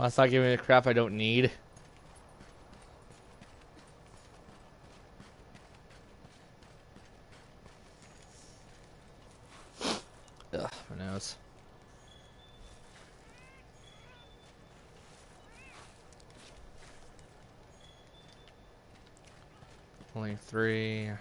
Well, stop giving me the crap I don't need. Ugh, my nose. Only 3.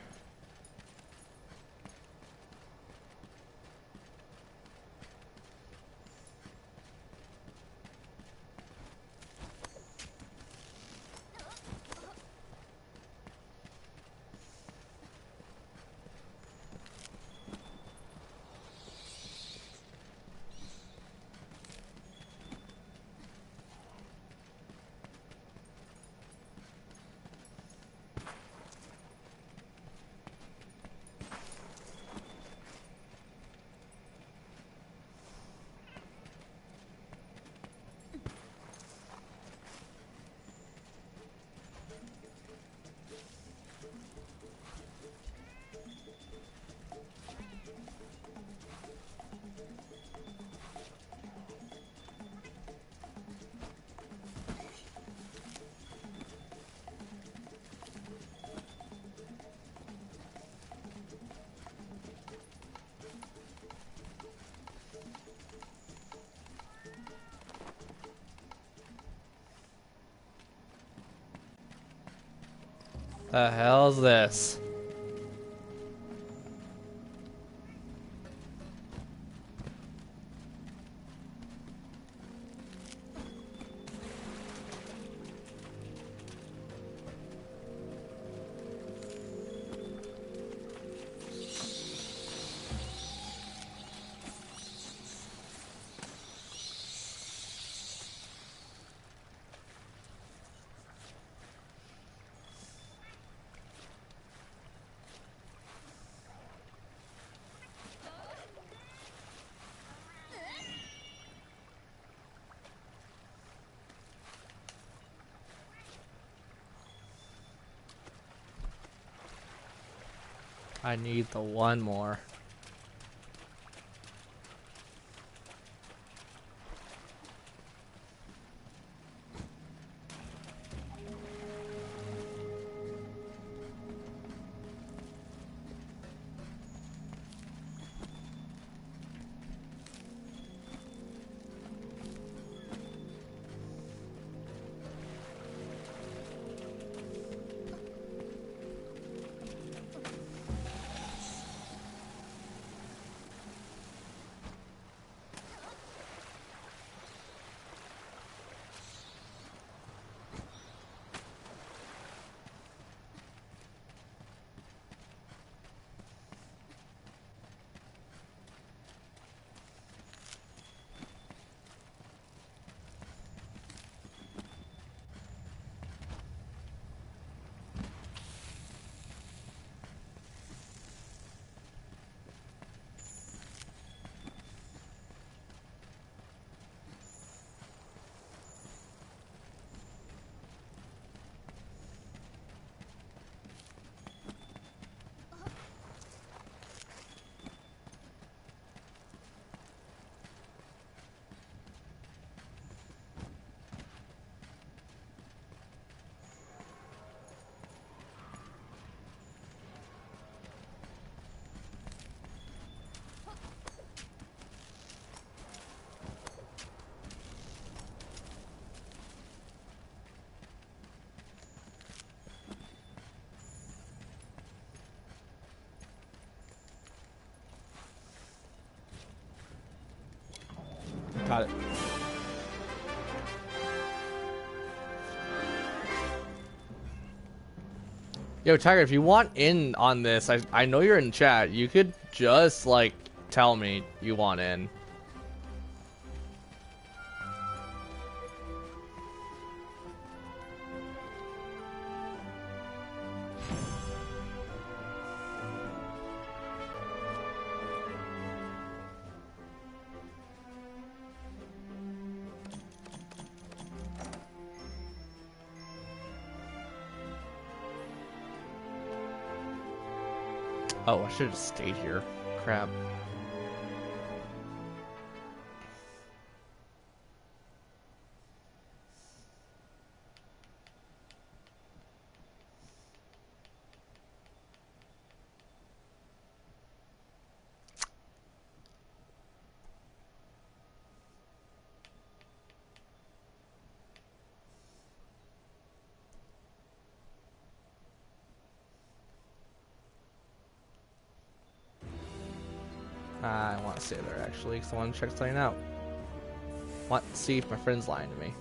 The hell's this? I need the one more. Got it. Yo, Tiger, if you want in on this, I know you're in chat. You could just, like, tell me you want in. Oh, I should have stayed here. Crap. I want to stay there actually, because I want to check something out. Want to see if my friend's lying to me.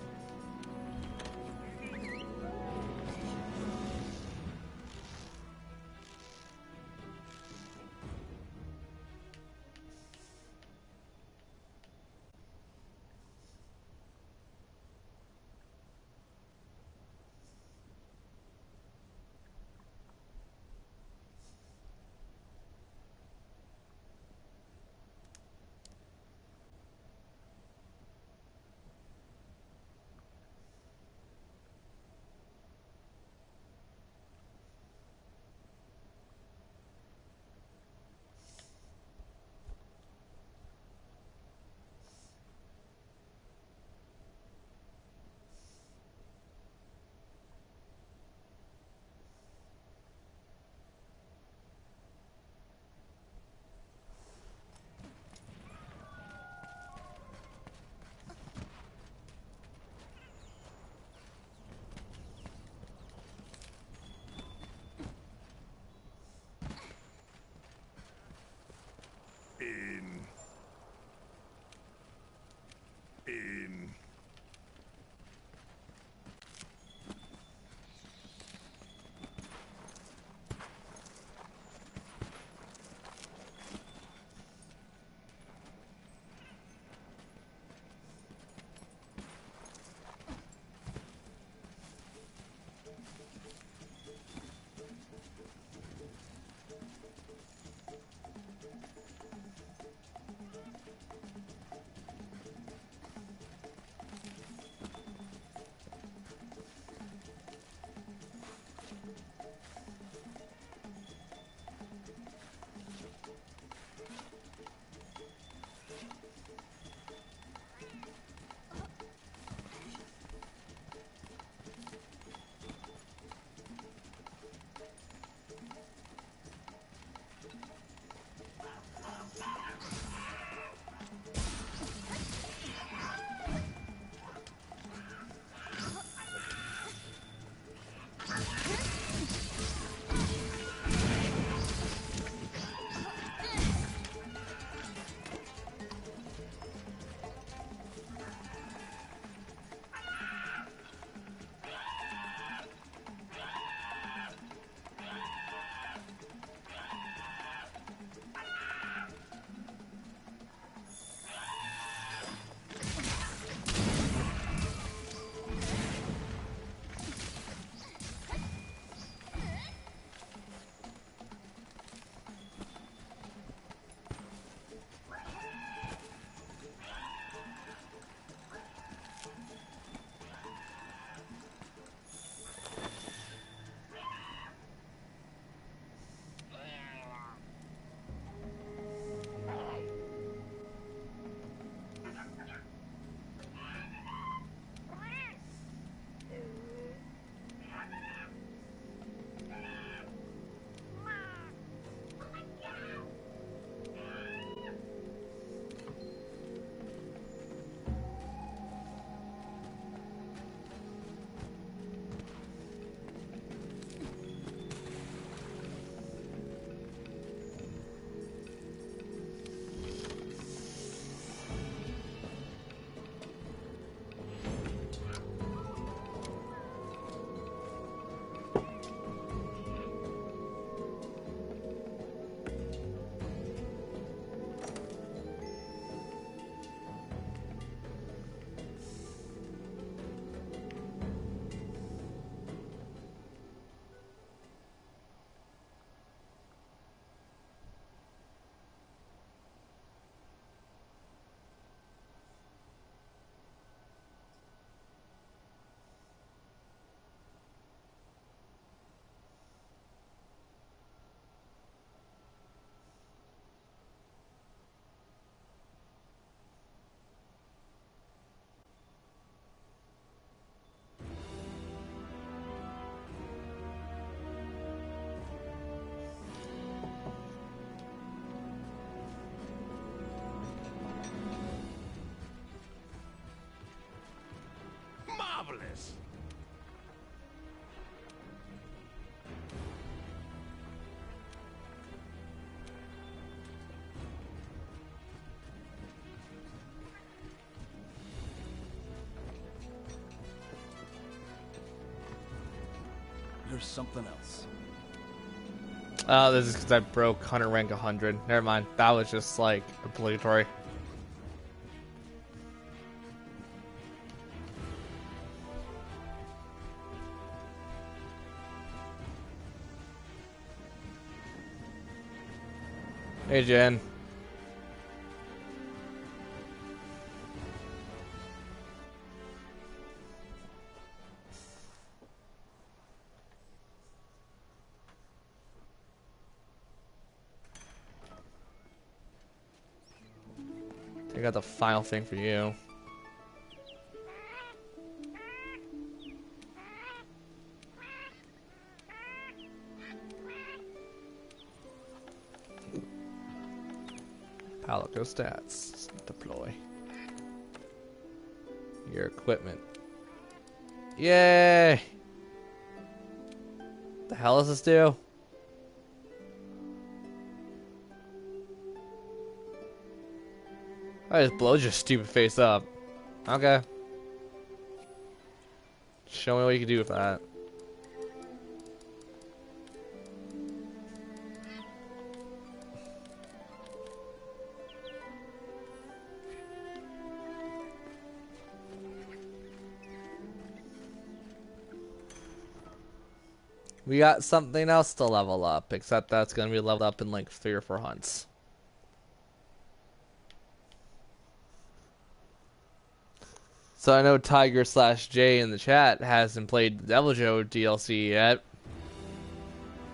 In. Marvelous! There's something else. Oh, this is because I broke Hunter rank 100. Never mind. That was just like obligatory. Hey, Jen. I got the final thing for you. Palico stats. Deploy. Your equipment. Yay! The hell does this do? I just blows your stupid face up. Okay. Show me what you can do with that. We got something else to level up, except that's gonna be leveled up in like 3 or 4 hunts. So I know Tiger/J in the chat hasn't played the Deviljho DLC yet.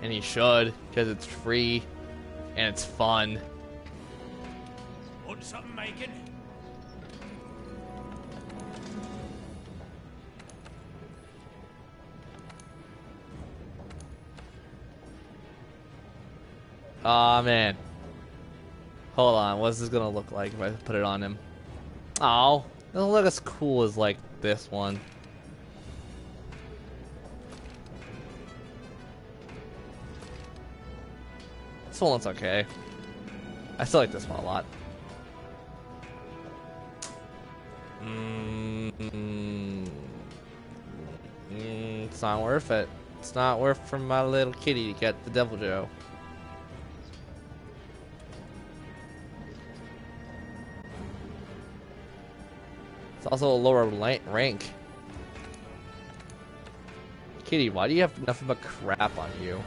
And he should, because it's free and it's fun. Want something making? Aw, man. Hold on, what's this gonna look like if I put it on him? Oh, it doesn't look as cool as like this one. This one looks okay. I still like this one a lot. It's not worth it. It's not worth for my little kitty to get the Deviljho. It's also a lower rank. Kitty, why do you have nothing but crap on you?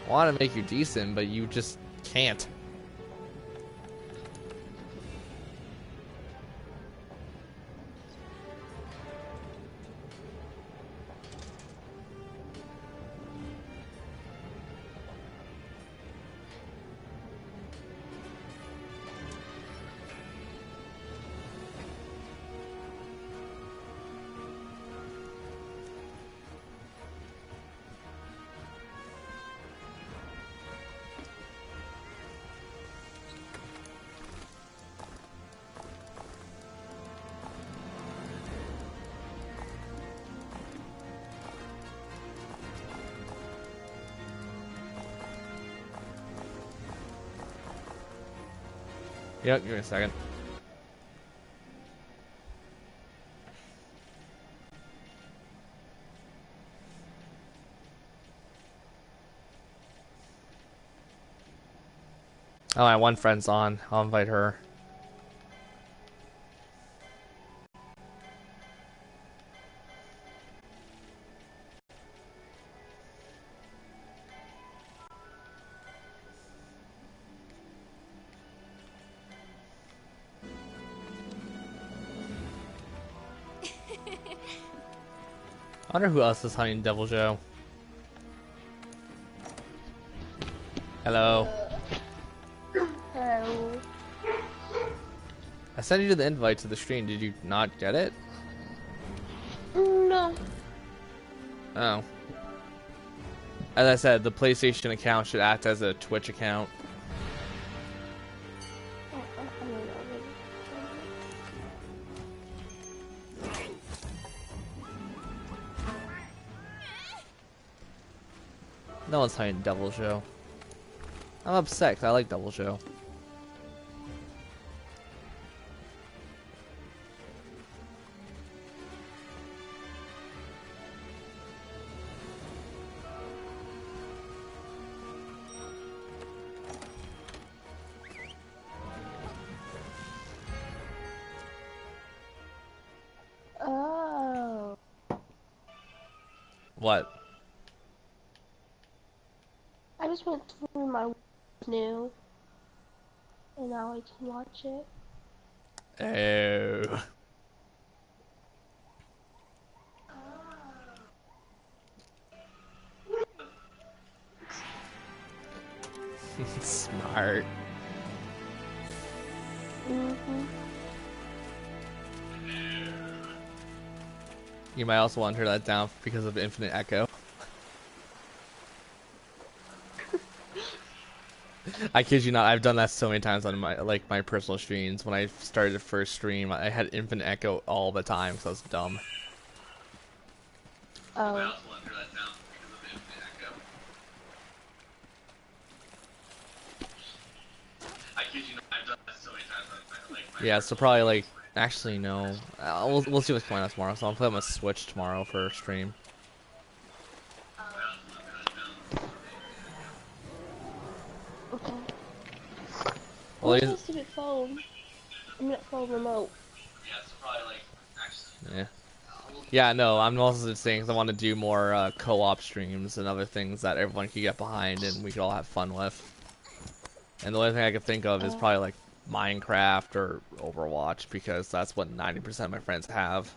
I want to make you decent, but you just can't. Yep, give me a second. Oh, my one friend's on. I'll invite her. I wonder who else is hunting Deviljho. Hello. Hello. I sent you the invite to the stream. Did you not get it? No. Oh. As I said, the PlayStation account should act as a Twitch account. No one's hunting Deviljho. I'm upset 'cause I like Deviljho. What? I just went through my new, and now I can watch it. Oh. Smart. Mm-hmm. You might also want to turn that down because of infinite echo. I kid you not, I've done that so many times on my personal streams. When I started the first stream, I had infinite echo all the time because I was dumb. Oh. Yeah, so probably like, actually no. We'll see what's going on tomorrow. So I'll play on my Switch tomorrow for stream. Okay. Well, Where's my stupid phone? I'm not phone remote. yeah. Yeah, no, I'm also just saying 'cause I want to do more co-op streams and other things that everyone can get behind and we can all have fun with. And the only thing I can think of is probably like Minecraft or Overwatch because that's what 90% of my friends have.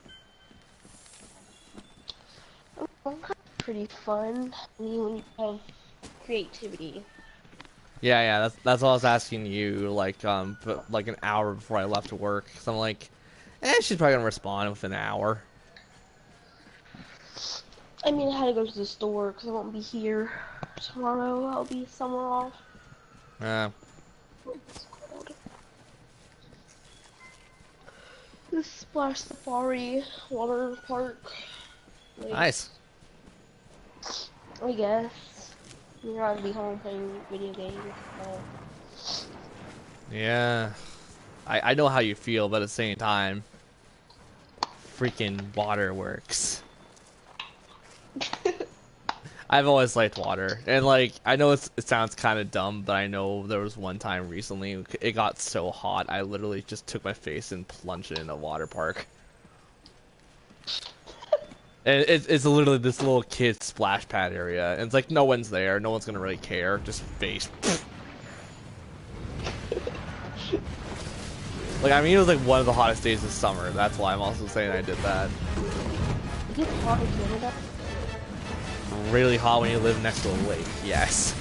Pretty fun. I mean, when you have creativity. Yeah, that's all I was asking you, but like an hour before I left to work. Cause I'm like, she's probably gonna respond within an hour. I mean, I had to go to the store because I won't be here tomorrow. I'll be somewhere off. Yeah. What's it called? The Splash Safari water park. Like, Nice. I guess. You're gonna be home playing video games. Yeah. I know how you feel, but at the same time, freaking waterworks. I've always liked water, and like I know it sounds kind of dumb, but I know there was one time recently it got so hot I literally just took my face and plunged it in a water park. And it's literally this little kid splash pad area, and it's like no one's there, no one's gonna really care, just face. Like I mean, it was like one of the hottest days of summer. That's why I'm also saying I did that. Is it hot in Canada? Really hot when you live next to a lake. Yes.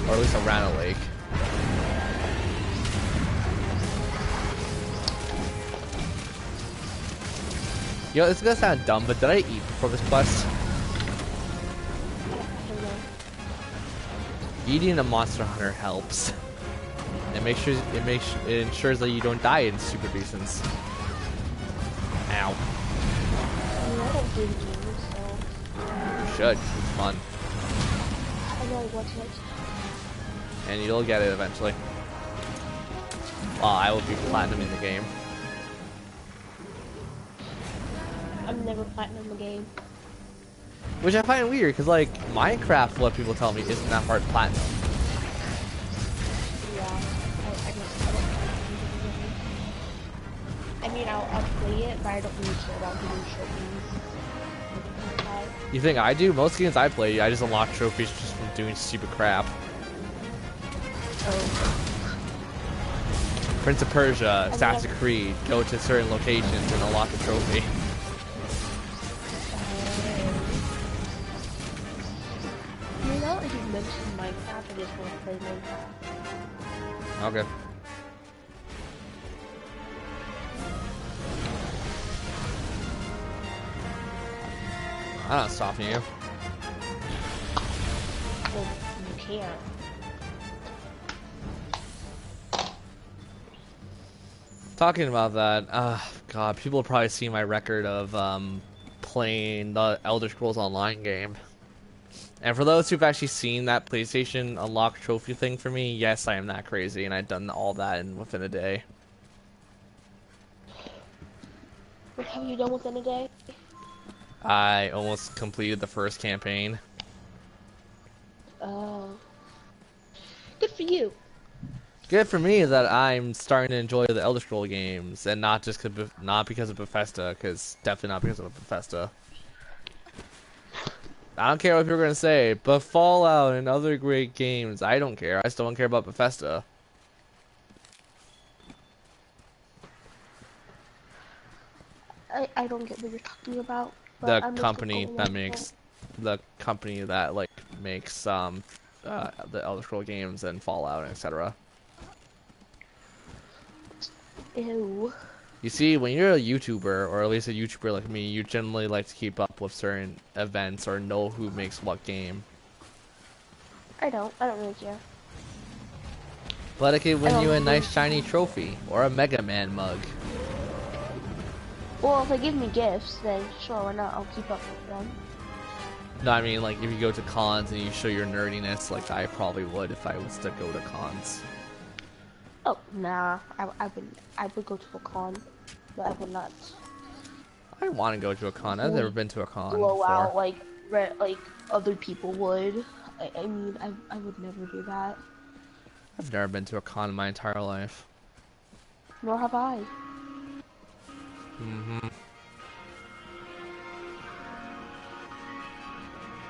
Or at least around a lake. You know, it's gonna sound dumb, but did I eat before this quest? Eating a Monster Hunter helps. It ensures that you don't die in super reasons. Ow. I mean, I don't do games, so... You should. It's fun. I know what's it. And you'll get it eventually. Well, I will be platinum in the game. I'm never platinum a game. Which I find weird, because like, Minecraft, what people tell me, isn't that hard platinum. Yeah, I don't. I mean, I'll play it, but I don't really care about getting trophies. You think I do? Most games I play, I just unlock trophies just from doing stupid crap. Oh. Prince of Persia, Assassin's Creed, go to certain locations and unlock a trophy. You know, if you mentioned Minecraft, I just want to play Minecraft. Okay. I'm not stopping you. Well, you can't. Talking about that, God, people will probably see my record of playing the Elder Scrolls Online game. And for those who've actually seen that PlayStation Unlock trophy thing for me, yes, I am that crazy, and I've done all that within a day. What have you done within a day? I almost completed the first campaign. Oh. Good for you. Good for me that I'm starting to enjoy the Elder Scroll games, and not just not because of Bethesda, because definitely not because of Bethesda. I don't care what people are gonna say, but Fallout and other great games, I don't care. I still don't care about Bethesda. I don't get what you're talking about. The But I'm company just that makes, the company that like makes the Elder Scroll games and Fallout, etc. Ew. You see, when you're a YouTuber, or at least a YouTuber like me, you generally like to keep up with certain events or know who makes what game. I don't really care. But it could win I you a don't nice think- shiny trophy, or a Mega Man mug. Well, if they give me gifts, then sure, why not? I'll keep up with them. No, I mean, like, if you go to cons and you show your nerdiness, like I probably would if I was to go to cons. Oh, nah. I would go to a con, but I would not I want to go to a con. I've never been to a con blow before. out like other people would. I mean, I would never do that. I've never been to a con in my entire life. Nor have I.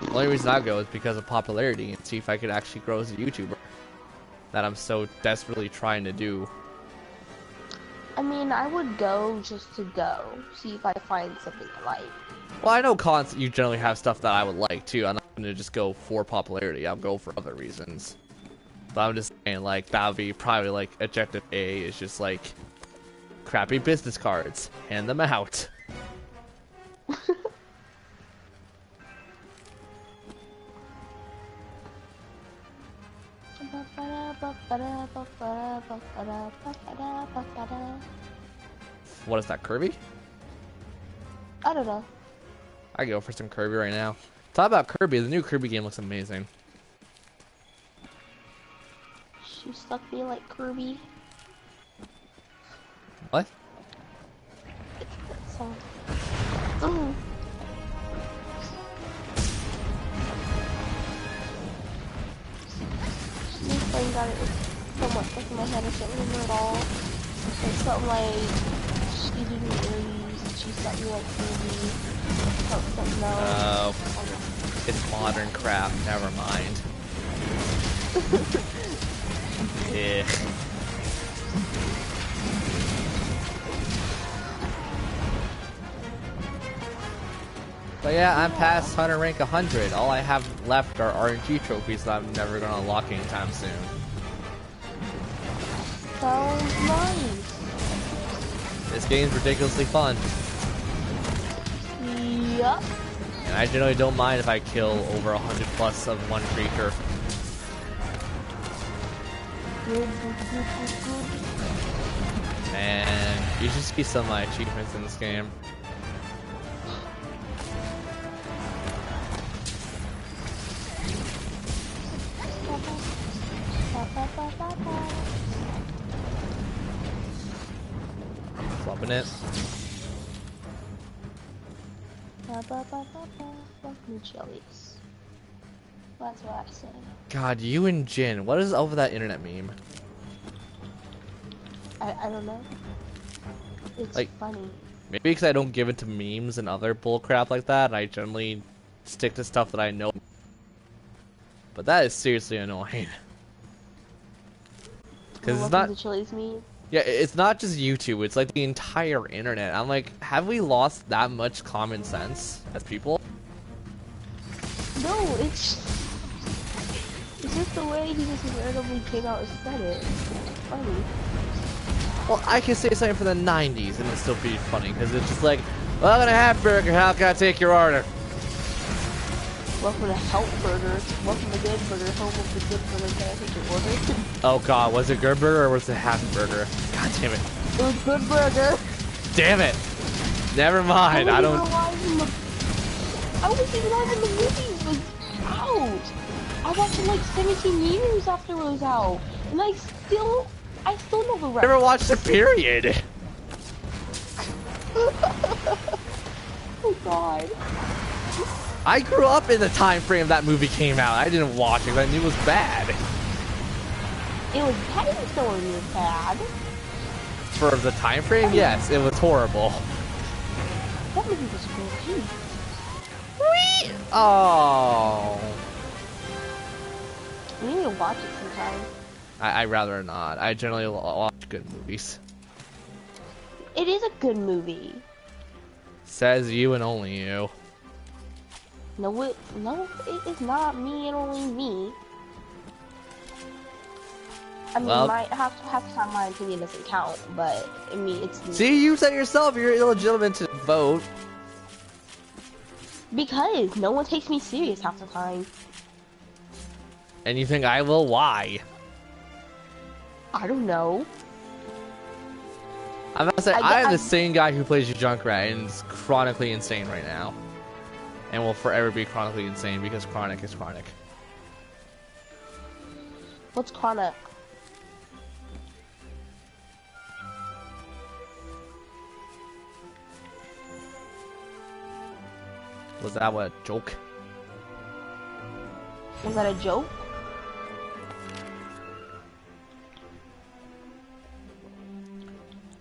The only reason I go is because of popularity and see if I could actually grow as a YouTuber. That I'm so desperately trying to do. I mean, I would go just to go, see if I find something I like. Well, I know cons, you generally have stuff that I would like too. I'm not going to just go for popularity. I'll go for other reasons. But I'm just saying, like, that would be probably like objective A is just like crappy business cards. Hand them out. What is that, Kirby? I don't know. I go for some Kirby right now. Talk about Kirby. The new Kirby game looks amazing. She stuck me like Kirby. What? So. Mm. This thing got it somewhat stuck in my head. I can't remember it all. It's something like she didn't Aries and she stuck me like Kirby. Something else. Oh, it's modern crap. Never mind. Yeah. But yeah, I'm past Hunter rank 100. All I have left are RNG trophies that I'm never gonna unlock anytime soon. Sounds nice. This game's ridiculously fun, Yup. and I generally don't mind if I kill over 100 plus of one creature. Good, good, good, good, good. And you should see some of my achievements in this game. Flubbing it. Me chilies. That's what I say. God, you and Jin. What is over that internet meme? I don't know. It's Like- funny. Maybe because I don't give it to memes and other bullcrap like that. I generally stick to stuff that I know. But that is seriously annoying. Because it's not. The chilies meme. Yeah, it's not just YouTube. It's like the entire internet. I'm like, have we lost that much common sense as people? No, it's just the way he just randomly came out and said it. It's funny. Well, I can say something from the 90s and it'll still be funny because it's just like, welcome to Hamburger. How can I take your order? Welcome to Help Burger. Welcome to Good Burger. Home of the Good Burger. Can I take your order? Oh God, was it Good Burger or was it Happy Burger? God damn it! It was Good Burger. Damn it! Never mind. I don't. I wasn't even alive when the movie was out. I watched it like 17 years after it was out, and I still know the rest. Never watched the period. Oh God. I grew up in the time frame that movie came out. I didn't watch it because I knew it was bad. It was dinosaurs you had. For the time frame, yes, it was horrible. That movie was great. Whee! Oh. We need to watch it sometime. I'd rather not. I generally watch good movies. It is a good movie. Says you and only you. No, it is not me and only me. I mean, Well, half the time my opinion doesn't count, but I mean, it's see, you said yourself you're illegitimate to vote. because no one takes me serious half the time. And you think I will? Why? I don't know. I'm about to say, I am the same guy who plays Junkrat and is chronically insane right now. And will forever be chronically insane because chronic is chronic. What's chronic? Was that what, a joke? Was that a joke?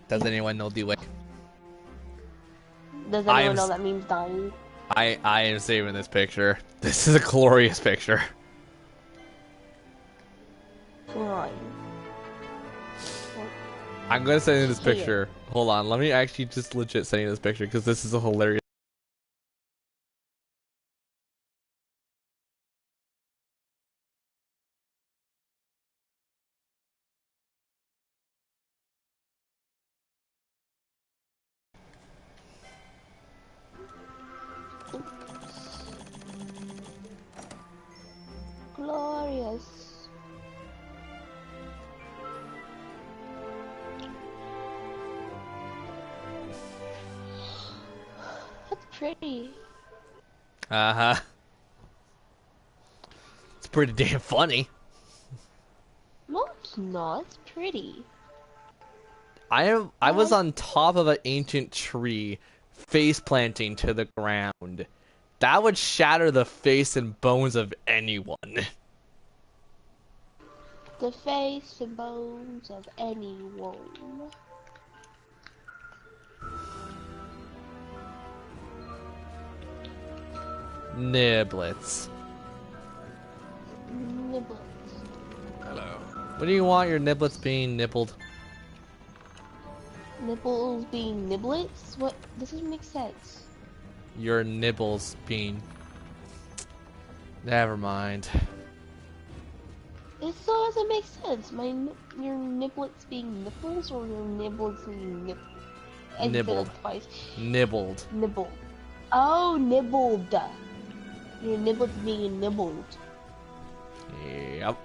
Does anyone know the way? Does anyone know that means dying? I am saving this picture. This is a glorious picture. Fine. I'm gonna send you this Say it. picture. Hold on, let me actually just legit send you this picture because this is a hilarious. Glorious. That's pretty. Uh-huh. It's pretty damn funny. No, it's not. It's pretty. I was on top of an ancient tree, face planting to the ground. That would shatter the face and bones of anyone. The face and bones of anyone. Niblets. Niblets. Hello. What do you want your niblets being nippled? Nipples being niblets? What? This doesn't make sense. Your nibbles being... Never mind. It still doesn't make sense. Your niblets being nipples or your niblets being Nibbled. Twice. Nibbled. Nibbled. Oh, nibbled. Your niblets being nibbled. Yep.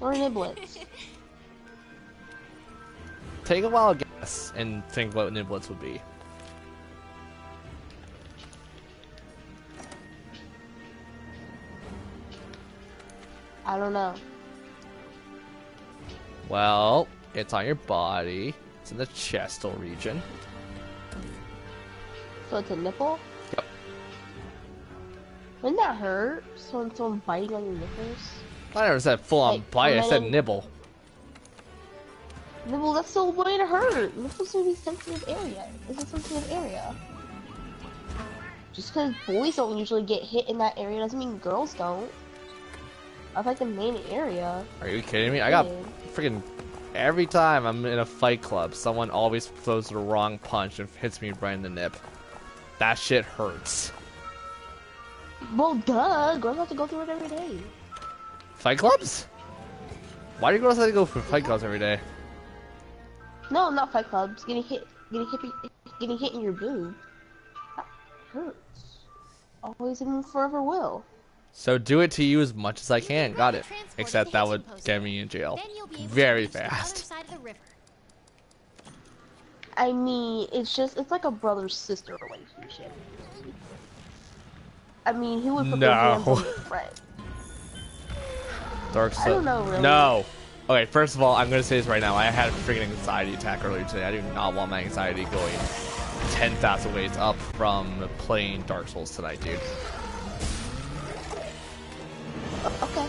Or niblets. Take a wild guess and think what niblets would be. I don't know. Well, it's on your body. It's in the chestal region. So it's a nipple? Yep. Wouldn't that hurt? Someone biting on your nipples? I never said full-on Like, bite. I said fermenting? nibble. Nibble, that's still going to hurt. Nipples are a sensitive area. It's a sensitive area. Just because boys don't usually get hit in that area doesn't mean girls don't. That's like the main area. Are you kidding me? I got freaking... Every time I'm in a fight club, someone always throws the wrong punch and hits me right in the nip. That shit hurts. Well, duh. Girls have to go through it every day. Fight clubs? Why do you girls have to go for fight clubs every day? No, not fight clubs. Getting hit in your boob. That hurts. Always and forever will. So do it to you as much as I can. Got it. Except that would get me in jail. Very fast. I mean, it's like a brother-sister relationship. I mean, who would put their hands on their friend? Dark I don't know, really. No. Okay, first of all, I'm gonna say this right now. I had a freaking anxiety attack earlier today. I do not want my anxiety going 10,000 ways up from playing Dark Souls tonight, dude. Okay.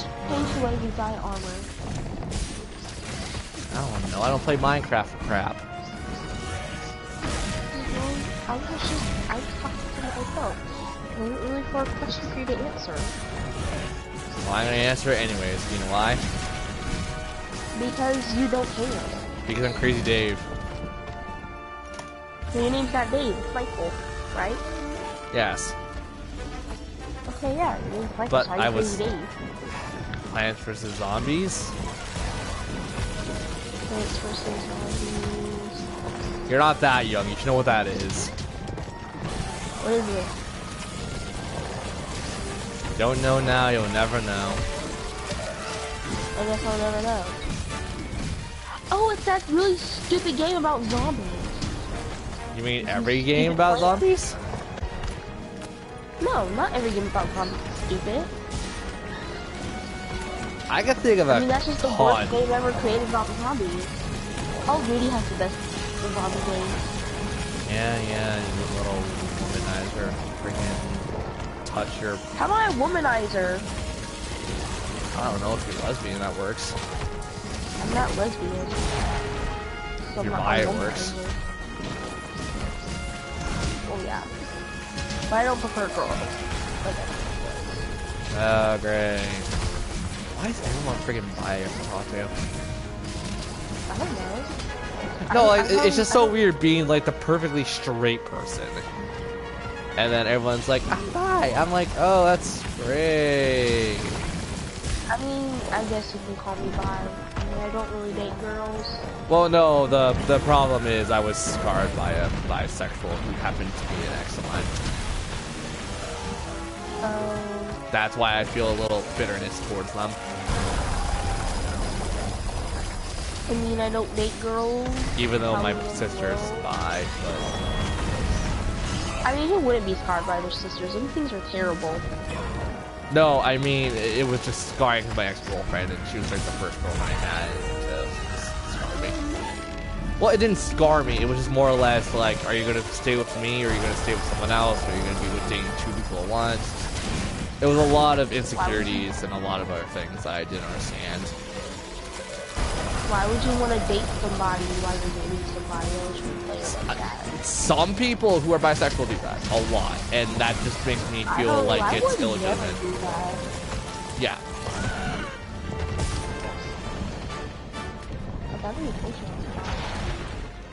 change the way you buy armor? I don't know. I don't play Minecraft for crap. I was talking to myself. I wasn't really for a question for you to answer. Well, I'm gonna answer it anyways. You know why? Because you don't care. Because I'm Crazy Dave. So your name's not Dave, it's Michael, right? Yes. Okay, yeah, your name's Michael, But so you're I was- Crazy Dave. Plants vs. Zombies? Plants vs. Zombies. You're not that young. You should know what that is. What is it? Don't know now, you'll never know. I guess I'll never know. Oh, it's that really stupid game about zombies. You mean every game about zombies? No, not every game about zombies is stupid. I can think of a I mean, that's just the ton. worst game ever created about zombies. Call of Duty has the best zombie game. Yeah, you little womanizer. Freaking touch your... How am I a womanizer? I don't know if you're lesbian, that works. I'm not lesbian. So You're I'm not bi, a it works. womanizer. Oh yeah. But I don't prefer girls. Like, Oh, great. Why is everyone freaking bi to talk to? I don't know. No, I like, don't- it's just so weird being like the perfectly straight person. And then everyone's like, I'm bi. I'm like, oh, that's great. I mean, I guess you can call me bi. I mean, I don't really date girls. Well, no, the problem is I was scarred by a bisexual who happened to be an ex of mine. That's why I feel a little bitterness towards them. I mean, I don't date girls. Even though my Probably sister's will. bi, but... I mean, who wouldn't be scarred by their sisters? Those things are terrible. No, I mean, it was just scarring because my ex-girlfriend, and she was like the first girlfriend I had to scar me. Well, it didn't scar me, it was just more or less like, are you going to stay with me, or are you going to stay with someone else, or are you going to be with dating two people at once? It was a lot of insecurities and a lot of other things that I didn't understand. Why would you want to date somebody while you're dating somebody else who plays like that? Some people who are bisexual do that, a lot, and that just makes me I feel don't- like I it's would never illegitimate. do that. Yeah. But that'd be bullshit.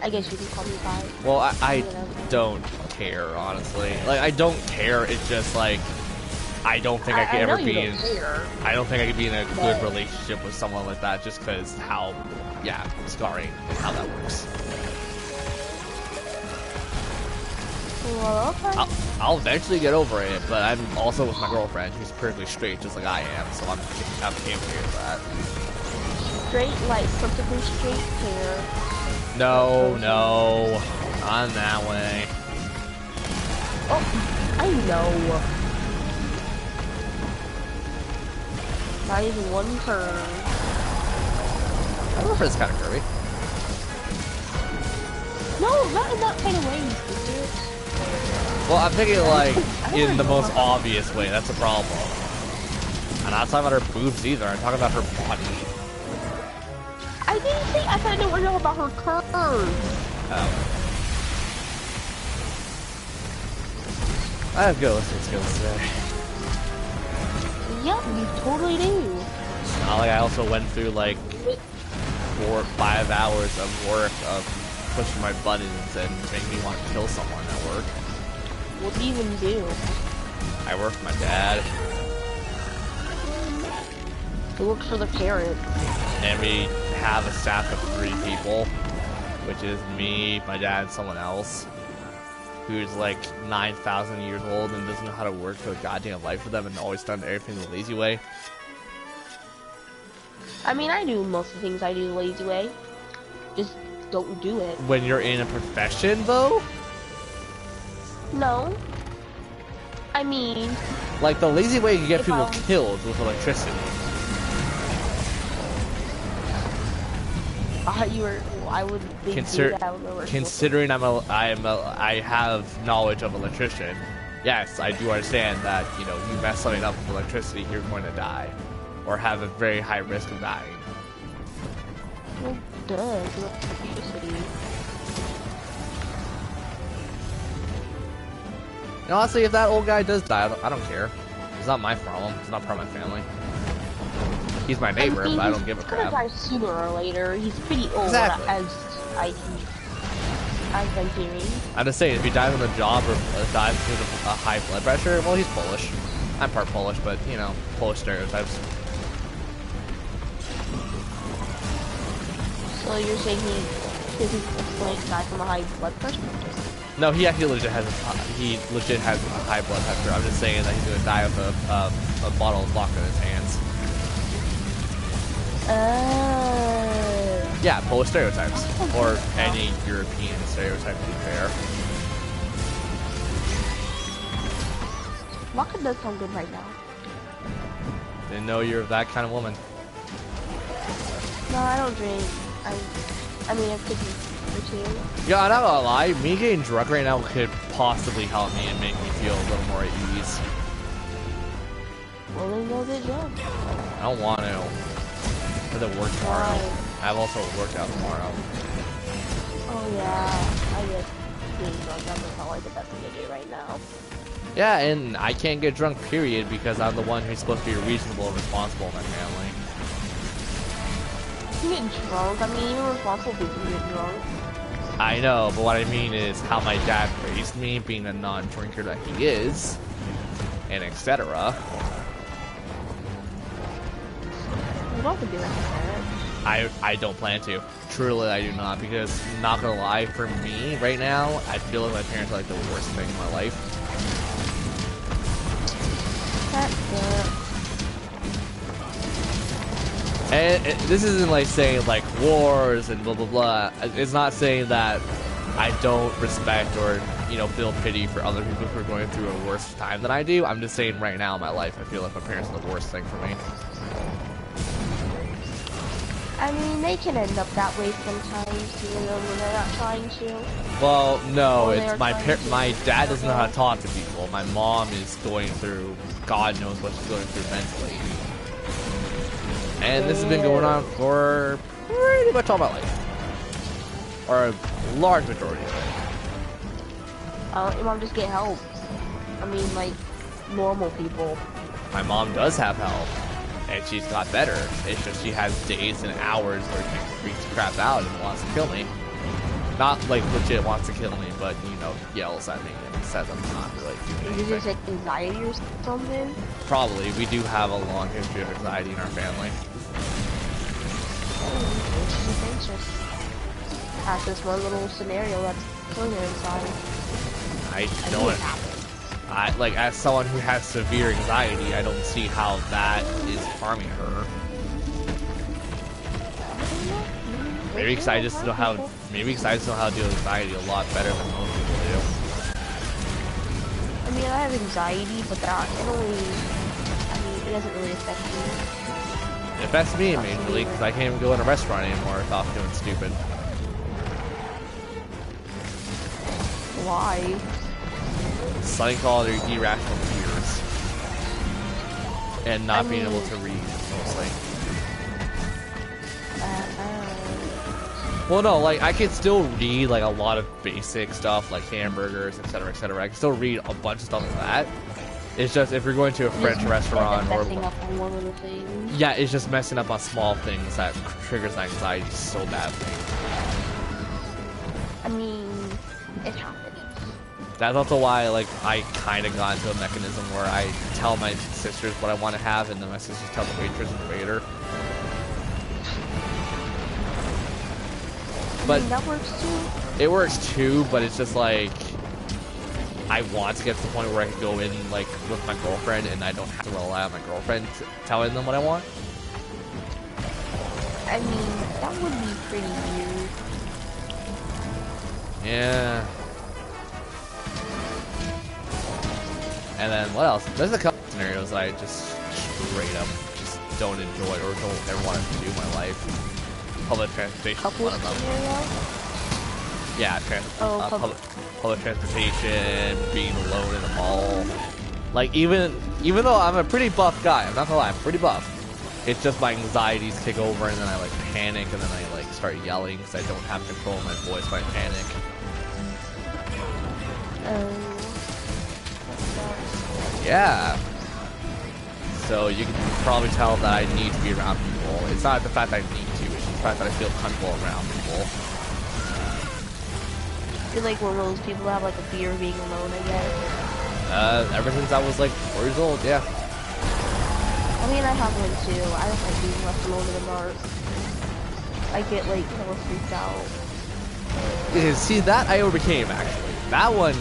I guess you can call me bi. Well, I Whatever. don't care, honestly. Like, I don't care, it's just like, I don't think I could know ever you be don't in... care. I don't think I could be in a But- good relationship with someone like that just because how, yeah, scarring and how that works. Well, okay. I'll eventually get over it, but I'm also with my girlfriend who's perfectly straight just like I am, so I'm okay with that. Straight, like, perfectly straight hair. No, not in that way. Oh, I know. Not even one curve. I remember it's kind of curvy. No, not in that kind of way, you stupid. Well, I'm thinking like don't in the know. most obvious way. That's the problem. I'm not talking about her boobs either. I'm talking about her body. I didn't say I said I didn't know about her curves. Oh. I have good listening skills today. Yep, you totally do. It's not like I also went through like 4 or 5 hours of work of pushing my buttons and making me want to kill someone at work. What do you even do? I work for my dad, Who works for the parent? and we have a staff of 3 people, which is me, my dad, and someone else, who's like 9,000 years old and doesn't know how to work for a goddamn life for them and always done everything the lazy way. I mean, I do most of the things I do the lazy way. Just don't do it. When you're in a profession, though, No. I mean, like the lazy way you get If people I- killed with electricity. I would think Consider- that would work. Considering I have knowledge of electrician, yes, I do understand that, you know, you mess something up with electricity, you're going to die. or have a very high risk of dying. Well, duh, if you look at toxicity. And honestly, if that old guy does die, I don't care. It's not my problem. It's not part of my family. He's my neighbor, but I don't give a crap. He's gonna die sooner or later. He's pretty old, Exactly. I've been hearing. I'm just saying, if he dies on the job or dies because of high blood pressure, well, he's Polish. I'm part Polish, but, you know, Polish stereotypes. So you're saying he's going to die from a high blood pressure? No, he actually legit has a high blood pressure. I'm just saying that he's gonna die with a bottle of vodka in his hands. Yeah, Polish stereotypes, or any European stereotype to be fair. Vodka does sound good right now. Didn't know you're that kind of woman. No, I don't drink. I mean, I could drink too. Yeah, I'm not gonna lie, me getting drunk right now could possibly help me and make me feel a little more at ease. Well, then go get drunk. I don't want to. For the work tomorrow. Why? I have also a workout tomorrow. Oh yeah, I guess getting drunk doesn't sound like the best thing to do right now. Yeah, and I can't get drunk, period, because I'm the one who's supposed to be reasonable and responsible in my family. You can get drunk. I mean, even responsible people can get drunk. I know, but what I mean is how my dad raised me, being a non-drinker that he is, and etc. You don't have to be like that. I don't plan to. Truly, I do not, because, not gonna lie, for me, right now, I feel like my parents are like the worst thing in my life. That's good. And this isn't like saying like wars and blah blah blah. It's not saying that I don't respect or, you know, feel pity for other people who are going through a worse time than I do. I'm just saying right now in my life, I feel like my parents are the worst thing for me. I mean, they can end up that way sometimes, even though they're not trying to. Well, no, Or it's they're my trying to- my dad doesn't know how to talk to people. My mom is going through, God knows what she's going through mentally. And this has been going on for pretty much all my life. Or a large majority of it. Your mom just get help. I mean, like, normal people. My mom does have help, and she's got better. It's just she has days and hours where she freaks crap out and wants to kill me. Not like legit wants to kill me, but, you know, yells at me and says I'm not really doing Is this anything. like anxiety or something? Probably. We do have a long history of anxiety in our family. She's anxious. Has this one little scenario that's killing her inside. I I know knew it. it happened. Like, as someone who has severe anxiety, I don't see how that is harming her. Maybe because I just know how. Maybe because I just know how to deal with anxiety a lot better than most people do. I mean, I have anxiety, but that it only. I mean, it doesn't really affect me. It affects me majorly because I can't even go in a restaurant anymore without feeling stupid. Why? Something called irrational fears, and not being able to read mostly. Well, no, like, I can still read, like, a lot of basic stuff, like hamburgers, etc., etc. I can still read a bunch of stuff like that. It's just, if you're going to a French restaurant or... Messing up on one of the things. Yeah, it's just messing up on small things that triggers anxiety so badly. I mean, it happens. That's also why, like, I kind of got into a mechanism where I tell my sisters what I want to have, and then my sisters tell the waitress and the waiter. But I mean, that works too. it works too, but it's just like I want to get to the point where I can go in like with my girlfriend and I don't have to rely on my girlfriend telling them what I want. I mean, that would be pretty weird. Yeah. And then what else? There's a couple scenarios I just straight up just don't enjoy or don't ever want to do in my life. Public transportation is Couple one of them. scenario? Yeah, public transportation, being alone in a mall. Like even though I'm a pretty buff guy, I'm not gonna lie, I'm pretty buff. It's just my anxieties kick over, and then I like panic, and then I like start yelling because I don't have control of my voice when I panic. Yeah. So you can probably tell that I need to be around people. It's not the fact that I need to, it's the fact that I feel comfortable around people. You're like one of those people that have like a fear of being alone, I guess. Ever since I was like 4 years old, yeah. I mean, I have one too. I don't like being left alone in the dark. I get like hella freaked out. Yeah, see, that I overcame actually. That one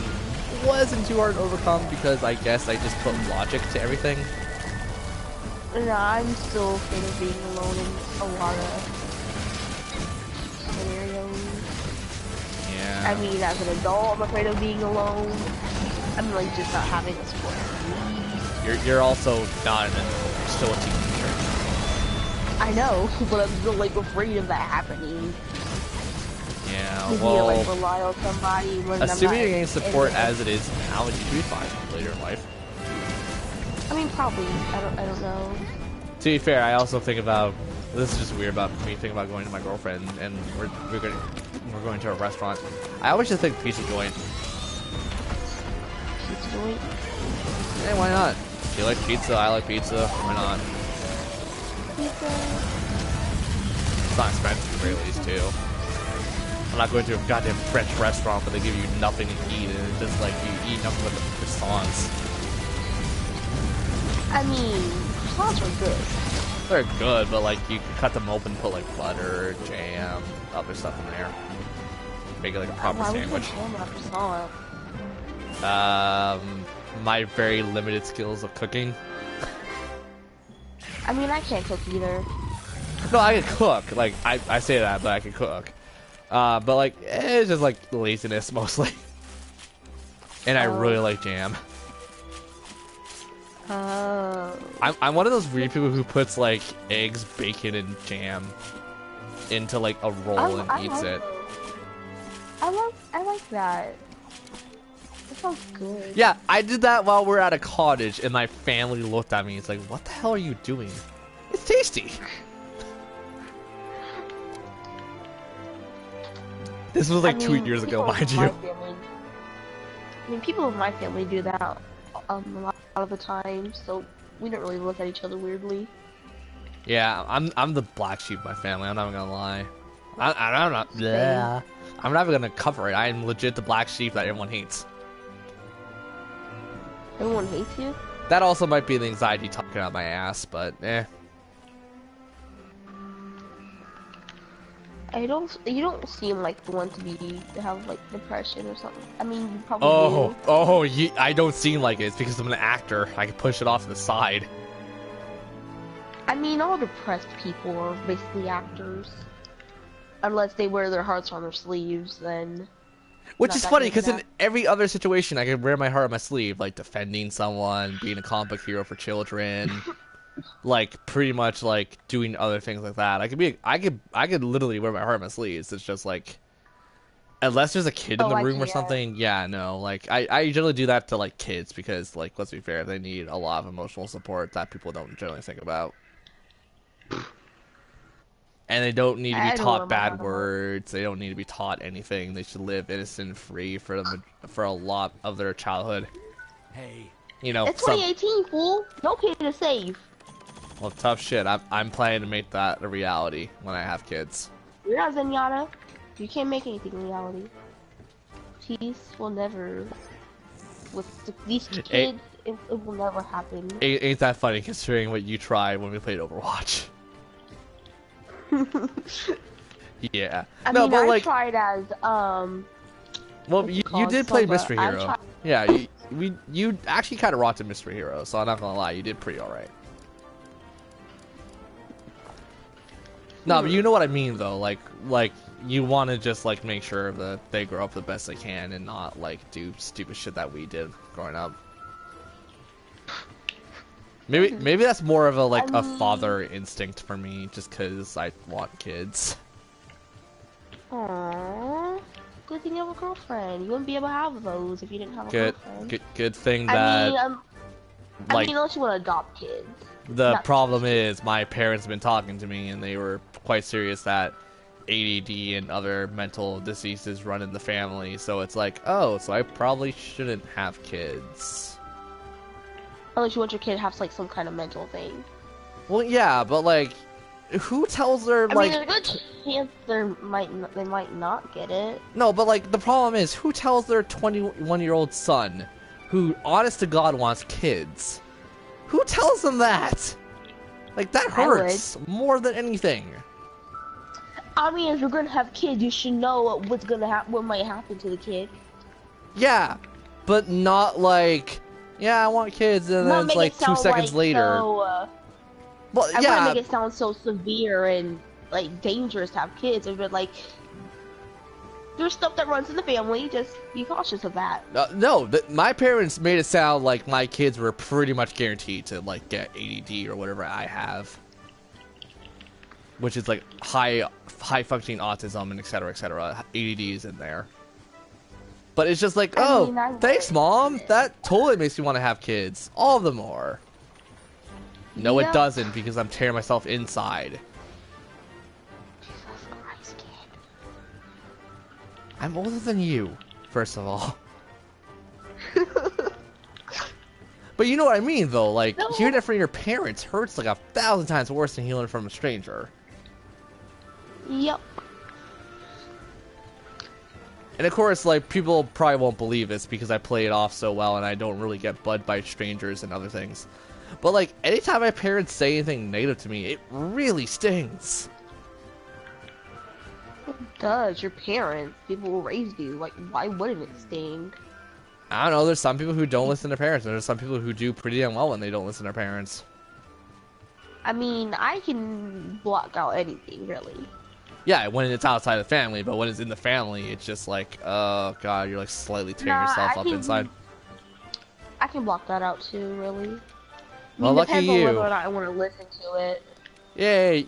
wasn't too hard to overcome because I guess I just put logic to everything. Nah, I'm still afraid of being alone in a lot of scenarios. Yeah. I mean, as an adult, I'm afraid of being alone. I'm like just not having a support. You're also not an adult. You're still a teenager. I know, but I'm still like afraid of that happening. Yeah, You well, like rely on somebody when assuming I'm you're not getting support in it. as it is now, you should be fine later in life. I mean, probably. I don't know. To be fair, I also think about, this is just weird about me thinking about going to my girlfriend and we're going to a restaurant. I always just think pizza joint. Pizza joint. Hey, why not? If you like pizza, I like pizza. Why not? Pizza. It's not expensive at the very least, too. I'm not going to a goddamn French restaurant, but they give you nothing to eat, and it's just like you eat nothing but the croissants. I mean, croissants are good. They're good, but like you can cut them open, put like butter, jam, other stuff in there. Make it like a proper Why would you sandwich. put jam on a croissant? My very limited skills of cooking. I mean, I can't cook either. No, I can cook. Like I say that, but I can cook. But like it's just like laziness mostly. And I really like jam. Oh. I'm one of those weird people who puts like eggs, bacon, and jam into like a roll and eats like it. those. I like that. That sounds good. Yeah, I did that while we were at a cottage, and my family looked at me. It's like, what the hell are you doing? It's tasty. This was like 2 years ago, mind you. I mean, people in my family do that a lot of the time, so we don't really look at each other weirdly. Yeah, I'm the black sheep of my family. I'm not even gonna lie. I'm not. Bleh. I'm not even gonna cover it. I am legit the black sheep that everyone hates. Everyone hates you? That also might be the anxiety talking out my ass, but eh. You don't seem like the one to have like depression or something. I mean, you probably do. I don't seem like it. It's because I'm an actor. I can push it off to the side. I mean, all depressed people are basically actors. Unless they wear their hearts on their sleeves, then... Which not is that funny, good of because in that. every other situation, I could wear my heart on my sleeve, like defending someone, being a comic book hero for children, like pretty much like doing other things like that. I could literally wear my heart on my sleeves. It's just like, unless there's a kid in the room or something, yeah, no. Like I generally do that to like kids because, like, let's be fair, they need a lot of emotional support that people don't generally think about. And they don't need to be taught bad words. They don't need to be taught anything. They should live innocent and free for a lot of their childhood. Hey. You know, It's 2018, fool. No kid to save. Well, tough shit. I'm planning to make that a reality when I have kids. You're not Zenyatta. You can't make anything reality. Peace will never. With these kids, it will never happen. Ain't that funny considering what you tried when we played Overwatch? Yeah. I no, mean, but I like, tried as well, you did play Mystery I Hero. Yeah, you actually kind of rocked a Mystery Hero, so I'm not gonna lie, you did pretty alright. No, but you know what I mean though. Like you want to just like make sure that they grow up the best they can and not like do stupid shit that we did growing up. Maybe that's more of a father instinct for me, just because I want kids. Aww. Good thing you have a girlfriend. You wouldn't be able to have those if you didn't have a girlfriend. Good thing that I mean, unless you want to adopt kids. The Not problem is my parents have been talking to me, and they were quite serious that ADD and other mental diseases run in the family. So it's like, oh, so I probably shouldn't have kids. unless you want your kid to have like some kind of mental thing. Well, yeah, but like, who tells her I like? mean, there's a good chance they might not get it. No, but like the problem is, who tells their 21-year-old son, who honest to God wants kids, who tells them that? Like that hurts more than anything. I mean, if you're gonna have kids, you should know what's gonna what might happen to the kid. Yeah, but not like, yeah, I want kids, and Not then it's make like it 2 sound seconds like later. So, Well, I yeah, wouldn't make it sound so severe and like dangerous to have kids. But like, there's stuff that runs in the family. Just be cautious of that. no, my parents made it sound like my kids were pretty much guaranteed to like get ADD or whatever I have, which is like high functioning autism and etc. ADD is in there. But it's just like, I mean, I thanks, would. Mom. That totally makes me want to have kids. All of them are. No, Yep. it doesn't, because I'm tearing myself inside. Jesus Christ, kid. I'm older than you, first of all. But you know what I mean, though. Like, No. hearing it from your parents hurts like 1,000 times worse than hearing it from a stranger. Yep. And of course, like, people probably won't believe this because I play it off so well and I don't really get bud by strangers and other things. But, like, anytime my parents say anything negative to me, it really stings. It does. Your parents, people who raised you. Like, why wouldn't it sting? I don't know, there's some people who don't listen to parents, and there's some people who do pretty damn well when they don't listen to parents. I mean, I can block out anything, really. Yeah, when it's outside the family, but when it's in the family, it's just like, oh god, you're like slightly tearing Nah, yourself I up can- inside. I can block that out too, really. Well, I mean, lucky depends on you. whether or not I want to listen to it.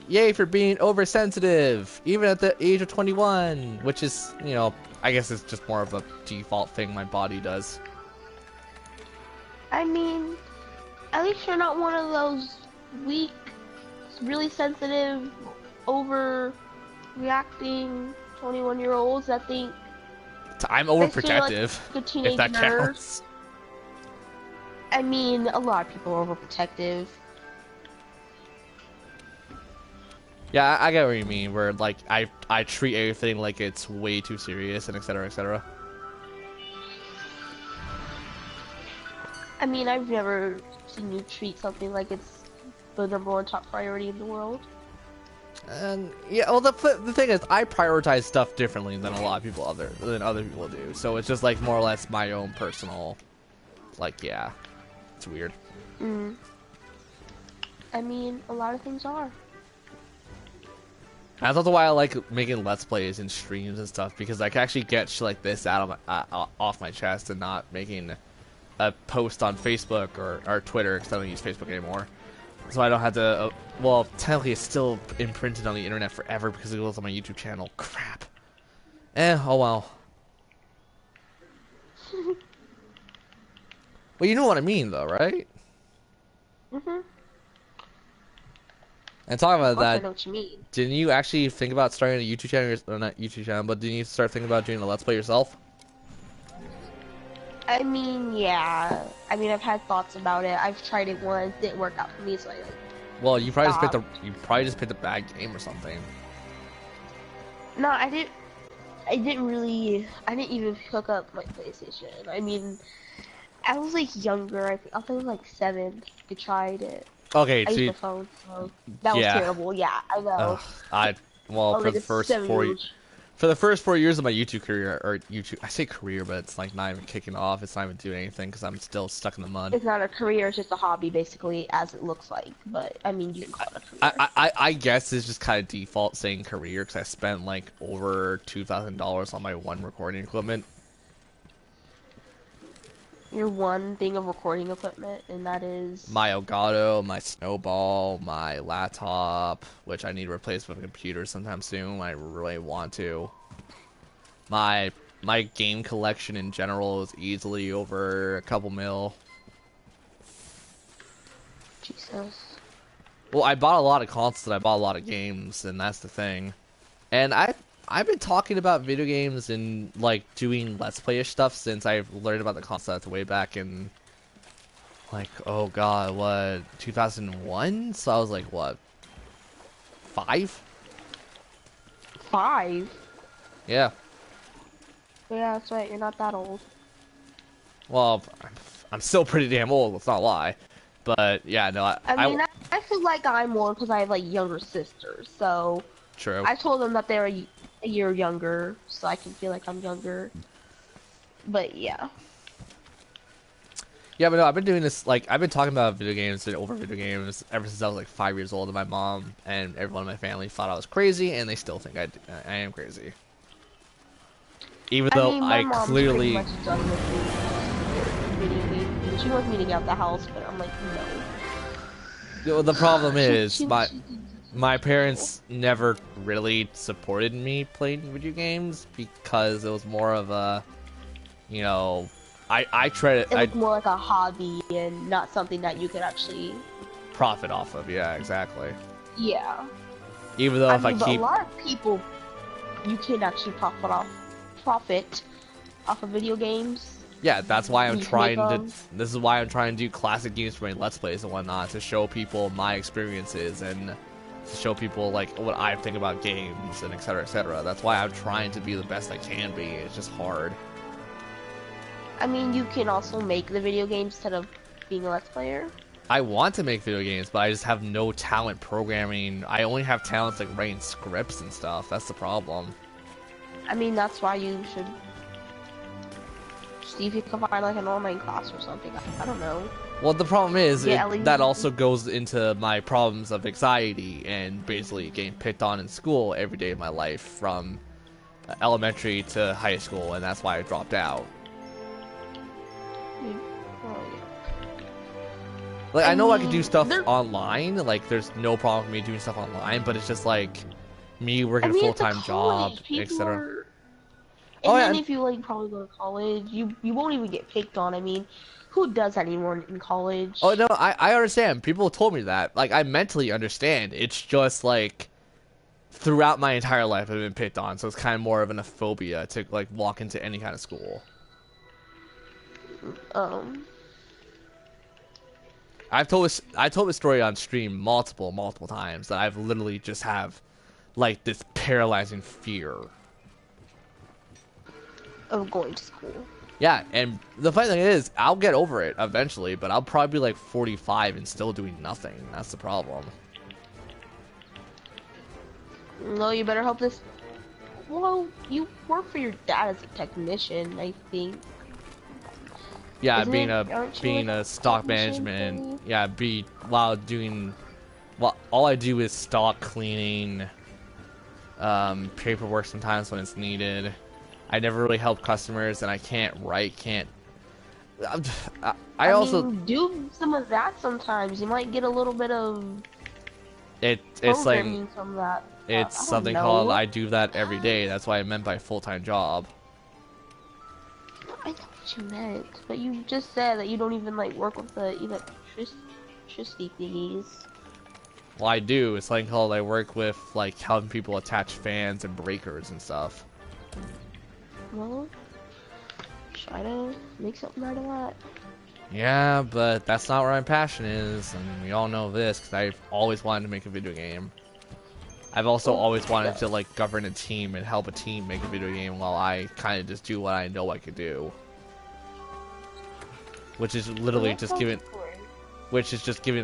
Yay for being oversensitive, even at the age of 21, which is, you know, I guess it's just more of a default thing my body does. I mean, at least you're not one of those weak, really sensitive, overreacting 21-year-olds that think I'm basically like overprotective, the teenage if that nerve. counts. I mean, a lot of people are overprotective. Yeah, I get what you mean, where, like, I treat everything like it's way too serious, and etc., etc. I mean, I've never seen you treat something like it's the #1 top priority in the world. And yeah, well, the thing is, I prioritize stuff differently than a lot of people than other people do. So it's just like more or less my own personal, like, yeah, it's weird. I mean, a lot of things are. That's also why I like making Let's Plays and streams and stuff, because I can actually get shit like this out of off my chest and not making a post on Facebook or Twitter, because I don't use Facebook anymore. So I don't have to, well, technically it's still imprinted on the internet forever because it goes on my YouTube channel. Crap. Oh well. Well, you know what I mean, though, right? Mhm. And talking about Of course I that, know what you mean. didn't you actually think about starting a YouTube channel, or not YouTube channel, but didn't you start thinking about doing a Let's Play yourself? I mean, yeah. I mean, I've had thoughts about it. I've tried it once, didn't work out for me, so I like. Well, you probably Stop. you just picked a bad game or something. No, I didn't. I didn't even hook up my PlayStation. I mean, I was like younger. I was like 7. I tried it. Okay, I so used you, the phone, so that was Yeah. terrible. Yeah, I know. well, I was for like the a first 7-year-old. For the first 4 years of my YouTube career, or YouTube, I say career, but it's like not even kicking off. It's not even doing anything because I'm still stuck in the mud. It's not a career, it's just a hobby, basically, as it looks like. But, I mean, you can call it a career. I guess it's just kind of default saying career because I spent like over $2,000 on my one recording equipment. Your one thing of recording equipment, and that is... My Elgato, my Snowball, my laptop, which I need to replace with a computer sometime soon. I really want to. My game collection in general is easily over a couple mil. Jesus. Well, I bought a lot of consoles, and I bought a lot of games, and that's the thing. And I've been talking about video games and like doing Let's Play-ish stuff since I've learned about the concept way back in like, oh god, what, 2001? So I was like, what, 5? 5? Yeah. Yeah, that's right. You're not that old. Well, I'm still pretty damn old. Let's not lie. But yeah, no, I mean, I feel like I'm old because I have like younger sisters. So true. I told them that they're a year younger, so I can feel like I'm younger. But yeah. Yeah, but no, I've been doing this, like, I've been talking about video games and over video games ever since I was like 5 years old, and my mom and everyone in my family thought I was crazy, and they still think I am crazy. Even though mean, my mom's clearly... pretty much done with video games. She wants me to get out the house, but I'm like, no. The problem is, my parents never really supported me playing video games because it was more of a, you know, I tried it. It was more like a hobby and not something that you could actually profit off of. Yeah, exactly. Yeah. Even though if I keep a lot of people, you can actually profit off of video games. Yeah, that's why I'm trying to. This is why I'm trying to do classic games for my Let's Plays and whatnot, to show people my experiences and to show people like what I think about games and etc. etc. That's why I'm trying to be the best I can be. It's just hard. I mean, you can also make the video games instead of being a Let's Player. I want to make video games, but I just have no talent programming. I only have talents like writing scripts and stuff. That's the problem. I mean, that's why you should see if you can find like an online class or something. I don't know. Well, the problem is Yeah, that also goes into my problems of anxiety and basically getting picked on in school every day of my life from elementary to high school, and that's why I dropped out. Like, I know I can do stuff online, like, there's no problem with me doing stuff online, but it's just, like, me working a full-time job, etc. And then if you, like, probably go to college, you won't even get picked on. I mean, who does that anymore in college? Oh, no, I understand. People told me that. Like, I mentally understand. It's just, like, throughout my entire life I've been picked on, so it's kind of more of a phobia to, like, walk into any kind of school. I told this story on stream multiple times that I've literally just have like this paralyzing fear of going to school. Yeah, and the funny thing is, I'll get over it eventually, but I'll probably be like 45 and still doing nothing. That's the problem. No, you better hope this. Well, you work for your dad as a technician, I think. Yeah, being a stock management. Yeah, all I do is stock cleaning, paperwork sometimes when it's needed. I never really help customers, and I can't write. I also mean, do some of that sometimes. You might get a little bit of. It's like from that. It's something called I do that every day. That's what I meant by full-time job. I know what you meant, but you just said that you don't even like work with the electricity thingies. Well, I do. It's something called I work with like helping people attach fans and breakers and stuff. Well, try to make something out of that. Yeah, but that's not where my passion is, and we all know this because I've always wanted to make a video game. I've also always wanted to like govern a team and help a team make a video game while I kind of just do what I know I could do. Which is literally just giving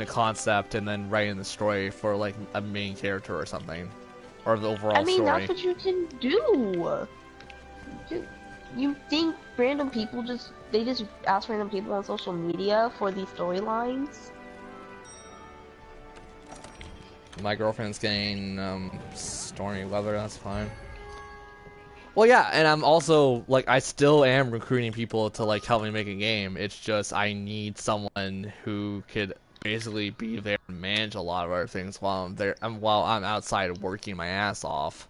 a concept and then writing the story for like a main character or something. Or the overall story. I mean, that's what you can do. You think random people just ask random people on social media for these storylines? My girlfriend's getting stormy weather, that's fine. Well, yeah, and I'm also like I still am recruiting people to like help me make a game. It's just I need someone who could basically be there and manage a lot of other things while I'm there and while I'm outside working my ass off.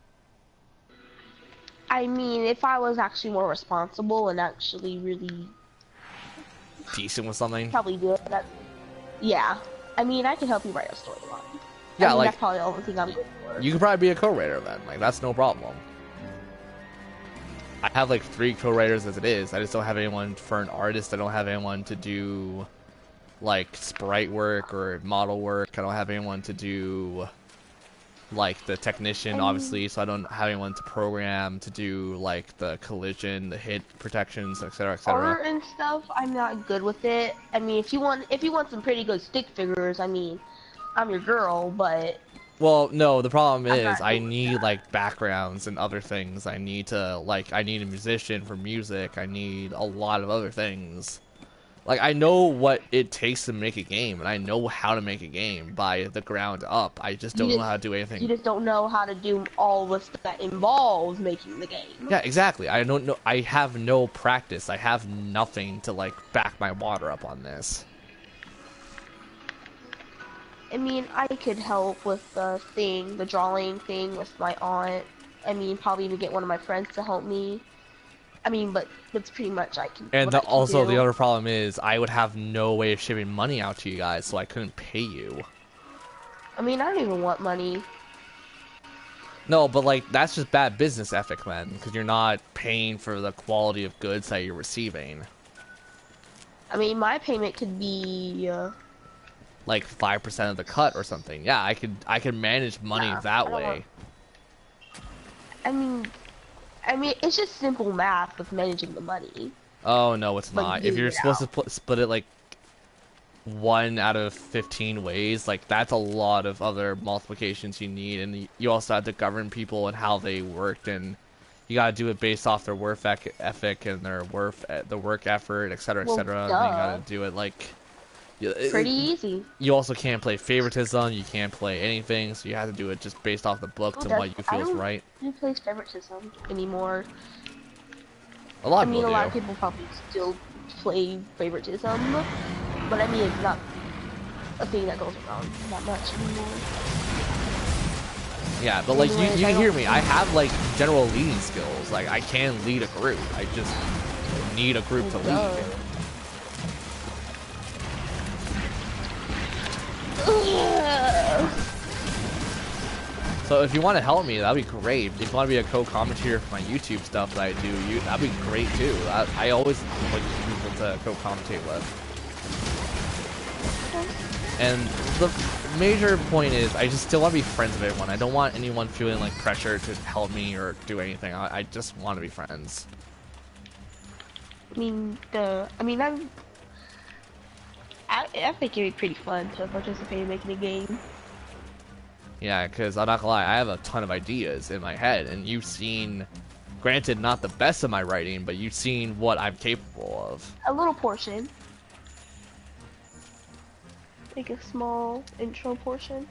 I mean, if I was actually more responsible and actually really decent with something, probably do it. Yeah, I mean, I can help you write a storyline. Yeah, I mean, like that's probably the only thing I'm good for. you could probably be a co-writer then. Like that's no problem. I have like 3 co-writers as it is. I just don't have anyone for an artist. I don't have anyone to do like sprite work or model work. I don't have anyone to do like the technician, obviously, so I don't have anyone to program to do like the collision, the hit protections, etc., etc. Art and stuff, I'm not good with it. I mean, if you want some pretty good stick figures, I mean, I'm your girl, but Well, no, the problem I'm is not I good with need that. like backgrounds and other things. I need I need a musician for music. I need a lot of other things. Like I know what it takes to make a game, and I know how to make a game by the ground up. I just don't know how to do You anything. just don't know how to do all the stuff that involves making the game. Yeah, exactly. I don't know. I have no practice. I have nothing to like back my water up on this. I mean, I could help with the drawing thing with my aunt. I mean, probably even get one of my friends to help me. I mean, but that's pretty much And what I can also, do. the other problem is I would have no way of shipping money out to you guys, so I couldn't pay you. I mean, I don't even want money. No, but like that's just bad business ethic, then, because you're not paying for the quality of goods that you're receiving. I mean, my payment could be, Like 5% of the cut or something. Yeah, I could manage money Nah, I that don't way. want- I mean, it's just simple math with managing the money. Oh no, it's Like, not. If giving you're it supposed out. to split it like 1 out of 15 ways, like that's a lot of other multiplications you need, and you also have to govern people and how they worked, and you gotta do it based off their work ethic and their the work effort, etc., Well, etc. And duh. you gotta do it like. Pretty easy. You also can't play favoritism. You can't play anything, so you have to do it just based off the books and what you I feel is don't right. Who plays favoritism anymore? A lot I of mean, people a lot do. of people probably still play favoritism, but I mean, it's not a thing that goes around that much anymore. Yeah, but like Anyways, you I hear don't- me. I have like general leading skills. Like I can lead a group. I just need a group to lead. So if you want to help me, that'd be great. If you want to be a co-commentator for my YouTube stuff that I do, that'd be great too. I always like people to co-commentate with. And the major point is, I just still want to be friends with everyone. I don't want anyone feeling like pressure to help me or do anything. I just want to be friends. I think it'd be pretty fun to participate in making a game. Yeah, because I'm not gonna lie, I have a ton of ideas in my head, and you've seen, granted, not the best of my writing, but you've seen what I'm capable of. A little portion. Like a small intro portion.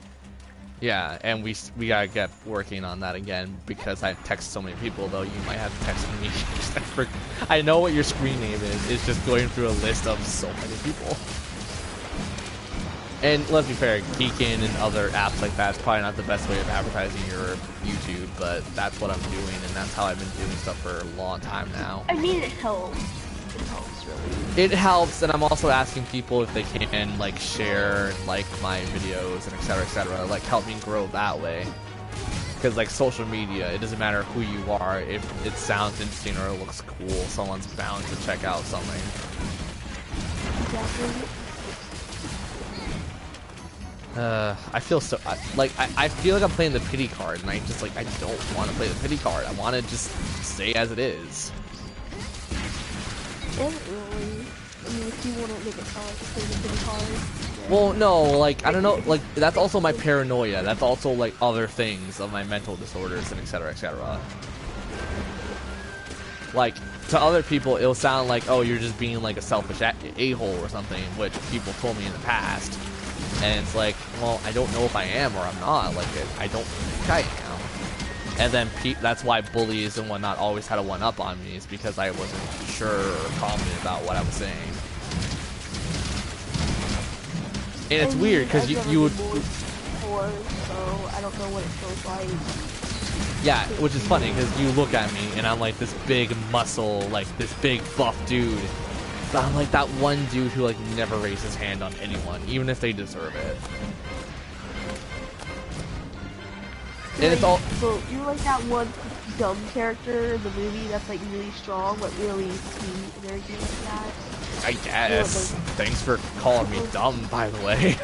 Yeah, and we gotta get working on that again, because I text so many people, though you might have texted me. I know what your screen name is. It's just going through a list of so many people. And let's be fair, Geekin and other apps like that is probably not the best way of advertising your YouTube, but that's what I'm doing, and that's how I've been doing stuff for a long time now. I mean, it helps. It helps, really. It helps, and I'm also asking people if they can, like, share and like my videos and etc., like, help me grow that way. Because, like, social media, it doesn't matter who you are, if it sounds interesting or it looks cool, someone's bound to check out something. Exactly. I feel so, I feel like I'm playing the pity card, and I just, like, I don't want to play the pity card. I want to just stay as it is. It doesn't really. I mean, if you want to make it sound like it's a pretty hard. Well, no, like, I don't know, like, that's also my paranoia. That's also, like, other things of my mental disorders and etc., etc. Like, to other people, it'll sound like, oh, you're just being, like, a selfish a-hole or something, which people told me in the past. And it's like, well, I don't know if I am or I'm not. Like, I don't think I am. And then that's why bullies and whatnot always had a one-up on me, is because I wasn't sure or confident about what I was saying. And it's weird, because you would... Before, so I don't know what it feels like. Yeah, which is funny, because you look at me, and I'm like this big muscle, like this big buff dude. But I'm like that one dude who like never raises his hand on anyone, even if they deserve it. And it's all So you're like that one dumb character in the movie that's like really strong but really sweet and everything like that. I guess. Thanks for calling me dumb, by the way.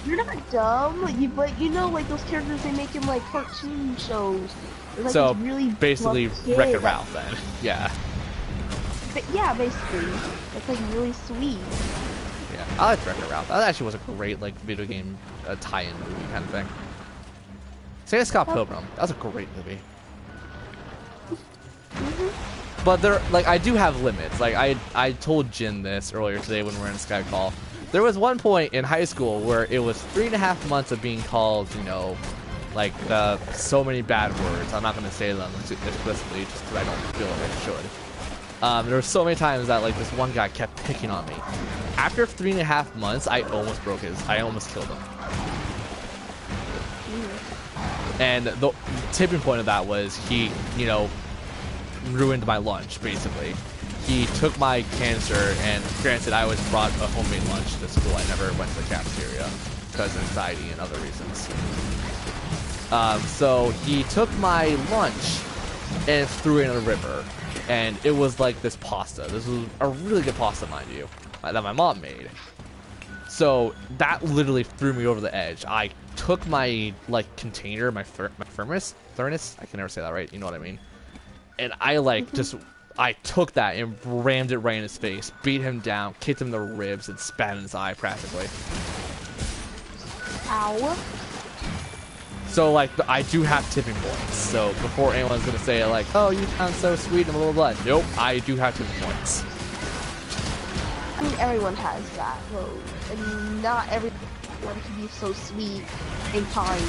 You're not dumb, but you know, like those characters they make in like cartoon shows. There's, like, So this really basically, blunt kid Wreck-It that- Ralph then. Yeah. Yeah, basically. It's like really sweet. Yeah. I liked Wreck-It Ralph. That actually was a great like video game tie-in movie kind of thing. Same as Scott Pilgrim. That was a great movie. But there, like, I do have limits. Like, I told Jin this earlier today when we were in Skype call. There was one point in high school where it was 3.5 months of being called, you know, like, so many bad words. I'm not going to say them explicitly just because I don't feel like I should. There were so many times that, like, this one guy kept picking on me. After 3.5 months, I almost killed him. And the tipping point of that was he, you know, ruined my lunch, basically. He took my canister, and granted, I always brought a homemade lunch to school. I never went to the cafeteria because of anxiety and other reasons. So he took my lunch and threw it in a river. And it was like this pasta. This was a really good pasta, mind you, that my mom made. So that literally threw me over the edge. I took my like container, my furnace, I can never say that right. You know what I mean? And I like I took that and rammed it right in his face, beat him down, kicked him in the ribs, and spat in his eye practically. Ow. So like I do have tipping points. So before anyone's gonna say like, oh, you sound so sweet and blah blah blah. Nope, I do have tipping points. I mean, everyone has that, though. And not everyone can be so sweet and kind.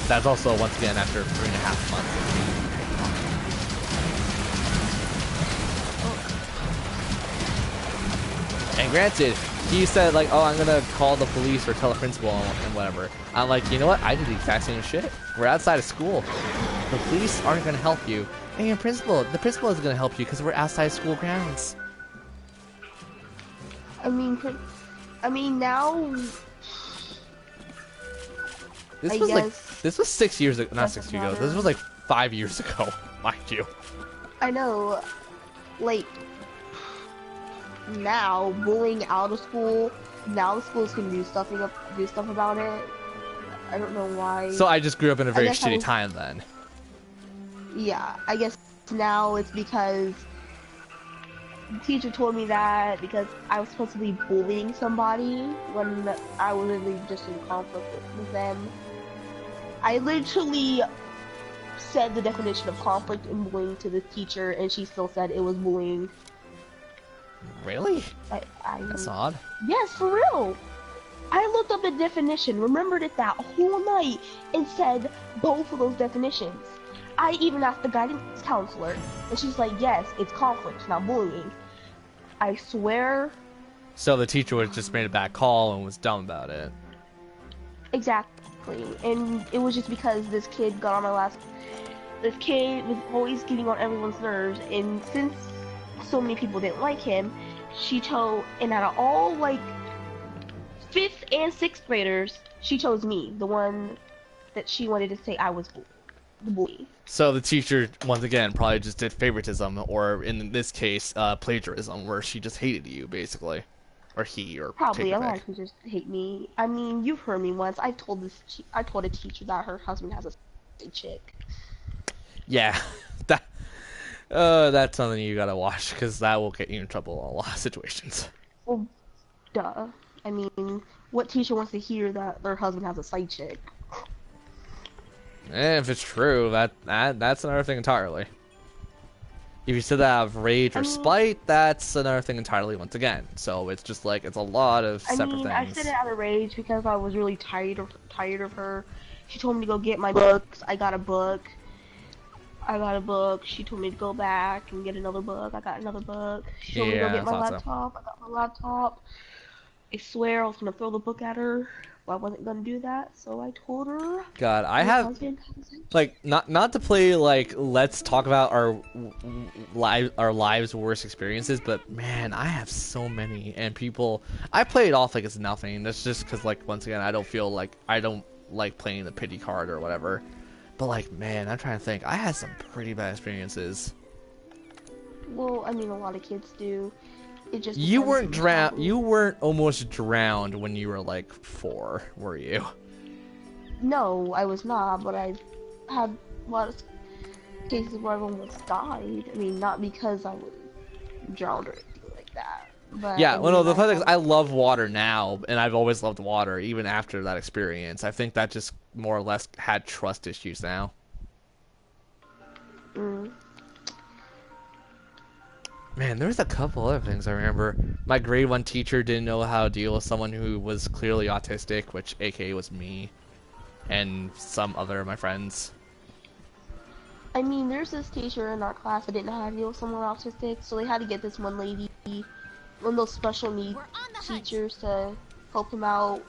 That's also, once again, after 3.5 months. And granted, he said like, oh, I'm gonna call the police or tell the principal and whatever. I'm like, you know what? I did the exact same shit. We're outside of school. The police aren't gonna help you. And the principal isn't gonna help you because we're outside school grounds. I mean now. This was 6 years ago, not 6 years ago. This was like 5 years ago, mind you. I know, like, now bullying out of school. Now the schools can do stuff about it. I don't know why. So I just grew up in a very shitty time then. Yeah, I guess now it's because the teacher told me that because I was supposed to be bullying somebody when I was literally just in conflict with them. I literally said the definition of conflict and bullying to the teacher, and she still said it was bullying. Really? That's odd. Yes, for real. I looked up the definition, remembered it that whole night, and said both of those definitions. I even asked the guidance counselor, and she's like, yes, it's conflict, not bullying. I swear. So the teacher was just made a bad call and was dumb about it. Exactly. And it was just because this kid got on my last... This kid was always getting on everyone's nerves, and since so many people didn't like him, she chose, and out of all, like, 5th and 6th graders, she chose me, the one that she wanted to say I was the bully. So the teacher, once again, probably just did favoritism, or in this case, plagiarism, where she just hated you, basically. Or he, or probably a lot of teachers hate me. I mean, you've heard me once. I told a teacher that her husband has a chick. Yeah, that's something you gotta watch, because that will get you in trouble in a lot of situations. Well, duh. I mean, what teacher wants to hear that their husband has a side chick? And if it's true, that's another thing entirely. If you said that out of rage or spite, that's another thing entirely once again. So it's just like, it's a lot of separate things. I said it out of rage because I was really tired of her. She told me to go get my books. I got a book. She told me to go back and get another book. I got another book. She told me to go get my laptop. I got my laptop. I swear I was gonna throw the book at her. But I wasn't gonna do that, so I told her. God, I have, like, not to play, like, let's talk about our lives' worst experiences, but man, I have so many, and people, I play it off like it's nothing. That's just because, like, once again, I don't like playing the pity card or whatever. But like, man, I'm trying to think. I had some pretty bad experiences. Well, I mean, a lot of kids do. It just You depends weren't on the drowned. problem. You weren't almost drowned when you were like 4, were you? No, I was not, but I've had a lot of cases where I've almost died. I mean, not because I was drowned or anything like that. But Yeah, I well, no, mean, the funny thing is, have- I love water now, and I've always loved water, even after that experience. I think that just more or less had trust issues now. Mm. Man, there was a couple other things I remember. My grade 1 teacher didn't know how to deal with someone who was clearly autistic, which aka was me, and some other of my friends. I mean, there's this teacher in our class that didn't know how to deal with someone autistic, so they had to get this one lady, one of those special needs teachers, to help him out.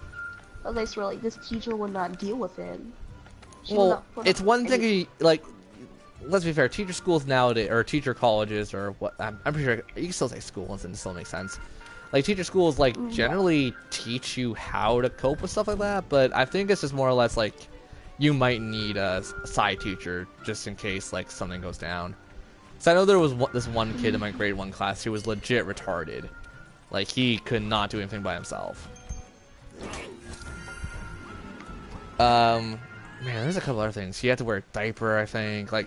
But they swear, like, this teacher would not deal with him. She would Well, not put it's up one with thing, any- like, let's be fair, teacher schools nowadays, or teacher colleges, or what, I'm pretty sure, you can still say schools and it still makes sense. Like, teacher schools, like, generally teach you how to cope with stuff like that, but I think it's just more or less, like, you might need a side teacher just in case, like, something goes down. So I know there was this one kid in my grade 1 class who was legit retarded. Like, he could not do anything by himself. Man, there's a couple other things. He had to wear a diaper, I think. Like,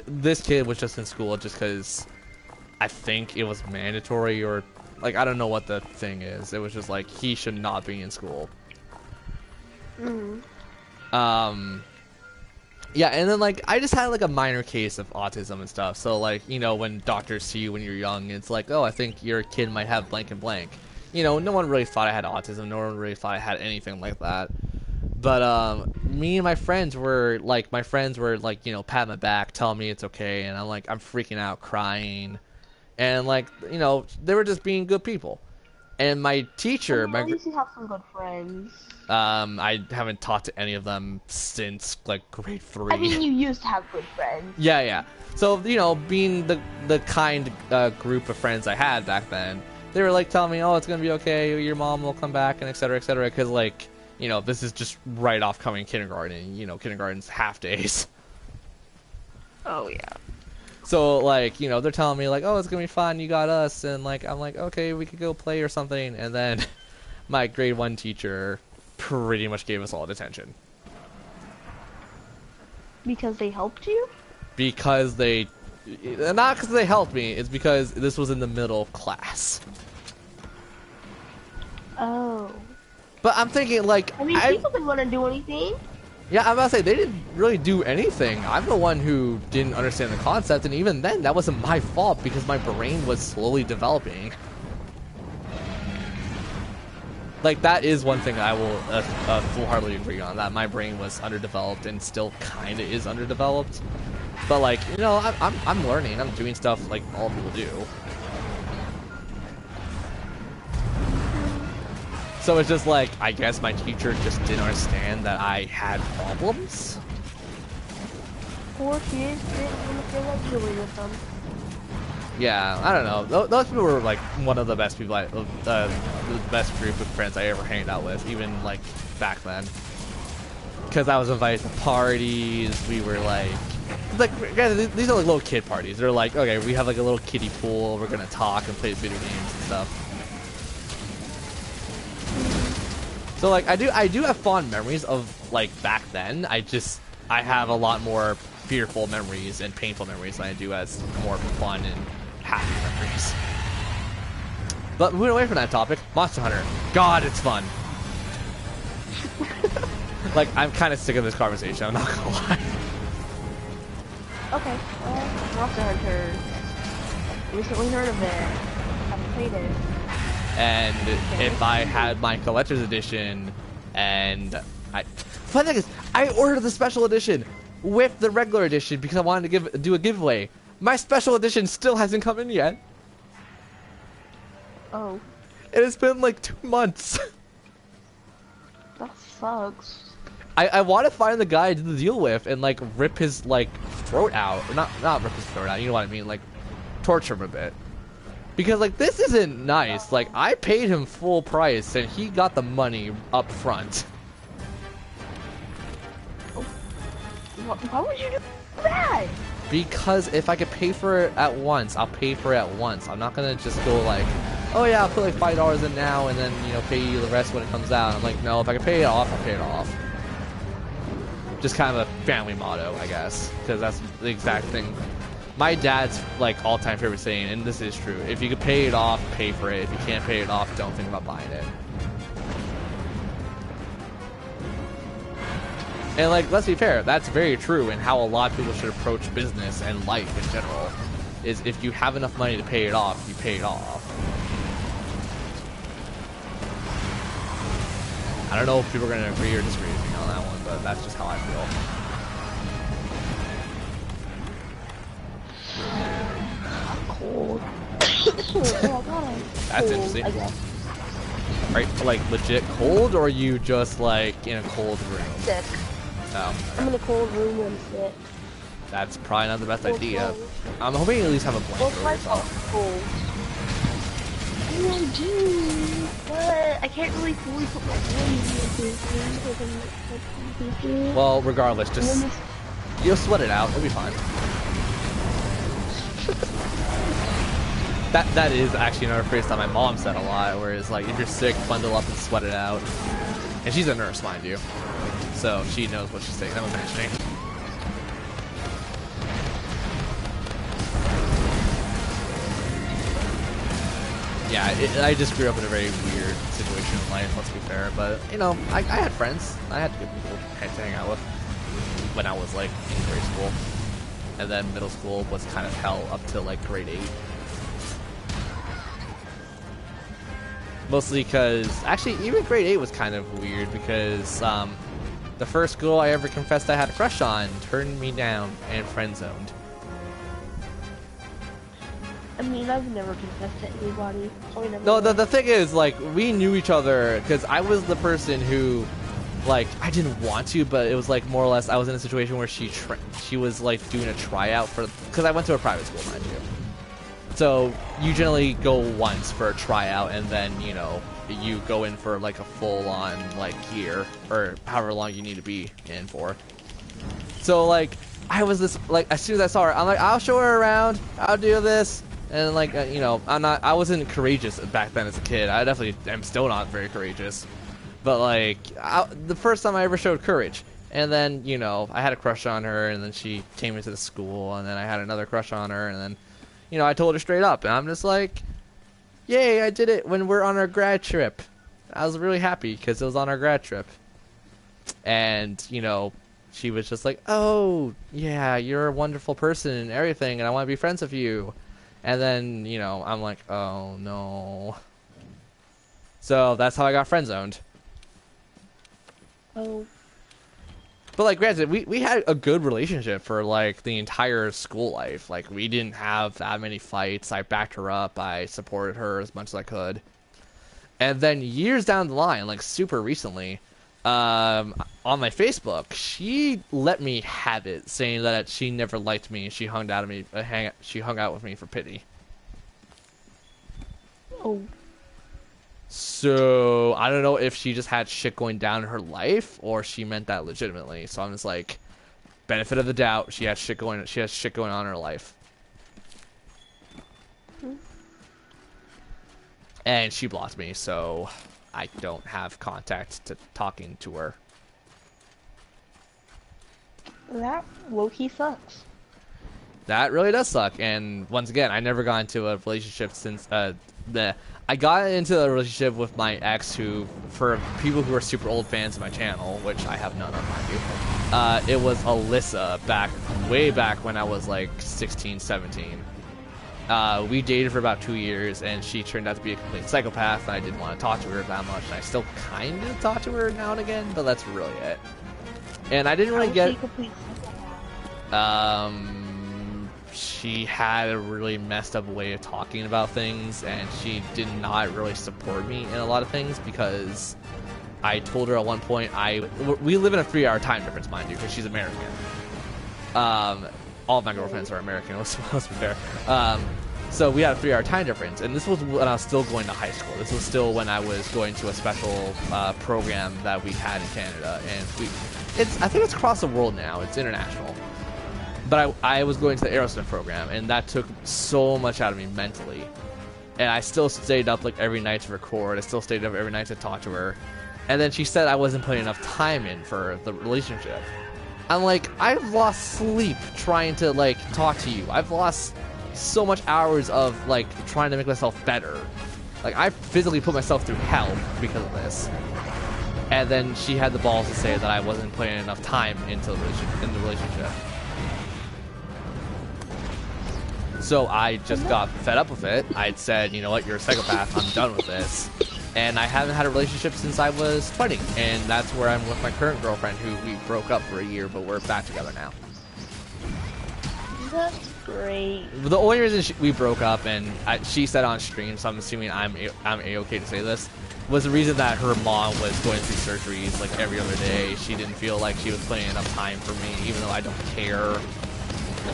this kid was just in school just because I think it was mandatory, or, like, I don't know what the thing is. It was just like, he should not be in school. Mm. Yeah, and then, like, I just had, like, a minor case of autism and stuff. So, like, you know, when doctors see you when you're young, it's like, oh, I think your kid might have blank and blank. You know, no one really thought I had autism. No one really thought I had anything like that. But, me and my friends were, like, you know, patting my back, telling me it's okay. And I'm, like, I'm freaking out, crying. And, like, you know, they were just being good people. And my teacher, I mean, at least you have some good friends. I haven't talked to any of them since, like, grade 3. I mean, you used to have good friends. Yeah. So, you know, being the kind group of friends I had back then, they were, like, telling me, oh, it's going to be okay, your mom will come back, and et cetera, because, like, you know, this is just right off coming kindergarten. You know, kindergarten's half days. Oh, yeah. So, like, you know, they're telling me, like, oh, it's going to be fun, you got us, and, like, I'm like, okay, we could go play or something, and then my grade 1 teacher pretty much gave us all detention. Because they helped you? Because they... Not because they helped me, it's because this was in the middle of class. Oh. But I'm thinking, like... I mean, people didn't want to do anything. Yeah, I'm about to say, they didn't really do anything. I'm the one who didn't understand the concept, and even then, that wasn't my fault, because my brain was slowly developing. Like, that is one thing I will full-heartedly agree on, that my brain was underdeveloped and still kind of is underdeveloped. But, like, you know, I'm learning. I'm doing stuff like all people do. So it's just like, I guess my teacher just didn't understand that I had problems? Poor kids didn't want to feel like dealing with them. Yeah, I don't know. Those people were like one of the best people, the best group of friends I ever hanged out with, even like back then. Because I was invited to parties. We were like guys, these are like little kid parties. They're like, okay, we have like a little kiddie pool. We're gonna talk and play video games and stuff. So like I do have fond memories of like back then. I have a lot more fearful memories and painful memories than I do as more fun and happy memories. But moving away from that topic, Monster Hunter. God, it's fun. Like, I'm kind of sick of this conversation, I'm not gonna lie. Okay, well, Monster Hunter. Recently heard of it. Haven't played it. And if I had my collector's edition, and funny thing is, I ordered the special edition with the regular edition because I wanted to do a giveaway. My special edition still hasn't come in yet. Oh. It has been like 2 months. That sucks. I want to find the guy I did the deal with and like rip his like throat out. Or not rip his throat out, you know what I mean? Like torture him a bit. Because like this isn't nice. Like I paid him full price and he got the money up front. Why would you do that? Because if I could pay for it at once, I'll pay for it at once. I'm not gonna just go like, oh yeah, I'll put like $5 in now and then, you know, pay you the rest when it comes out. I'm like, no, if I can pay it off, I'll pay it off. Just kind of a family motto, I guess, because that's the exact thing. My dad's like all-time favorite saying, and this is true: if you can pay it off, pay for it. If you can't pay it off, don't think about buying it. And like, let's be fair, that's very true in how a lot of people should approach business and life in general. Is if you have enough money to pay it off, you pay it off. I don't know if people are going to agree or disagree with me on that one, but that's just how I feel. Cold. That's interesting. Right, like legit cold, or are you just like in a cold room? Sick. Oh, I'm in a cold room and sick. that's probably not the best Cold, idea. cold. I'm hoping you at least have a blanket Well, over my yourself. cold. I do, but I can't really fully put my hands in it. Well, regardless, just you'll sweat it out. It'll be fine. That is actually another phrase that my mom said a lot, where it's like, if you're sick, bundle up and sweat it out. And she's a nurse, mind you, so she knows what she's saying. That was mentioning. Yeah, I just grew up in a very weird situation in life, let's be fair. But, you know, I had friends. I had good people to hang out with when I was, like, in grade school. And then middle school was kind of hell up to, like, grade 8. Mostly because, actually, even grade 8 was kind of weird because the first girl I ever confessed I had a crush on turned me down and friend-zoned. I mean, I've never confessed to anybody. No, the thing is, like, we knew each other because I was the person who, like, I didn't want to, but it was like more or less I was in a situation where she was like doing a tryout for, because I went to a private school, mind you. So you generally go once for a tryout, and then, you know, you go in for like a full-on like year or however long you need to be in for. So like I was this, like, as soon as I saw her, I'm like, I'll show her around, I'll do this. And like, you know, I wasn't courageous back then as a kid. I definitely am still not very courageous. But like, the first time I ever showed courage. And then, you know, I had a crush on her, and then she came into the school, and then I had another crush on her, and then, you know, I told her straight up, and I'm just like, yay, I did it when we're on our grad trip. I was really happy because it was on our grad trip. And, you know, she was just like, oh, yeah, you're a wonderful person and everything, and I want to be friends with you. And then, you know, I'm like, oh, no. So that's how I got friend-zoned. Oh. But, like, granted, we had a good relationship for, like, the entire school life. Like, we didn't have that many fights. I backed her up. I supported her as much as I could. And then years down the line, like, super recently, on my Facebook, she let me have it, saying that she never liked me and she hung out with me for pity. Oh. So I don't know if she just had shit going down in her life or she meant that legitimately. So I'm just like, benefit of the doubt, she has shit going on in her life. And she blocked me, so I don't have contact to talking to her. That low-key sucks. That really does suck. And once again, I never got into a relationship since I got into a relationship with my ex, who, for people who are super old fans of my channel, which I have none of, mind you, it was Alyssa way back when I was like 16, 17. We dated for about 2 years, and she turned out to be a complete psychopath, and I didn't want to talk to her that much, and I still kind of talk to her now and again, but that's really it. And I didn't really get... She had a really messed up way of talking about things, and she did not really support me in a lot of things, because I told her at one point, we live in a 3-hour time difference, mind you, because she's American. All of my girlfriends are American, let's be fair. So we had a 3-hour time difference, and this was when I was still going to high school. This was still when I was going to a special program that we had in Canada, and I think it's across the world now. It's international. But I was going to the Aerosmith program, and that took so much out of me mentally. And I still stayed up like every night to record. I still stayed up every night to talk to her. And then she said I wasn't putting enough time in for the relationship. I'm like, I've lost sleep trying to like talk to you. I've lost so much hours of like trying to make myself better. Like I physically put myself through hell because of this. And then she had the balls to say that I wasn't putting enough time into the relationship. So I just got fed up with it. I'd said, you know what, you're a psychopath. I'm done with this. And I haven't had a relationship since I was 20. And that's where I'm with my current girlfriend, who we broke up for a year, but we're back together now. That's great. The only reason we broke up, and she said on stream, so I'm assuming I'm a-okay to say this, was the reason that her mom was going through surgeries like every other day. She didn't feel like she was putting enough time for me, even though I don't care.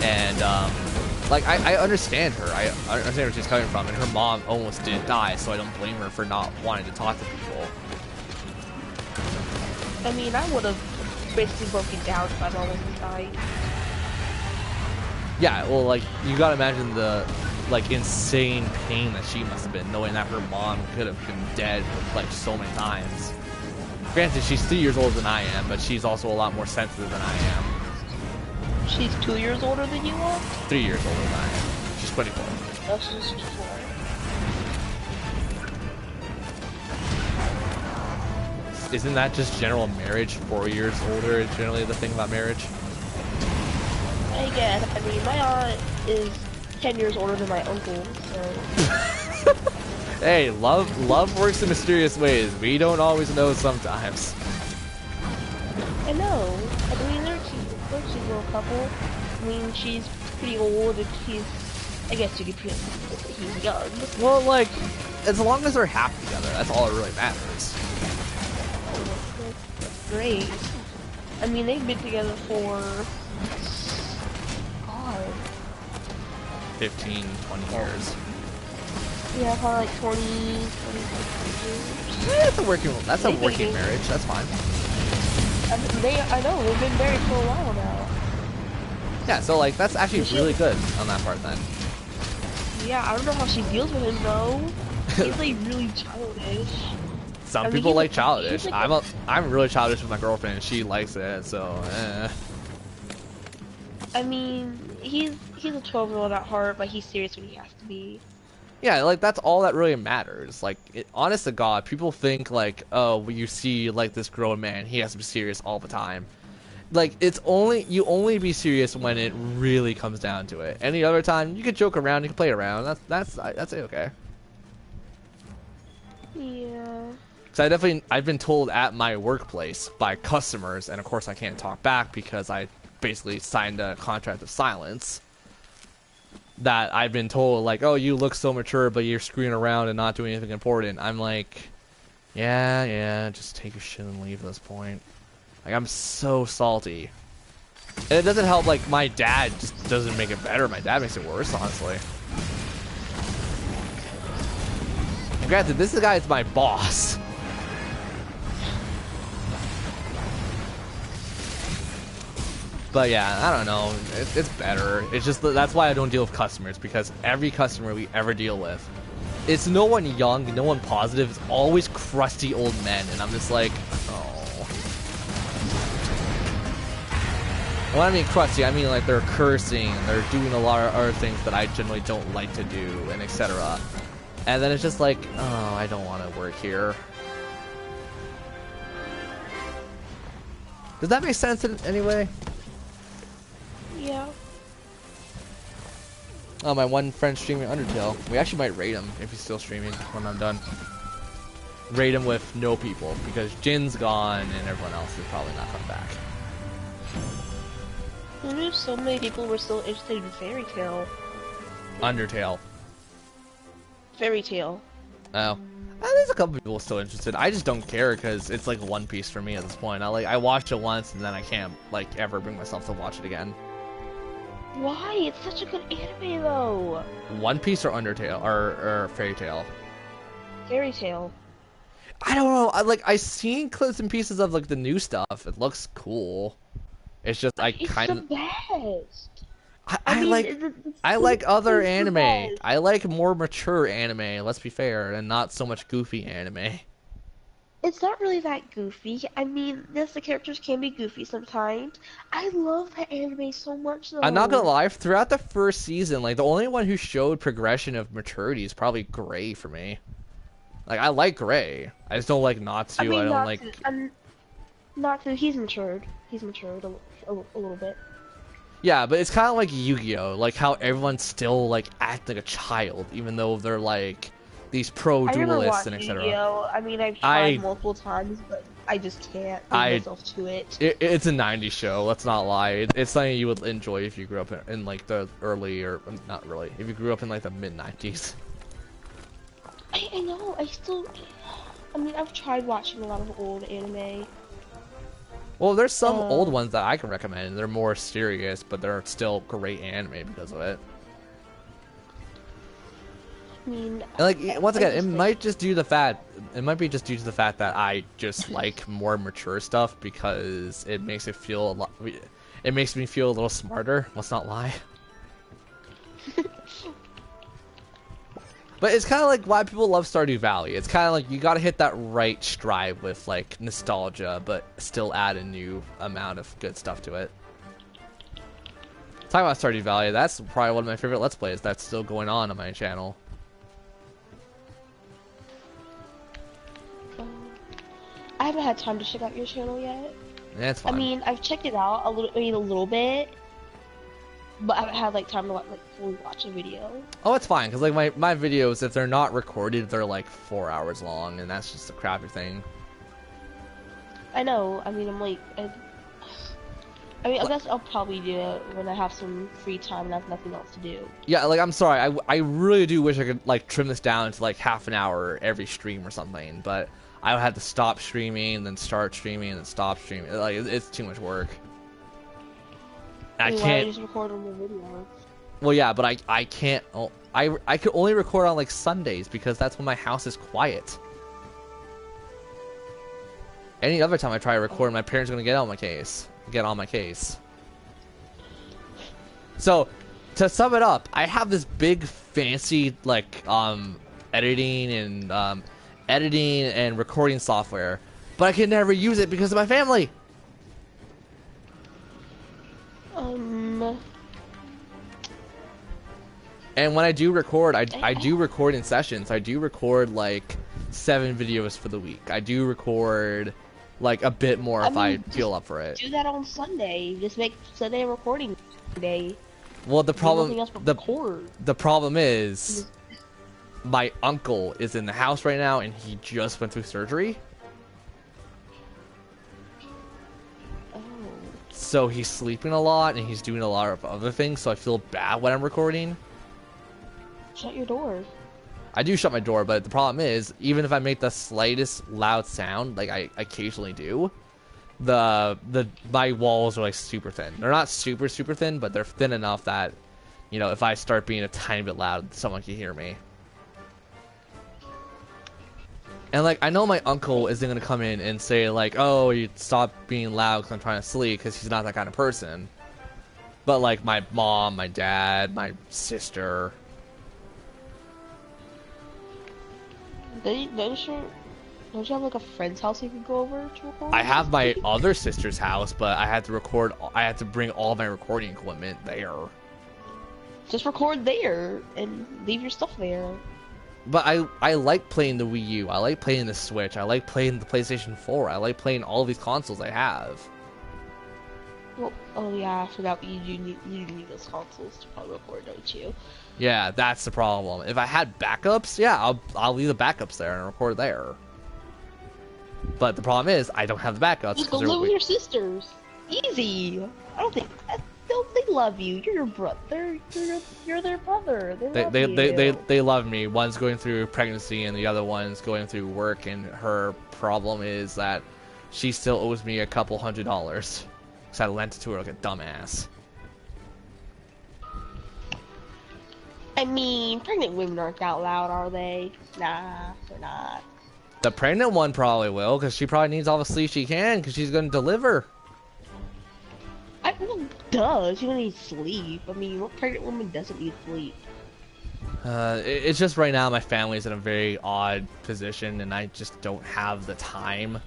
And like I understand her. I understand where she's coming from, and her mom almost did die, so I don't blame her for not wanting to talk to people. I mean, I would have basically broken down if my mom wasn't dying. Yeah, well, like you gotta imagine the like insane pain that she must have been, knowing that her mom could have been dead like so many times. Granted, she's 3 years older than I am, but she's also a lot more sensitive than I am. She's 2 years older than you are? 3 years older than I am. She's 24. That's just 4. Isn't that just general marriage? 4 years older is generally the thing about marriage. I guess. I mean, my aunt is 10 years older than my uncle, so... Hey, love works in mysterious ways. We don't always know sometimes. I know. I mean, they're a cute little couple. I mean, she's pretty old and he's... I guess you could feel he's young. Well, like, as long as they're happy together, that's all that really matters. That's great. I mean, they've been together for... God. 15, 20 years. Yeah, probably like 20 years. Yeah, that's a working marriage. That's fine. I know, they've been married for a while now. Yeah, so like that's actually really good on that part then. Yeah, I don't know how she deals with him though. He's like really childish. Some people like childish. I'm really childish with my girlfriend, and she likes it. So. I mean, he's a 12-year-old at heart, but he's serious when he has to be. Yeah, like that's all that really matters. Like, honest to God, people think like, oh, when you see like this grown man, he has to be serious all the time. Like, you only be serious when it really comes down to it. Any other time, you can joke around, you can play around. That's okay. Yeah. So I've been told at my workplace by customers, and of course I can't talk back because I basically signed a contract of silence, that I've been told like, oh, you look so mature, but you're screwing around and not doing anything important. I'm like, yeah, just take your shit and leave at this point. Like, I'm so salty. And it doesn't help, like, my dad just doesn't make it better. My dad makes it worse, honestly. And granted, this guy is my boss. But yeah, I don't know. It's better. It's just that's why I don't deal with customers, because every customer we ever deal with, it's no one young, no one positive. It's always crusty old men, and I'm just like, oh. When I mean crusty, I mean like they're cursing, they're doing a lot of other things that I generally don't like to do, and etc. And then it's just like, oh, I don't want to work here. Does that make sense in any way? Yeah. Oh, my one friend streaming Undertale. We actually might raid him if he's still streaming when I'm done. Raid him with no people, because Jin's gone and everyone else is probably not coming back. Who knew so many people were still interested in Fairy Tail? Undertale. Fairy Tail. Oh. There's a couple people still interested. I just don't care because it's like One Piece for me at this point. I watched it once and then I can't like ever bring myself to watch it again. Why? It's such a good anime though. One Piece or Undertale or Fairy Tail? Fairy Tail. I don't know. I seen clips and pieces of like the new stuff. It looks cool. It's just I It's kind the of best. I mean, like the I like other is the anime. best. I like more mature anime. Let's be fair, and not so much goofy anime. It's not really that goofy. I mean, yes, the characters can be goofy sometimes. I love that anime so much, I'm not gonna though. lie. Throughout the first season, like the only one who showed progression of maturity is probably Gray for me. Like I like Gray. I just don't like I Natsu. I mean, don't not like. to, not to. He's matured. He's matured a little bit. Yeah, but it's kind of like Yu-Gi-Oh! Like how everyone's still like act like a child, even though they're like these pro I never duelists watched and etc. Yu-Gi-Oh. I mean, I've tried I multiple times, but I just can't bring I myself to it. it's a '90s show. Let's not lie. It's something you would enjoy if you grew up in like the early or not really. If you grew up in like the mid '90s. I know. I mean, I've tried watching a lot of old anime. Well, there's some old ones that I can recommend. They're more serious, but they're still great anime because of it. I mean, And like once I again, it just, like, might just due to the fact it might be just due to the fact that I just like more mature stuff because it makes it feel a lot. It makes me feel a little smarter. Let's not lie. But it's kind of like why people love Stardew Valley. It's kind of like you gotta hit that right stride with like nostalgia, but still add a new amount of good stuff to it. Talking about Stardew Valley, that's probably one of my favorite Let's Plays that's still going on my channel. I haven't had time to check out your channel yet. Yeah, it's fine. I mean, I've checked it out a little bit, but I haven't had like time to like fully watch a video. Oh, it's fine, because like my videos, if they're not recorded, they're like 4 hours long, and that's just a crappy thing. I know. I mean, I guess I'll probably do it when I have some free time and I have nothing else to do. Yeah, like I'm sorry, I really do wish I could like trim this down to like half an hour every stream or something, but I would have to stop streaming, and then start streaming, and then stop streaming. Like it's too much work. I Why don't can't. you just record on the video? Well, yeah, but I can't. I could only record on like Sundays because that's when my house is quiet. Any other time I try to record, my parents are gonna get on my case. So, to sum it up, I have this big fancy like editing and recording software, but I can never use it because of my family. And when I do record, I do record in sessions. I do record like 7 videos for the week. I do record like a bit more if I feel up for it. Do that on Sunday. Just make Sunday a recording day. Well, the problem record. the problem is my uncle is in the house right now and he just went through surgery. Oh. So he's sleeping a lot and he's doing a lot of other things, so I feel bad when I'm recording. Shut your door. I do shut my door, but the problem is, even if I make the slightest loud sound, like I occasionally do, my walls are like super thin. They're not super thin, but they're thin enough that, you know, if I start being a tiny bit loud, someone can hear me. And like I know my uncle isn't gonna come in and say like, "Oh, you stop being loud because I'm trying to sleep," because he's not that kind of person. But like my mom, my dad, my sister. Don't you have like a friend's house you could go over to record? I have my other sister's house, but I had to bring all my recording equipment there. Just record there and leave your stuff there. But I like playing the Wii U. I like playing the Switch. I like playing the PlayStation 4. I like playing all these consoles I have. Well, oh yeah, I forgot you need those consoles to probably record, don't you? Yeah, that's the problem. If I had backups, yeah, I'll leave the backups there and record there. But the problem is, I don't have the backups. Just go live with your sisters. Easy. I don't think they love you. You're your brother. You're their brother. They love me. One's going through pregnancy and the other one's going through work, and her problem is that she still owes me a couple $100 because I lent it to her like a dumbass. I mean, pregnant women aren't that loud, are they? Nah, they're not. The pregnant one probably will, because she probably needs all the sleep she can, because she's going to deliver. Well, duh, she don't need sleep. I mean, what pregnant woman doesn't need sleep? It's just right now my family's in a very odd position, and I just don't have the time.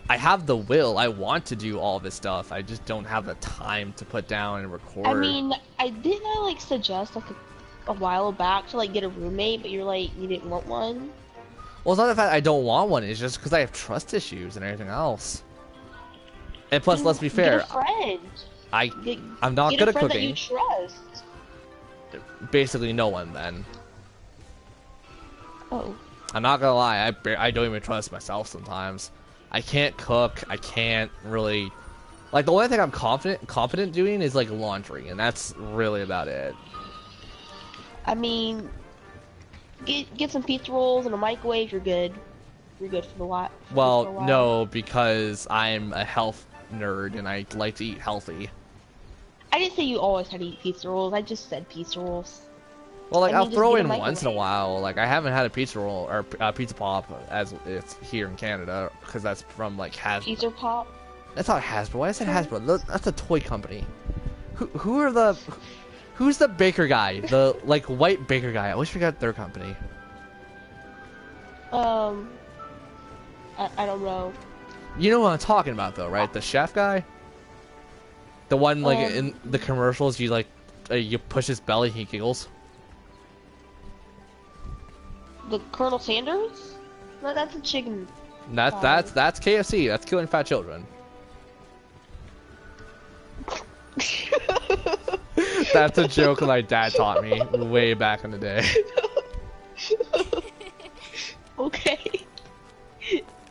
I have the will. I want to do all this stuff. I just don't have the time to put down and record. I mean, I like suggest like a while back to like get a roommate, but you're like you didn't want one. Well, it's not the fact I don't want one. It's just because I have trust issues and everything else. And plus, let's be fair. Get a friend. I'm not good at cooking. That you trust. Basically, no one then. Oh. I'm not gonna lie. I don't even trust myself sometimes. I can't cook. I can't really. Like the only thing I'm competent doing is like laundry, and that's really about it. I mean, get some pizza rolls in a microwave. You're good. You're good for the lot. Well, no, because I'm a health nerd and I like to eat healthy. I didn't say you always had to eat pizza rolls. I just said pizza rolls. Well, like I mean, I'll throw in once in a while. Like I haven't had a pizza roll or pizza pop as it's here in Canada because that's from like Hasbro. Pizza pop. That's not Hasbro. I said Hasbro. That's a toy company. Who's the baker guy? The like white baker guy. I always forgot their company. I don't know. You know what I'm talking about though, right? The chef guy. The one like in the commercials, you like you push his belly, he giggles. The Colonel Sanders? No, that's a chicken. That's KFC. That's killing fat children. That's a joke my dad taught me way back in the day. Okay.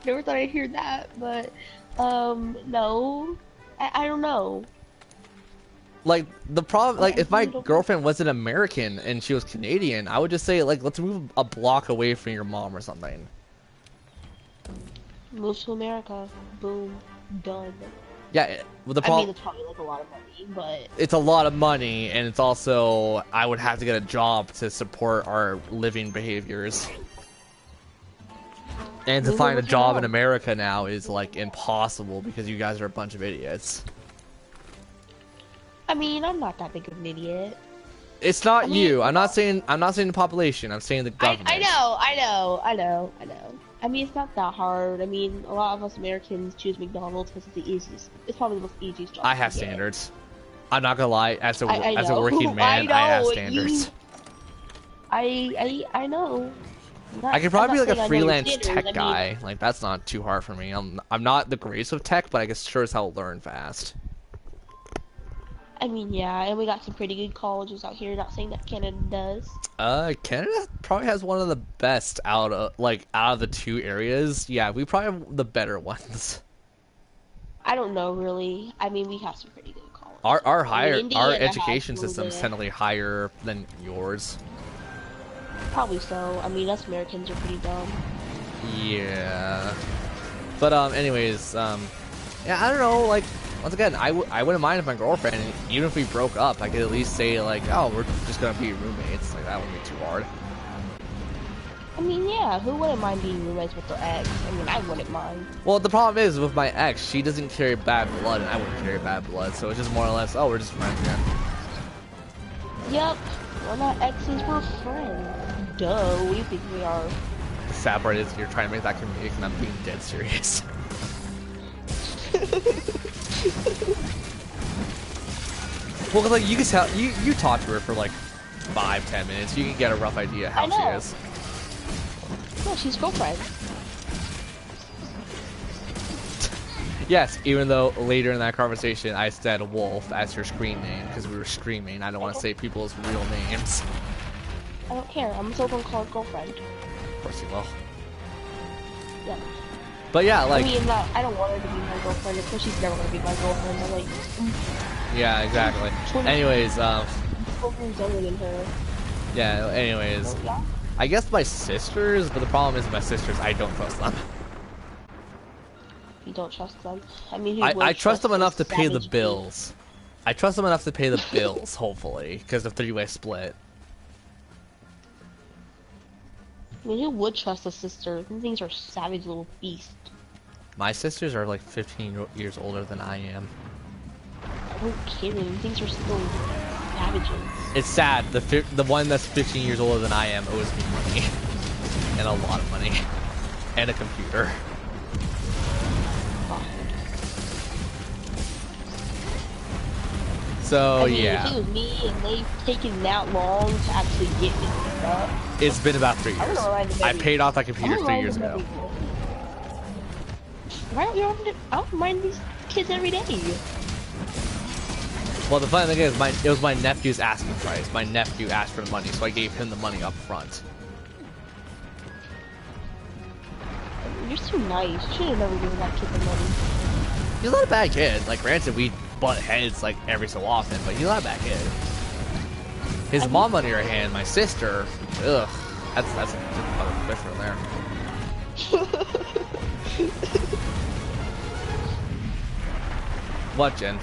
Never thought I'd hear that, but no. I don't know. Like the problem, like if my girlfriend wasn't American and she was Canadian, I would just say like let's move a block away from your mom or something. Move to America. Boom. Done. Yeah, well, the I problem. mean, it's probably like a lot of money, but it's a lot of money, and it's also I would have to get a job to support our living behaviors. And to find a job in America now is like impossible because you guys are a bunch of idiots. I mean, I'm not that big of an idiot. It's not you. I'm not saying the population. I'm saying the government. I know. I mean, it's not that hard. I mean, a lot of us Americans choose McDonald's because it's the easiest. It's probably the most easiest job. I have standards. I'm not gonna lie. As a working man, I have standards. I know. I could probably be like a freelance tech guy. Like that's not too hard for me. I'm not the greatest with tech, but I guess sure as hell learn fast. I mean, yeah, and we got some pretty good colleges out here. Not saying that Canada does. Canada probably has one of the best out of the two areas. Yeah, we probably have the better ones. I don't know really. I mean, we have some pretty good colleges. Our education system is technically higher than yours. Probably so. I mean, us Americans are pretty dumb. Yeah. But anyways, yeah, I don't know. Like once again, I wouldn't mind if my girlfriend, even if we broke up, I could at least say like, oh, we're just gonna be roommates. Like that wouldn't be too hard. I mean, yeah, who wouldn't mind being roommates with their ex? I mean, I wouldn't mind. Well, the problem is with my ex, she doesn't carry bad blood, and I wouldn't carry bad blood, so it's just more or less, oh, we're just friends again. Yep, we're not exes, we're friends. Duh, what do you think we are? The sad part is you're trying to make that comedic, and I'm being dead serious. Well, like you can tell, you talk to her for like 5-10 minutes, you can get a rough idea how she is. No, she's girlfriend. Yes, even though later in that conversation I said Wolf as her screen name because we were screaming. I don't want to say people's real names. I don't care. I'm still gonna call her girlfriend. Of course you will. Yeah. But yeah, like. I mean, I don't want her to be my girlfriend. Of course, she's never gonna be my girlfriend. I'm like. Yeah, exactly. Anyways, 12 years younger than her. Yeah. Anyways, I guess my sisters, but the problem is my sisters. I don't trust them. You don't trust them. I mean, I trust them enough to pay the bills. I trust them enough to pay the bills, hopefully, because of three-way split. I mean, who would trust a sister? These things are savage little beasts. My sisters are like 15 years older than I am. No kidding. Things are still savages. It's sad. The one that's 15 years older than I am owes me money. And a lot of money. And a computer. So, I mean, yeah. if it was me and they've taken that long to actually get me stuff. It's been about 3 I years. don't know why the I baby- paid off that computer I don't 3 know years why the ago. baby- Why don't you I don't mind these kids every day. Well, the funny thing is, it was my nephew's asking price. My nephew asked for the money, so I gave him the money up front. You're so nice. You should have never given that kid the money. He's not a bad kid. Like, granted, we butt heads like every so often, but he's not a bad kid. His mom, on the other hand, my sister, ugh, that's a different fish from there. What, Jen?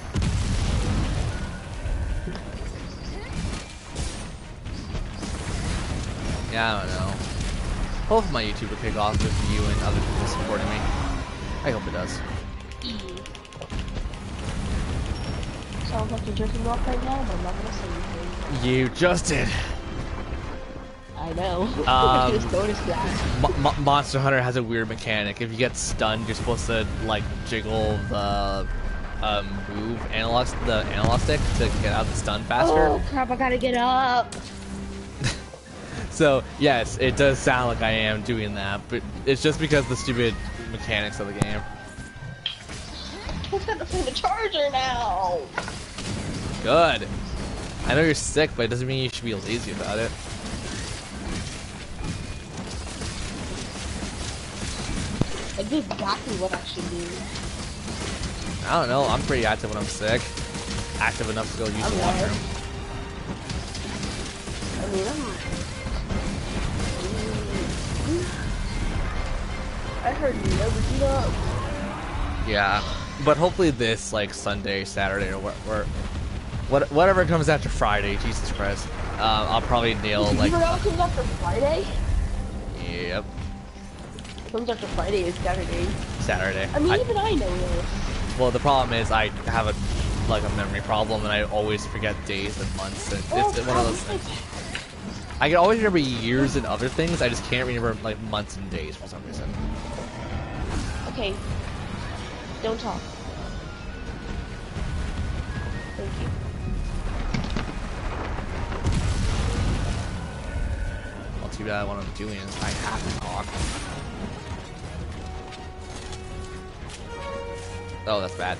Yeah, I don't know. Hopefully my YouTube will kick off with you and other people supporting me. I hope it does. Sounds like you're jerking off right now, but I'm not gonna say anything. You just did. I know. I just noticed that. Monster Hunter has a weird mechanic. If you get stunned, you're supposed to like jiggle the move the analog stick to get out of the stun faster. Oh crap! I gotta get up. So yes, it does sound like I am doing that, but it's just because of the stupid mechanics of the game. I've got to find a charger now. Good. I know you're sick, but it doesn't mean you should be lazy about it. I did exactly what I should do. I don't know. I'm pretty active when I'm sick. Active enough to go use the washroom. I mean, I heard you never get up. Yeah, but hopefully this like Sunday, Saturday, or whatever comes after Friday. Jesus Christ, I'll probably nail like. You know what comes after Friday? Yep. What comes after Friday is Saturday. Saturday. I mean, even I know this. Well, the problem is I have a memory problem, and I always forget days and months, and it's one of those things. I can always remember years and other things. I just can't remember like months and days for some reason. Okay. Don't talk. Thank you. Well, too bad what I'm doing is I have to talk. Oh, that's bad.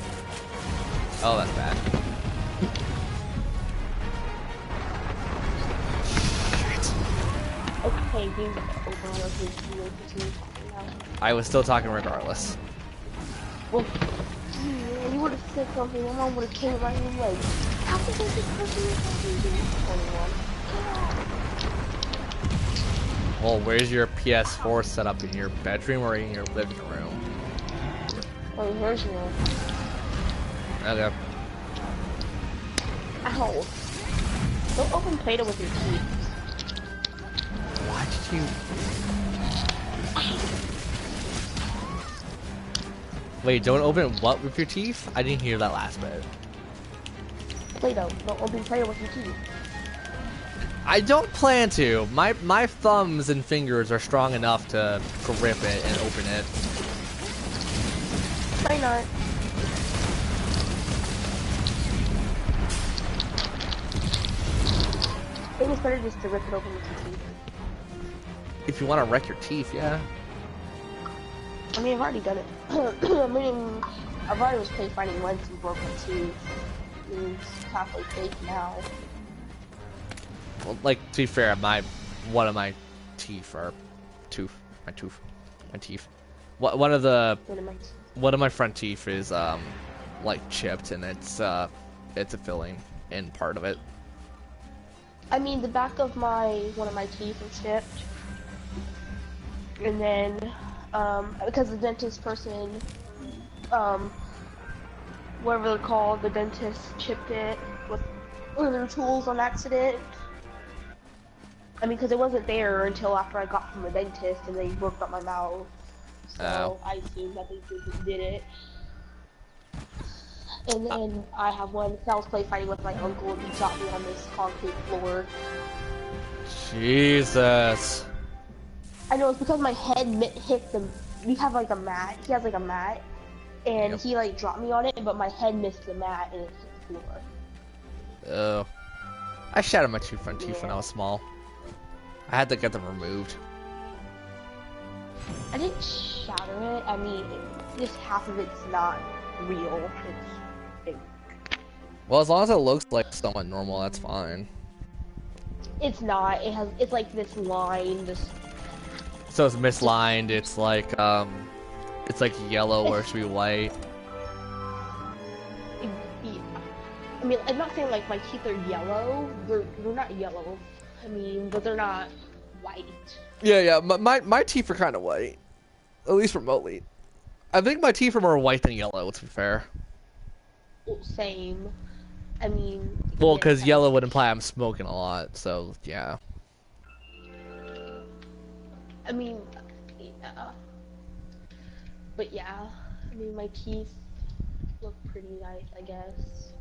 Oh, that's bad. Okay, being open I was still talking regardless. well, you would have said something, my mom would have came right in like, how could this person Well, where's your PS4 set up, in your bedroom or in your living room? Oh, here's one. Okay. Ow. Don't open Play-Doh with your teeth. Why did you... Wait, don't open what with your teeth? I didn't hear that last bit. Play-Doh. Don't open Play-Doh with your teeth. I don't plan to. My thumbs and fingers are strong enough to grip it and open it. Why not? I think it's better just to rip it open with your teeth. If you want to wreck your teeth, yeah. I mean, I've already done it. I mean, I've already was play fighting once and broke my tooth. It's halfway fake now. Well, like, to be fair, one of my teeth are my teeth. One of my front teeth is like chipped, and it's a filling in part of it. I mean, the back of one of my teeth is chipped, and then because the dentist person, whatever they're called, the dentist chipped it with one of their tools on accident. I mean, because it wasn't there until after I got from the dentist and they worked up my mouth. So Oh. I assumed that they did it. And then I have one. I was play fighting with my uncle and he dropped me on this concrete floor. Jesus. I know it's because my head hit the. We have like a mat. He has like a mat, and Yep. he like dropped me on it, but my head missed the mat and it hit the floor. Oh. I shattered my two front teeth when I Yeah. was small. I had to get them removed. I didn't shatter it. I mean, just half of it's not real. It's fake. Well, as long as it looks like somewhat normal, that's fine. It's not. It has. It's like this line. This. So it's mislined. It's like yellow where it should be white. I mean, I'm not saying like my teeth are yellow. They're not yellow. I mean, but they're not white. Yeah. My teeth are kind of white, at least remotely. I think my teeth are more white than yellow. To be fair. Well, same. I mean. Well, yeah, because kinda. yellow would imply I'm smoking a lot. So yeah. I mean, yeah. But yeah, I mean, my teeth look pretty nice, I guess.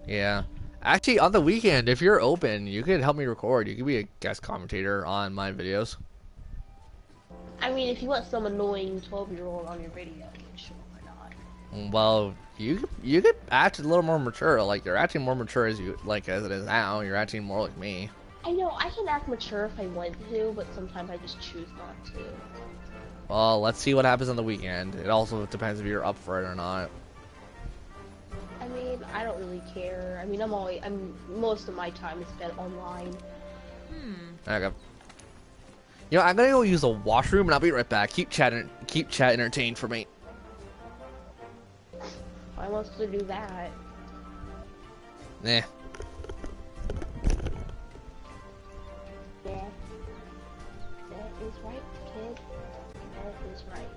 Yeah. Actually, on the weekend, if you're open, you could help me record. You could be a guest commentator on my videos. I mean, if you want some annoying 12-year-old on your video, sure, why not? Well, you could act a little more mature. Like you're acting more mature as it is now. You're acting more like me. I know, I can act mature if I want to, but sometimes I just choose not to. Well, let's see what happens on the weekend. It also depends if you're up for it or not. I mean, I don't really care. I mean, most of my time is spent online. Okay. You know, I'm gonna go use the washroom and I'll be right back. Keep chat entertained for me. I want to do that. Nah. Yeah. That is right, kid. That is right.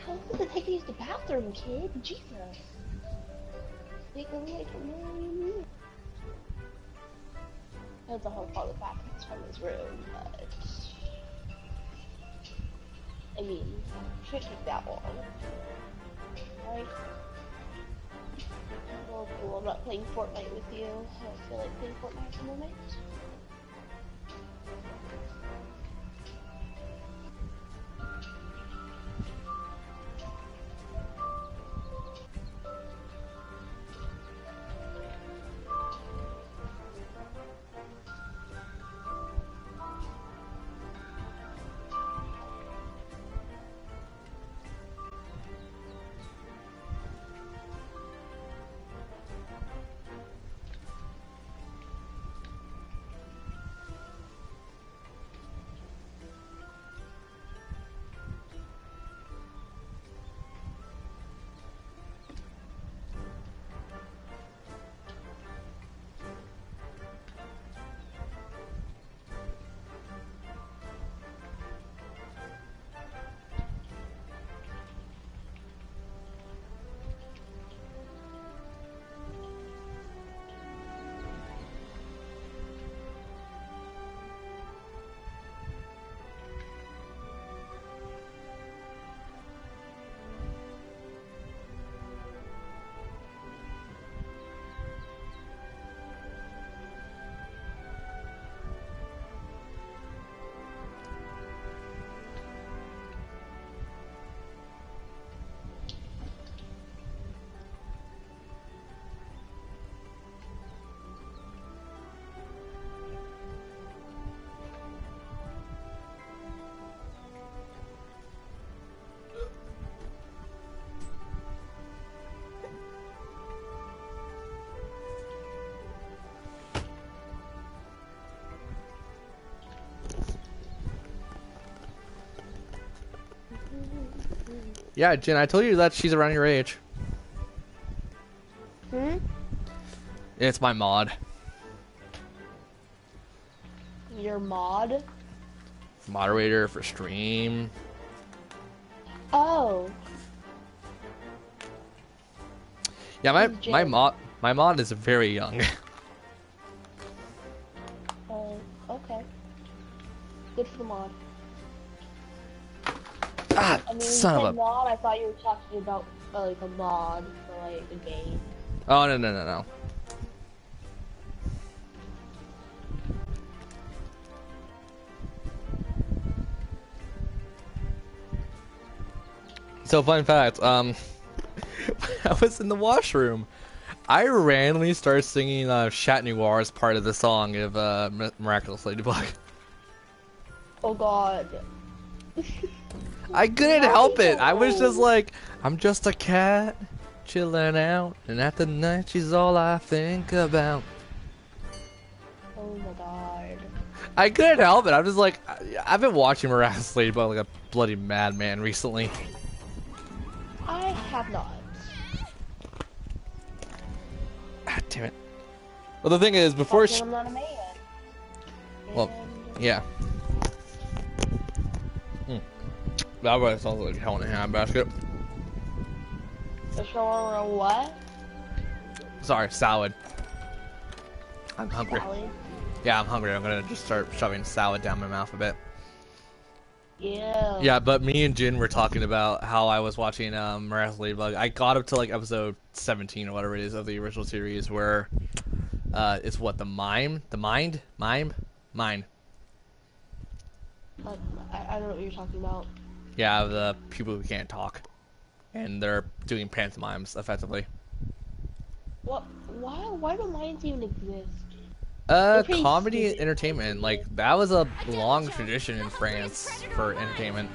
How long does it take to use the bathroom, kid? Jesus. Take like a million years. That's a whole part of the bathrooms from his room, but I mean, should take that long, right? Well, cool. I'm not playing Fortnite with you. I don't feel like playing Fortnite at the moment. Yeah, Jen, I told you that she's around your age. Hmm? It's my mod. Your mod? Moderator for stream. Oh. Yeah, my mod is very young. Oh, okay. Good for the mod. Ah, I mean, son you of said a. mod, I thought you were talking about like a mod for like a game. Oh no. So fun fact, when I was in the washroom, I randomly started singing Chat Noir as part of the song of Miraculous Ladybug. Oh god. I couldn't help it. I was No. just like, I'm just a cat chilling out, and at the night she's all I think about. Oh my god. I couldn't help it. I'm just like, I've been watching Miraculous Ladybug like a bloody madman recently. I have not. Ah, damn it. Well, the thing is, before Also, she... I'm not a man. Well, And yeah. That really sounds like a hell in a handbasket. the show or what? Sorry, salad. I'm hungry. Salad? Yeah, I'm hungry. I'm gonna just start shoving salad down my mouth a bit. Yeah. Yeah, but me and Jin were talking about how I was watching Miraculous Ladybug. I got up to like episode 17 or whatever it is of the original series, where it's what, the mind. I don't know what you're talking about. Yeah, the people who can't talk, and they're doing pantomimes effectively. What? Why do mines even exist? They're pretty Comedy stupid. entertainment, like that was a long tradition in France for entertainment.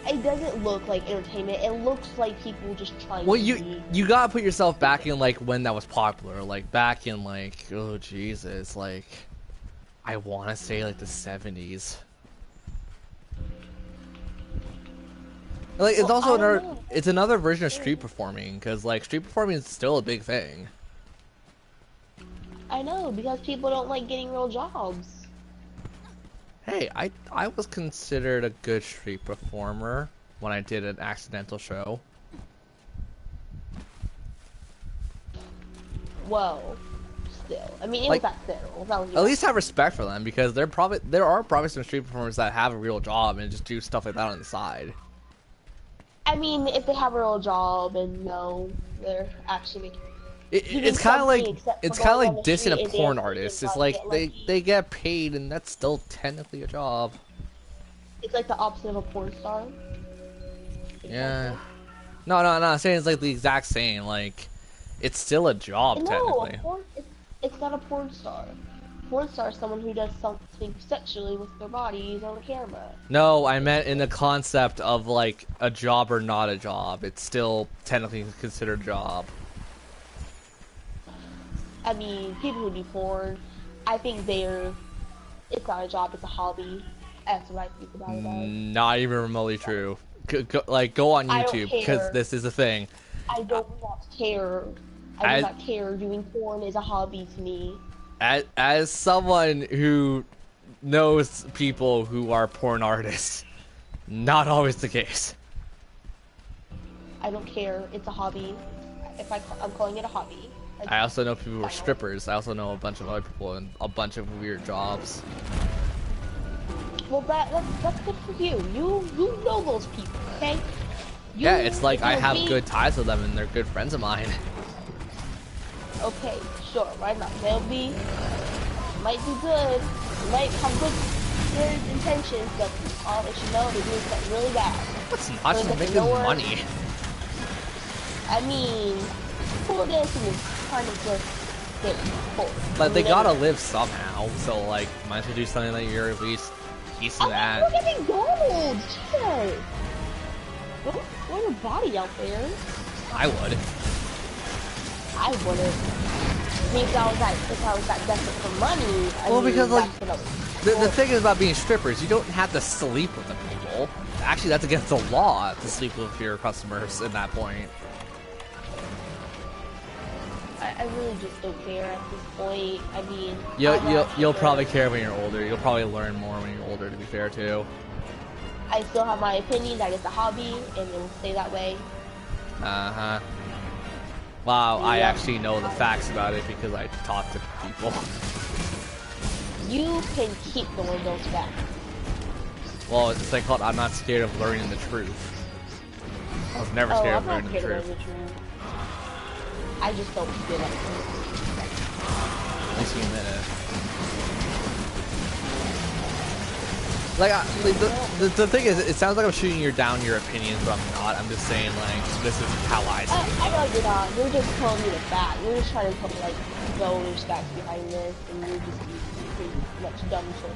It doesn't look like entertainment. It looks like people just trying Well, to you gotta put yourself back in like when that was popular, like back in like, oh Jesus, like I want to say like the 70s. Like it's Well, also I don't another, know. it's another version of street performing, because like street performing is still a big thing. I know, because people don't like getting real jobs. Hey, I was considered a good street performer when I did an accidental show. Whoa. Still. I mean, it Like, was that still. That was At least have respect for them, because there are probably some street performers that have a real job and just do stuff like that on the side. I mean, if they have a real job and, you know, they're actually making... doing It's kind of like something except for it's kind of going on like the dissing street a and porn dancing artist. and It's not like get they lucky. get paid, and that's still technically a job. It's like the opposite of a porn star. Yeah. No, I'm saying it's like the exact same. Like, it's still a job No, technically. it's not a porn star. Porn star is someone who does something sexually with their bodies on the camera. No, I meant in the concept of like a job or not a job. It's still technically considered a job. I mean, people who do porn, I think it's not a job, it's a hobby. That's what I think about it as. Not even remotely true. Go on I don't YouTube, because care. this is a thing. I don't not care. I do not care. Doing porn is a hobby to me. As someone who knows people who are porn artists, not always the case. I don't care. It's a hobby. I'm calling it a hobby. I also know people who are strippers. I also know a bunch of other people in a bunch of weird jobs. Well, that's good for you. You know those people, okay? Yeah, it's like I have me. good ties with them and they're good friends of mine. Okay, sure, why not? Might do good, might have good intentions, but all that you know, they're doing something really bad. What's not So just that making no one- money? I mean, pole dancing is kind of just getting full. But they gotta live somehow, so like, might as well do something that you're at least decent at. Look at McDonald's! Jesus! Don't throw your body out there. I would. I wouldn't. I mean, if I was that desperate for money, Well, because, like, that's what I would- The thing is about being strippers, you don't have to sleep with the people. Actually, that's against the law to sleep with your customers at that point. I really just don't care at this point. I mean, You'll probably care when you're older. You'll probably learn more when you're older, to be fair, too. I still have my opinion that it's a hobby, and it will stay that way. Uh-huh. Wow, I actually know the facts about it because I talk to people. You can keep knowing those facts. Well, it's like called I'm not scared of learning the truth. I was never scared of learning the truth. I just don't feel like it. At least you admit it. Like, the thing is, it sounds like I'm shooting down your opinions, but I'm not. I'm just saying, like, this is how I see it. I know you're not. You're just telling me the fact. You're just trying to tell me, like, no, there's facts behind this, and you're just pretty much dumb shit.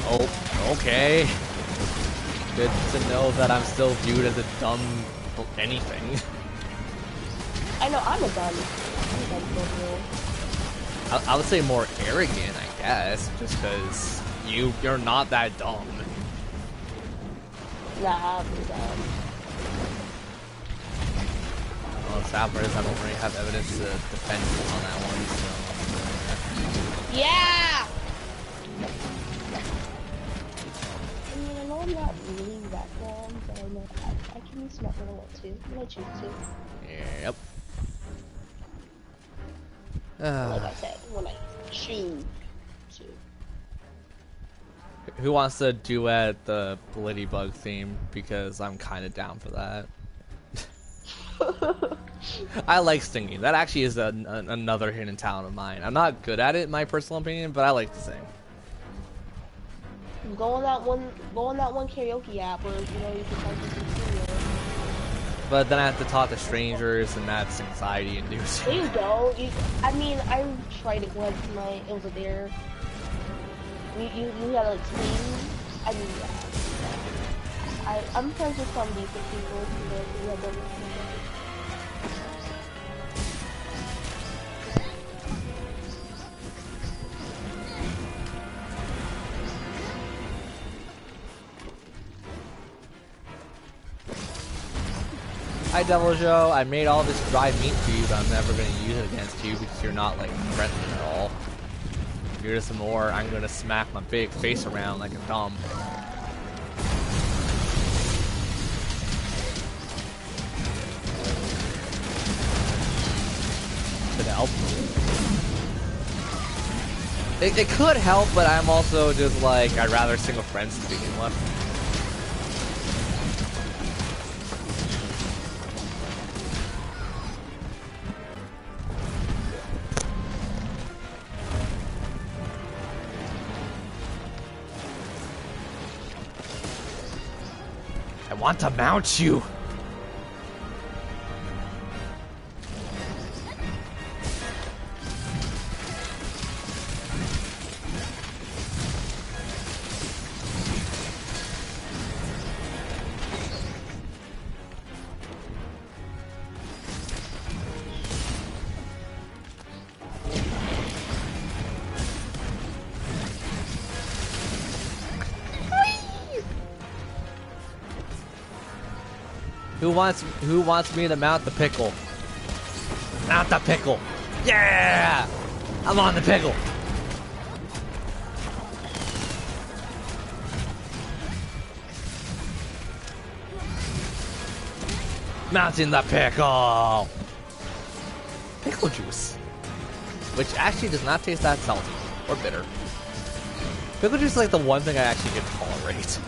Oh, okay. Good to know that I'm still viewed as a dumb anything. I know, I'm a dumb I would say more arrogant, I guess, just because you're not that dumb. Nah, I'm dumb. Well, the sad part is I don't really have evidence to defend you on that one, so... Yeah! I mean, I know I'm not really that dumb, but I know I can be smart when I want to, when I choose to. Yep. Like I said, when I choose to. Who wants to duet the Blitty theme? Because I'm kind of down for that. I like singing. That actually is another hidden talent of mine. I'm not good at it, in my personal opinion, but I like to sing. Go on that one karaoke app where you can find some singing. But then I have to talk to strangers, and that's anxiety-inducing. You don't. I mean, I tried it once, and it was a dare. You gotta like sing. I mean, yeah. I'm friends with some decent people who have done this. Hi Devil Joe, I made all this dry meat for you, but I'm never going to use it against you because you're not like friendly at all. You're just more, I'm going to smack my big face around like a dumb. Could help. It could help, but I'm also just like, I'd rather sing with friends to begin with. I want to mount you! Who wants me to mount the pickle? Mount the pickle! Yeah! I'm on the pickle! Mounting the pickle! Pickle juice. Which actually does not taste that salty or bitter. Pickle juice is like the one thing I actually can tolerate.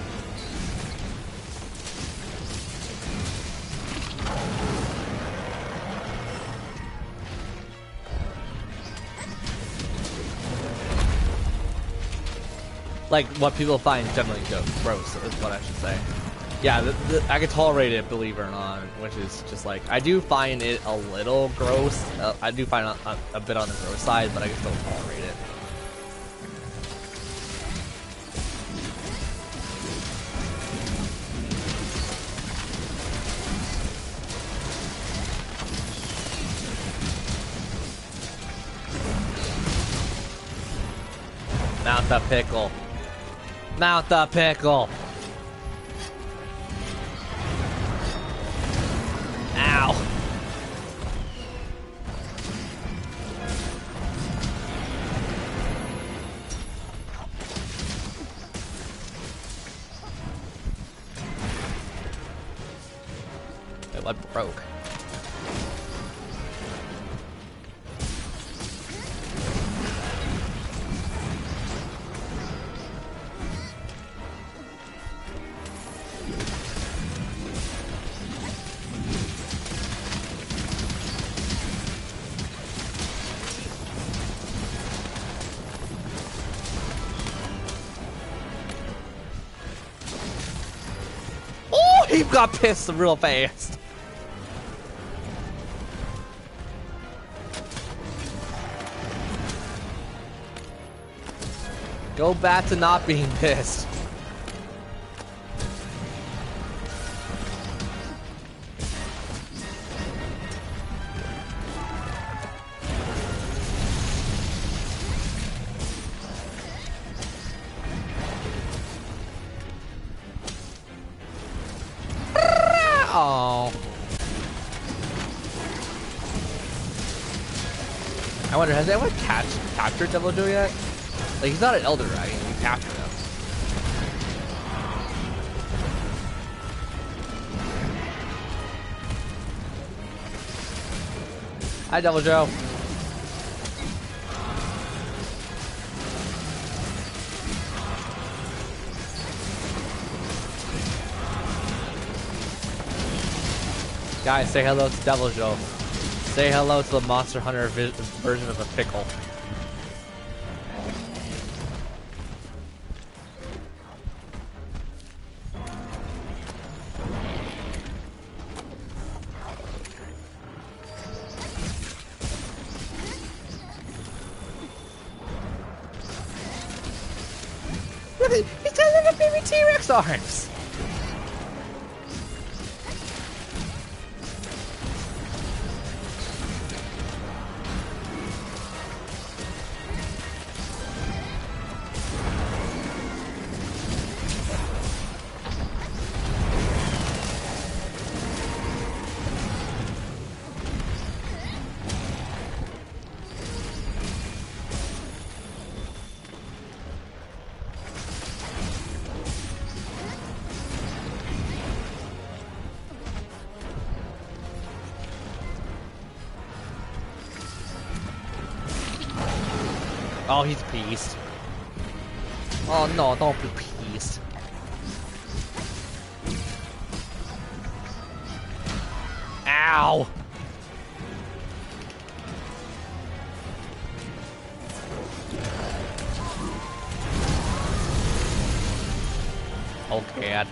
Like, what people find generally gross is what I should say. Yeah, I can tolerate it, believe it or not, which is just like, I do find it a little gross. I do find it a bit on the gross side, but I can still tolerate it. Mount the pickle. Mount the pickle. Ow. Wait, what broke? He got pissed real fast. Go back to not being pissed. Oh. I wonder, has anyone captured Devil Joe yet? Like, he's not an Elder Dragon, you capture him. Hi, Devil Joe. Guys, say hello to Devil Joe. Say hello to the Monster Hunter version of a pickle. Look at, he's got little baby T-Rex arms! Oh, he's peased. Oh no, don't be peased. Ow! Oh, God.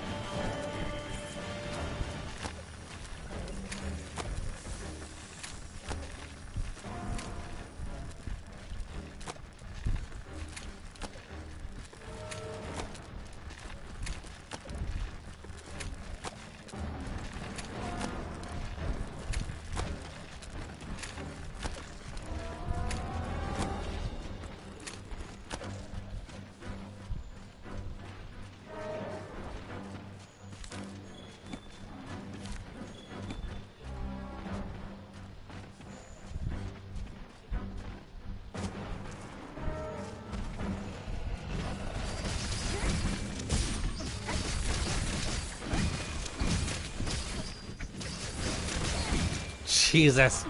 Jesus.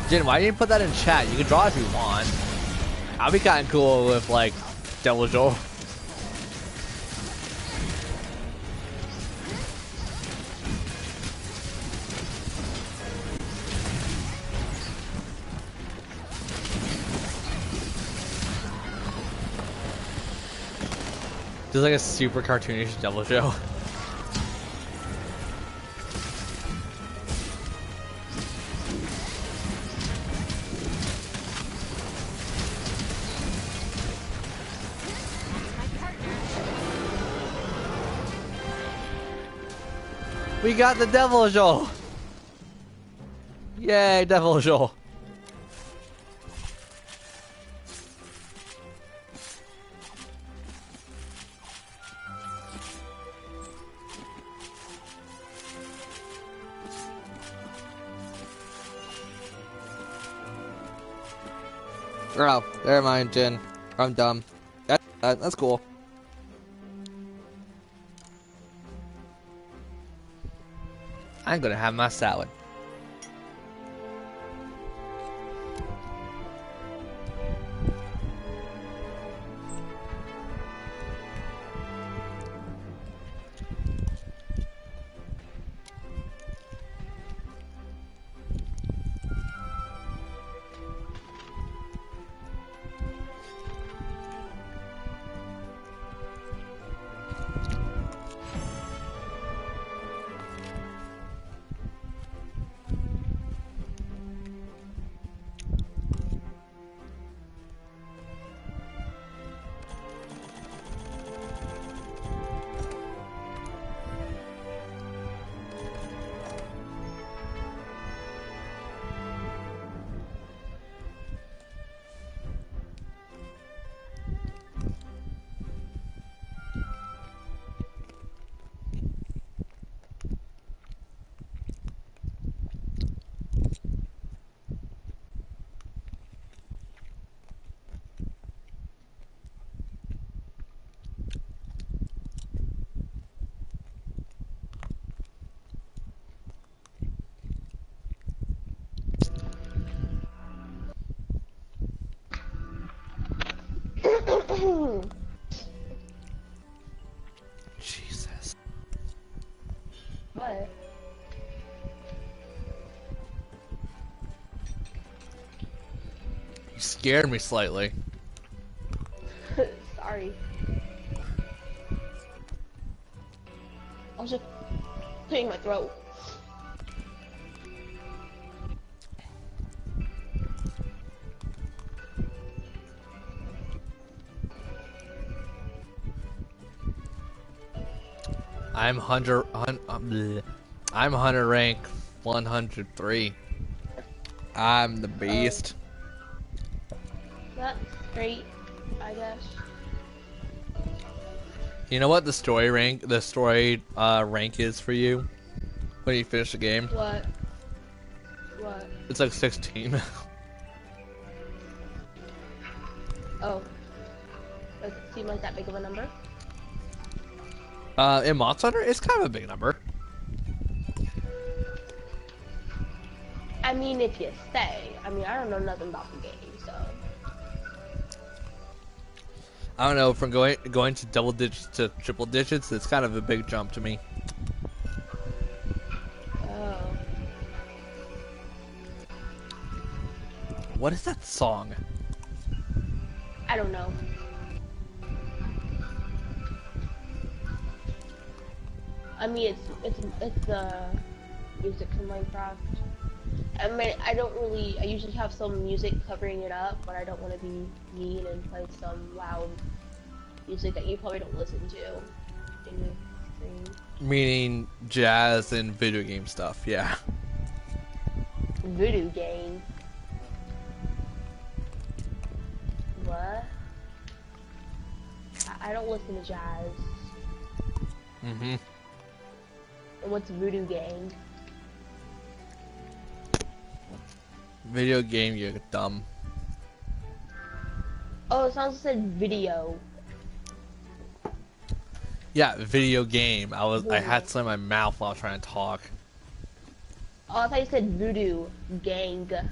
Jin, why didn't you put that in chat? You can draw if you want. I'll be kind of cool with, like, Devil Joe. Just like a super cartoonish Devil Joe. We got the Devil Joel! Yay, Devil Joel! Oh, never mind, Jin. I'm dumb. That's cool. I'm gonna have my salad. Jesus. What? You scared me slightly. Sorry. I was just clearing my throat. I'm Hunter rank 103. I'm the beast. That's great, I guess. You know what the story rank is for you when you finish the game? What? What? It's like 16. Oh. Does it seem like that big of a number? In Monster Hunter, it's kind of a big number. I mean, if you say. I mean, I don't know nothing about the game, so. I don't know, from going to double digits to triple digits, it's kind of a big jump to me. Oh. What is that song? I don't know. I mean, it's music from Minecraft. I mean, I usually have some music covering it up, but I don't want to be mean and play some loud music that you probably don't listen to in your stream. Meaning jazz and video game stuff, yeah. Voodoo game. What? I don't listen to jazz. Mm-hmm. And what's voodoo gang? Video game, you're dumb. Oh, it sounds like it said video. Yeah, video game. I had some in my mouth while trying to talk. Oh, I thought you said voodoo gang. That's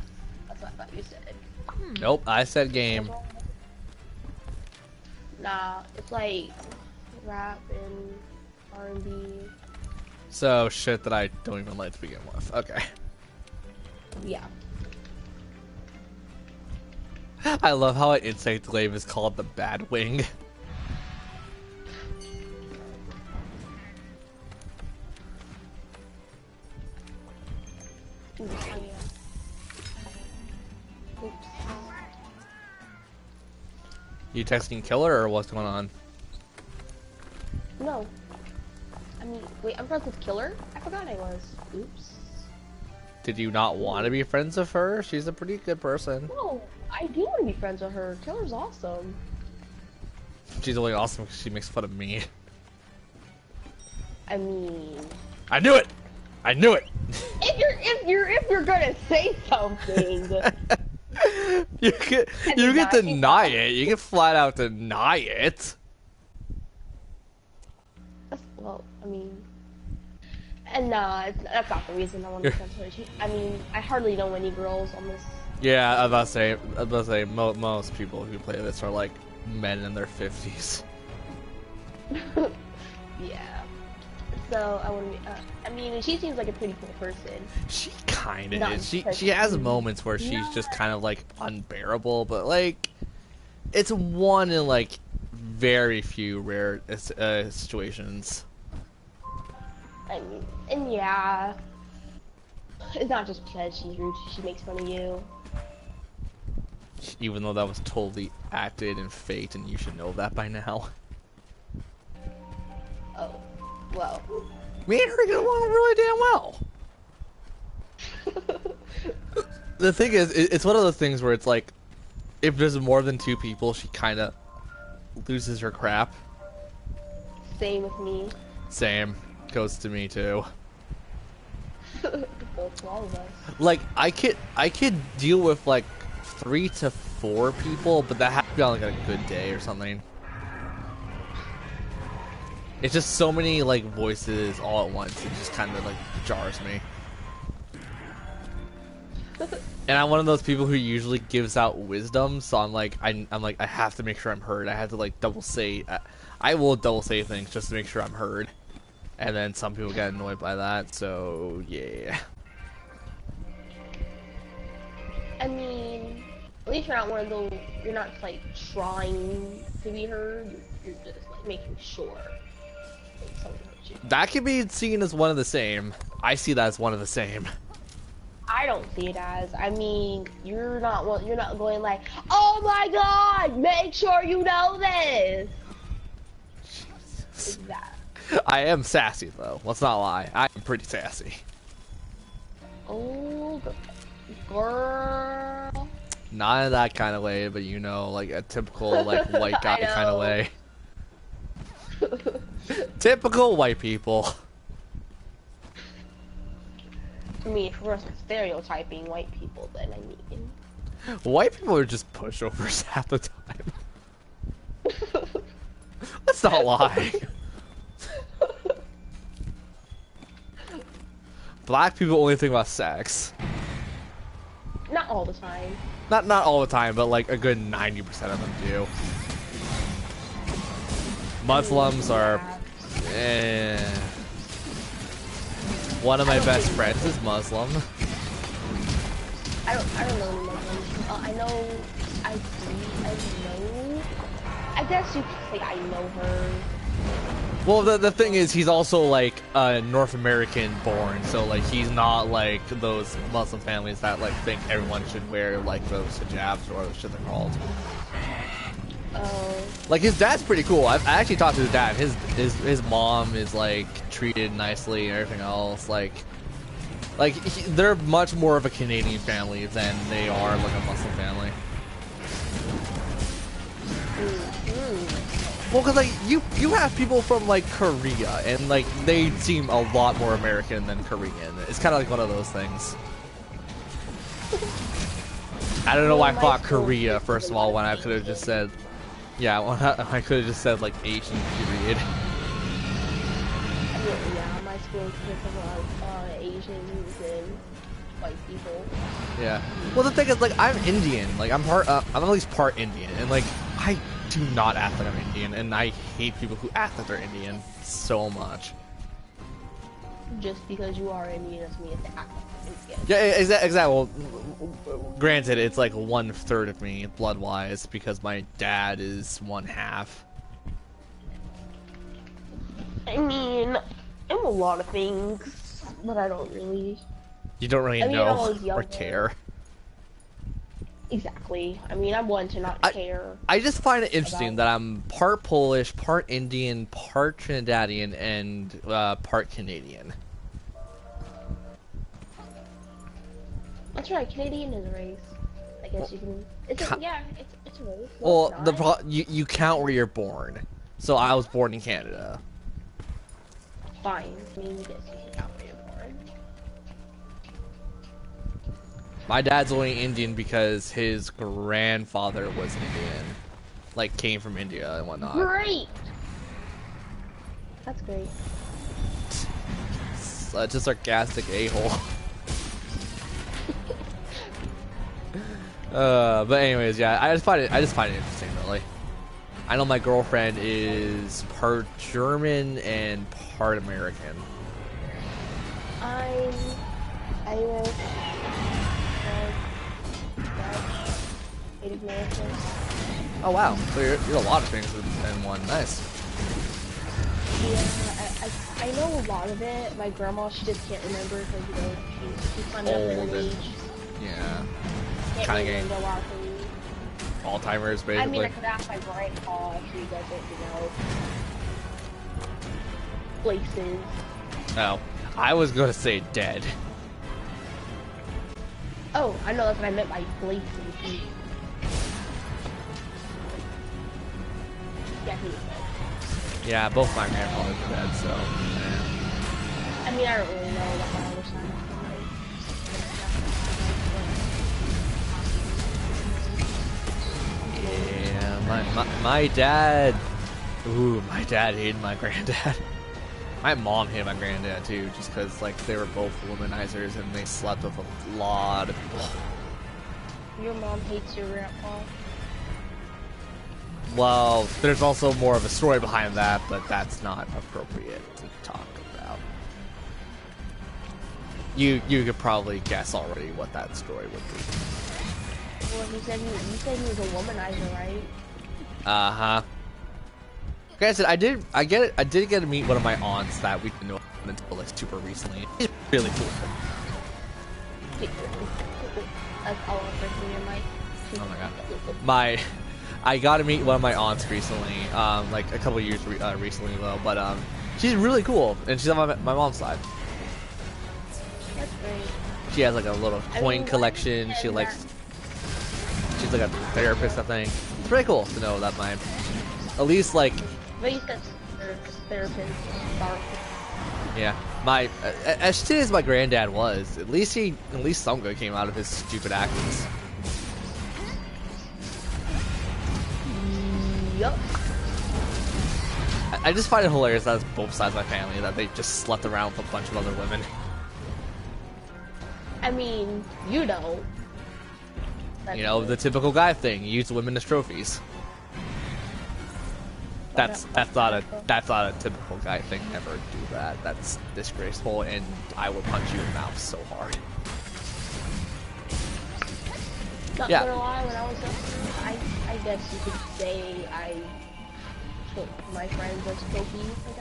what I thought you said. Nope, I said game. Nah, it's like rap and R&B. So shit that I don't even like to begin with. Okay. Yeah. I love how an insect glaive is called the Bad Wing. Ooh, oh yeah. Oops. You texting Killer or what's going on? No. I mean, wait, I'm friends with Killer? I forgot I was. Oops. Did you not want to be friends with her? She's a pretty good person. No, I do want to be friends with her. Taylor's awesome. She's only awesome because she makes fun of me. I mean, I knew it! I knew it! if you're gonna say something, you can deny it. You can flat out deny it. well, I mean, and that's not the reason I want to be friends with her. I mean, I hardly know any girls on this. Yeah, I was about to say most people who play this are like men in their 50s. Yeah. So I want to be. I mean, she seems like a pretty cool person. She kind of Not is. She personally. has moments where she's just kind of like unbearable, but like it's one in like very few rare situations. I mean, and yeah, it's not just because she's rude. She makes fun of you. Even though that was totally acted and faked, and you should know that by now. Oh, well. Me and her get along really damn well. The thing is, it's one of those things where it's like, if there's more than two people, she kind of loses her crap. Same with me. Same. Goes to me too. Both all of us. Like, I could deal with like 3 to 4 people, but that has to be on like a good day or something. It's just so many like voices all at once. It just kind of like jars me. And I'm one of those people who usually gives out wisdom, so I'm like I have to make sure I'm heard. I have to like double say. I will double say things just to make sure I'm heard. And then some people get annoyed by that. So yeah. I mean, at least you're not one of those. You're not like trying to be heard. You're just like making sure. Like, someone heard you. That could be seen as one of the same. I see that as one of the same. I don't see it as. I mean, you're not going like, oh my god, make sure you know this. Is that? I am sassy though. Let's not lie. I'm pretty sassy. Oh, girl. Not in that kind of way, but you know, like a typical like white guy kind of way. Typical white people. I mean, if we're stereotyping white people, then I mean. White people are just pushovers half the time. Let's not lie. Black people only think about sex. Not all the time. Not all the time, but like a good 90% of them do. Muslims are. One of my best friends is Muslim. I don't know any Muslims. I guess you could say I know her. Well, the thing is, he's also like North American born, so like he's not like those Muslim families that like think everyone should wear like those hijabs or what shit they're called. Like his dad's pretty cool. I actually talked to his dad. His mom is like treated nicely and everything else. They're much more of a Canadian family than they are like a Muslim family. Well, cause like you have people from like Korea and like they seem a lot more American than Korean. It's kind of like one of those things. I don't know why I thought Korea first of all when I could have just said. Yeah, I could have just said like Asian period. Yeah, my school consists of Asians and white people. Yeah. Well, the thing is, like, I'm Indian. Like, I'm at least part Indian, and like, I do not act like I'm Indian, and I hate people who act like they're Indian so much. Just because you are Indian doesn't mean you have to act like Indian. Yeah, exactly. Well, granted, it's like 1/3 of me blood-wise because my dad is 1/2. I mean, I'm a lot of things, but I don't really. You don't really when I know was or younger. care. Exactly. I mean, I'm one to not care. I just find it interesting that I'm part Polish, part Indian, part Trinidadian, and part Canadian. That's right, Canadian is a race. I guess you can. It's a, yeah, it's a race. No, Well, it's not. you count where you're born. So I was born in Canada. Fine. I mean, yes, you can count where you're born. My dad's only Indian because his grandfather was Indian. Like, came from India and whatnot. Great! That's great. Such a sarcastic a-hole. But anyways, yeah, I just find it interesting, really. I know my girlfriend is part German and part American. I'm Irish, Dutch, Native American. Oh wow, so you're a lot of things in one. Nice. Yeah, I know a lot of it. My grandma, she just can't remember because, you know, she's climbing up in Old. age. Yeah. Can't Kinda really getting remember a lot of things. Alzheimer's, basically. I mean, I could ask my grandpa if he doesn't, you know, places. Oh, I was gonna say dead. Oh, I know that's what I meant by places. Yeah, he is dead. Yeah, both my grandfathers are dead, so. Yeah. I mean, I don't really know about my other side. Yeah, my dad. Ooh, my dad hated my granddad. My mom hated my granddad too, just because like they were both womanizers and they slept with a lot of people. Your mom hates your grandpa. Well, there's also more of a story behind that, but that's not appropriate to talk about. You could probably guess already what that story would be. Well, you said he was a womanizer, right? Uh-huh. Like I said, I did get to meet one of my aunts that we didn't know until like super recently. She's really cool. That's all I'm thinking in my. Oh my god. I got to meet one of my aunts recently, like a couple of years recently though, but she's really cool, and she's on my mom's side. That's great. She has like a little coin collection. She's like a therapist, I think. It's pretty cool to know that my, at least like. But you said therapist. Yeah, my as shitty as my granddad was, at least some good came out of his stupid actions. Yup. I just find it hilarious that it's both sides of my family that they just slept around with a bunch of other women. I mean, you know. You know, the typical guy thing. You use women as trophies. That's not a typical guy thing. Never do that. That's disgraceful, and I will punch you in the mouth so hard. Not Yeah. gonna lie, when I was younger, I guess you could say I took my friends as trophies, I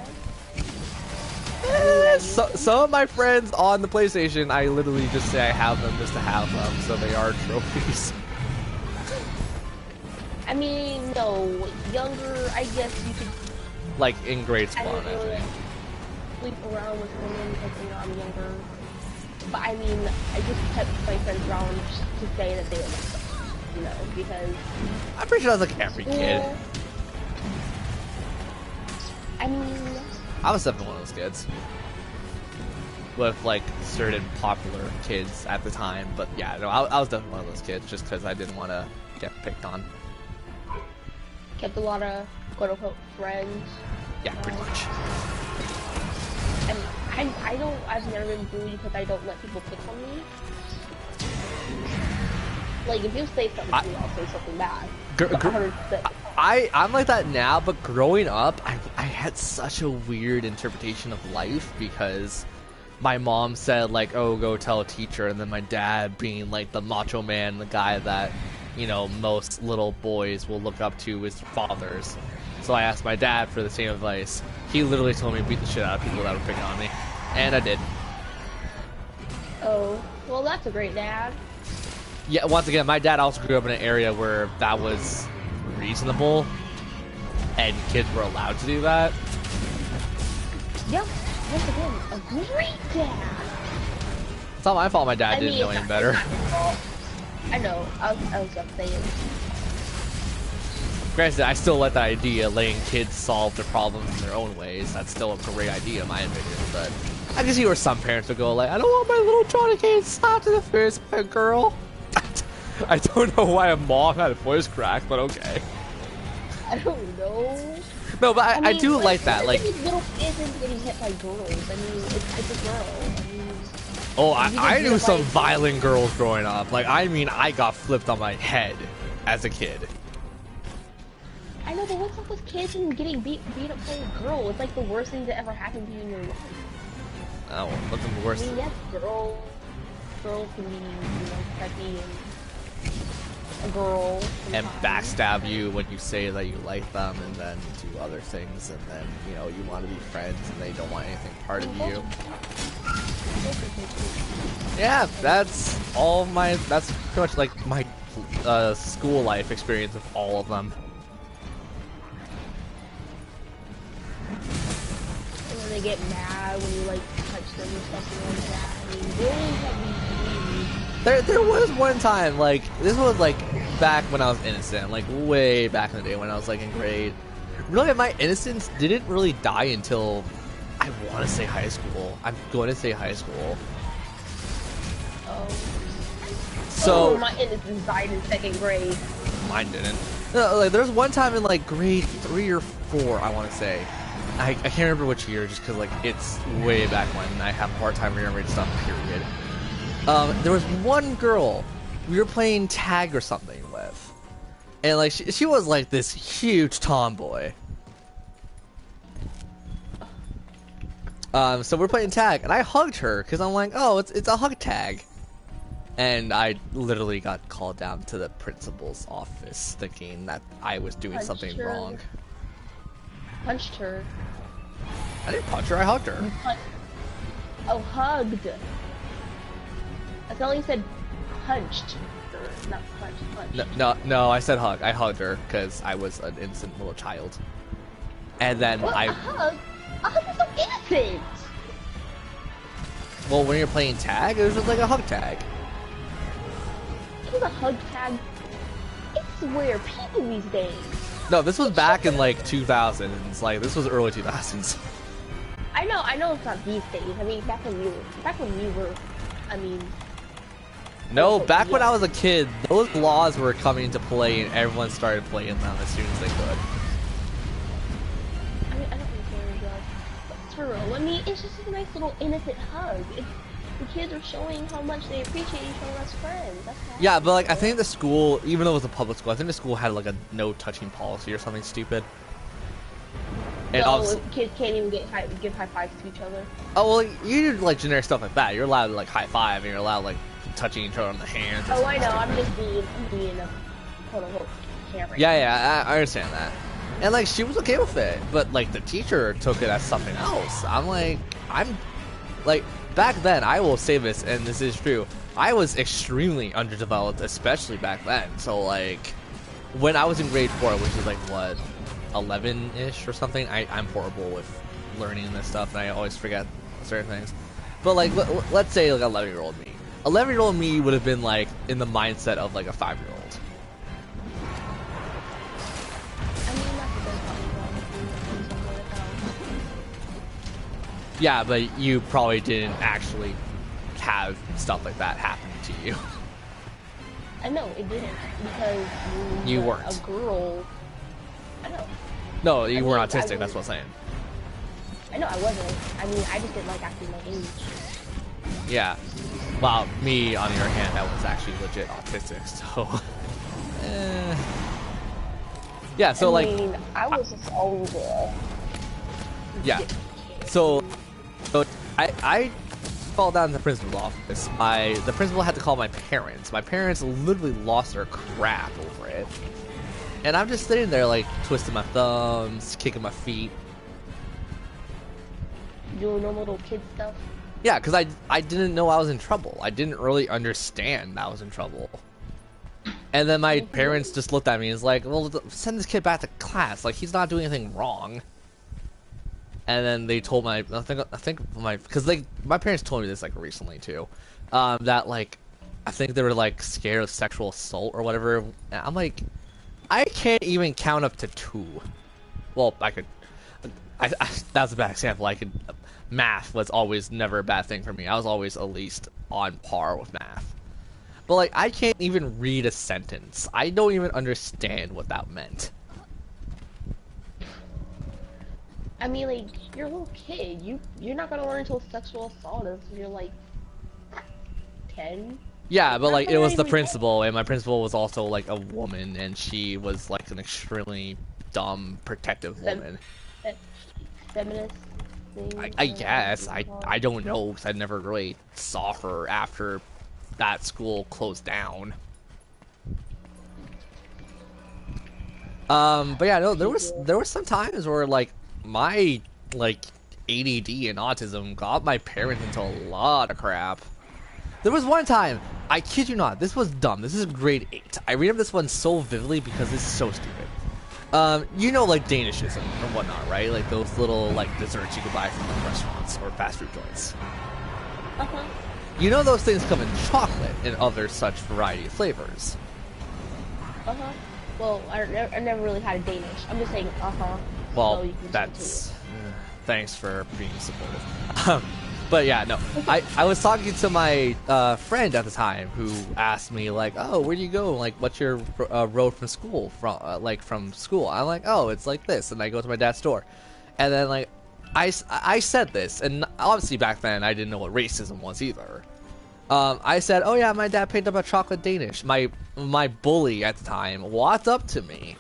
guess. Some of my friends on the PlayStation, I literally just say I have them just to have them, so they are trophies. I mean, no, younger, I guess you could. Like in grade I spawn, don't I really think. sleep around with women because, you know, I'm younger. But I mean, I just kept my friends around just to say that they were my friends, you know, because. I'm pretty sure that's like every kid. I mean. I was definitely one of those kids. With like certain popular kids at the time, but yeah, no, I was definitely one of those kids just because I didn't want to get picked on. Kept a lot of quote-unquote friends. Yeah, pretty much. And I've never been bullied because I don't let people pick on me. Like, if you say something to me, I'll say something bad. I'm like that now, but growing up, I had such a weird interpretation of life because my mom said like, oh, go tell a teacher, and then my dad being like the macho man, the guy that, you know, most little boys will look up to as fathers. So I asked my dad for the same advice. He literally told me to beat the shit out of people that were picking on me. And I did. Oh, well, that's a great dad. Yeah, once again, my dad also grew up in an area where that was reasonable. And kids were allowed to do that. Yep, once again, a great dad. That's not my fault my dad I didn't mean, know any it's better. not your fault. I know. I was gonna say it. Granted, I still like the idea of letting kids solve their problems in their own ways. That's still a great idea, in my opinion. But I can see where some parents would go like, I don't want my little Johnny getting slapped in the face by a girl. I don't know why a mom had a voice crack, but okay. I don't know. No, but I mean, do what- like that. what Like, if these little kids isn't getting hit by girls. I mean, it's a girl. I mean, oh, you can I do knew it some like- violent girls growing up. Like, I mean, I got flipped on my head as a kid. I know, but what's up with kids and getting beat up by a girl? It's like the worst thing that ever happened to you in your life. Oh, what's the I worst? mean, yes, girls can be, peppy and a girl. And sometimes. backstab you when you say that you like them, and then do other things, and then you want to be friends, and they don't want anything part of you. Yeah, that's all my. That's pretty much like my school life experience with all of them. And then they get mad when you like touch them and stuff like that. I mean, really, There was one time, like, this was like back when I was innocent, like way back in the day when I was like in grade. Really, my innocence didn't really die until I want to say high school. I'm going to say high school. So my innocence died in 2nd grade. mine didn't. No, like there was one time in like grade 3 or 4, I want to say. I can't remember which year, just because like it's way back when. I have a hard time remembering stuff. Period. There was one girl we were playing tag or something with, and like she was like this huge tomboy. So we're playing tag, and I hugged her because I'm like, oh, it's a hug tag, and I literally got called down to the principal's office thinking that I was doing Punched something her. wrong. Punched her. I didn't punch her. I hugged her. Oh, hugged. I thought you said punched her, not punched. No, I said hug. I hugged her because I was an innocent little child. And then What? A hug? A hug is so innocent! well, when you're playing tag, it was just like a hug tag. It was a hug tag. It's where people these days. No, this was back in like 2000s. Like this was early 2000s. I know it's not these days. I mean, back when we were, I mean, No, back when I was a kid, those laws were coming into play, and everyone started playing them as soon as they could. I don't think they're but for real. I mean, it's just a nice little innocent hug. The kids are showing how much they appreciate each other as friends. That's how Yeah, but like I think the school, even though it was a public school, I think the school had like a no touching policy or something stupid. And so obviously, kids can't even give high fives to each other. oh well, you do like generic stuff like that. You're allowed to like high five, and you're allowed like touching each other on the hands. Or Oh, I something know. stupid. I'm being a quote unquote Karen. Yeah, I understand that. And like she was okay with it, but like the teacher took it as something else. I'm like back then, I will say this, and this is true. I was extremely underdeveloped, especially back then. So like when I was in grade 4, which is like what 11-ish or something, I'm horrible with learning this stuff, and I always forget certain things. But like let's say like 11-year-old me. 11-year-old me would have been like in the mindset of like a 5-year-old. I mean, that's a good point. Yeah, but you probably didn't actually have stuff like that happen to you. I know it didn't because You were weren't. a girl. I know. No, you I were mean, autistic, I that's what I'm saying. I know I wasn't. I mean, I just didn't like acting my age. Yeah. Well, me, on the other hand, I was actually legit autistic, so... Yeah, so I like... mean, I was just always Yeah. So I fall down to the principal's office. The principal had to call my parents. My parents literally lost their crap over it. And I'm just sitting there like twisting my thumbs, kicking my feet. doing normal little kid stuff. Yeah, because I didn't know I was in trouble. I didn't really understand I was in trouble. And then my parents just looked at me and was like, well, send this kid back to class. Like, he's not doing anything wrong. And then they told my, I think my, because my parents told me this like recently too. that like I think they were like scared of sexual assault or whatever. And I'm like, I can't even count up to 2. Well, I could. That's a bad example. I could. Math was always never a bad thing for me. I was always at least on par with math. But like, I can't even read a sentence. I don't even understand what that meant. I mean, like, you're a little kid. You're not gonna learn until sexual assault is you're like 10. Yeah, but like, it Not was the even principal, and my principal was also like a woman, and she was like an extremely dumb, protective woman. Feminist thing. I guess. I don't know, because I never really saw her after that school closed down. But yeah, no, there was some times where like my like ADD and autism got my parents into a lot of crap. There was one time, I kid you not, this was dumb. This is grade 8. I remember this one so vividly because this is so stupid. You know, like Danishism or whatnot, right? Like those little like desserts you could buy from like restaurants or fast food joints. Uh-huh. You know those things come in chocolate and other such variety of flavors. Uh-huh. Well, I never really had a Danish. I'm just saying, uh-huh. Well, So you can that's... thanks for being supportive. But yeah, no. I was talking to my friend at the time who asked me, like, oh, where do you go? Like, what's your road from school? From school. I'm like, oh, it's like this. And I go to my dad's store. And then, like, I said this. And obviously back then, I didn't know what racism was either. I said, oh yeah, my dad picked up a chocolate Danish. My bully at the time walked up to me.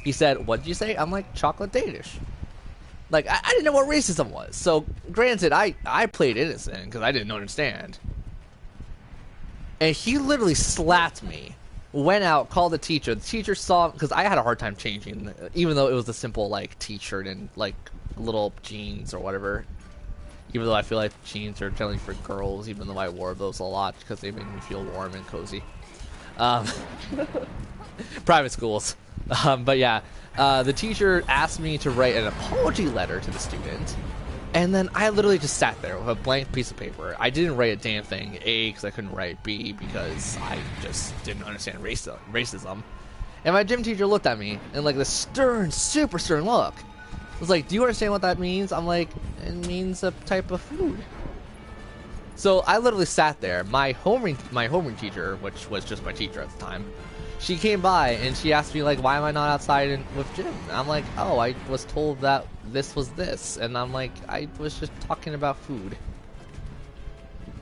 He said, what did you say? I'm like, chocolate Danish. Like, I didn't know what racism was. So, granted, I played innocent because I didn't understand. And he literally slapped me. Went out, called the teacher. The teacher saw, because I had a hard time changing, even though it was a simple, like, t-shirt and, like, little jeans or whatever. Even though I feel like jeans are generally for girls, even though I wore those a lot because they made me feel warm and cozy. Private schools. But yeah, the teacher asked me to write an apology letter to the student, and then I literally just sat there with a blank piece of paper. I didn't write a damn thing. A, because I couldn't write. B, because I just didn't understand racism. And my gym teacher looked at me and like this stern, super stern look. Was like, do you understand what that means? I'm like, it means a type of food. So I literally sat there. My homeroom teacher, which was just my teacher at the time, she came by and she asked me like, why am I not outside with Jim? And I'm like, oh, I was told that this was this, and I'm like, I was just talking about food.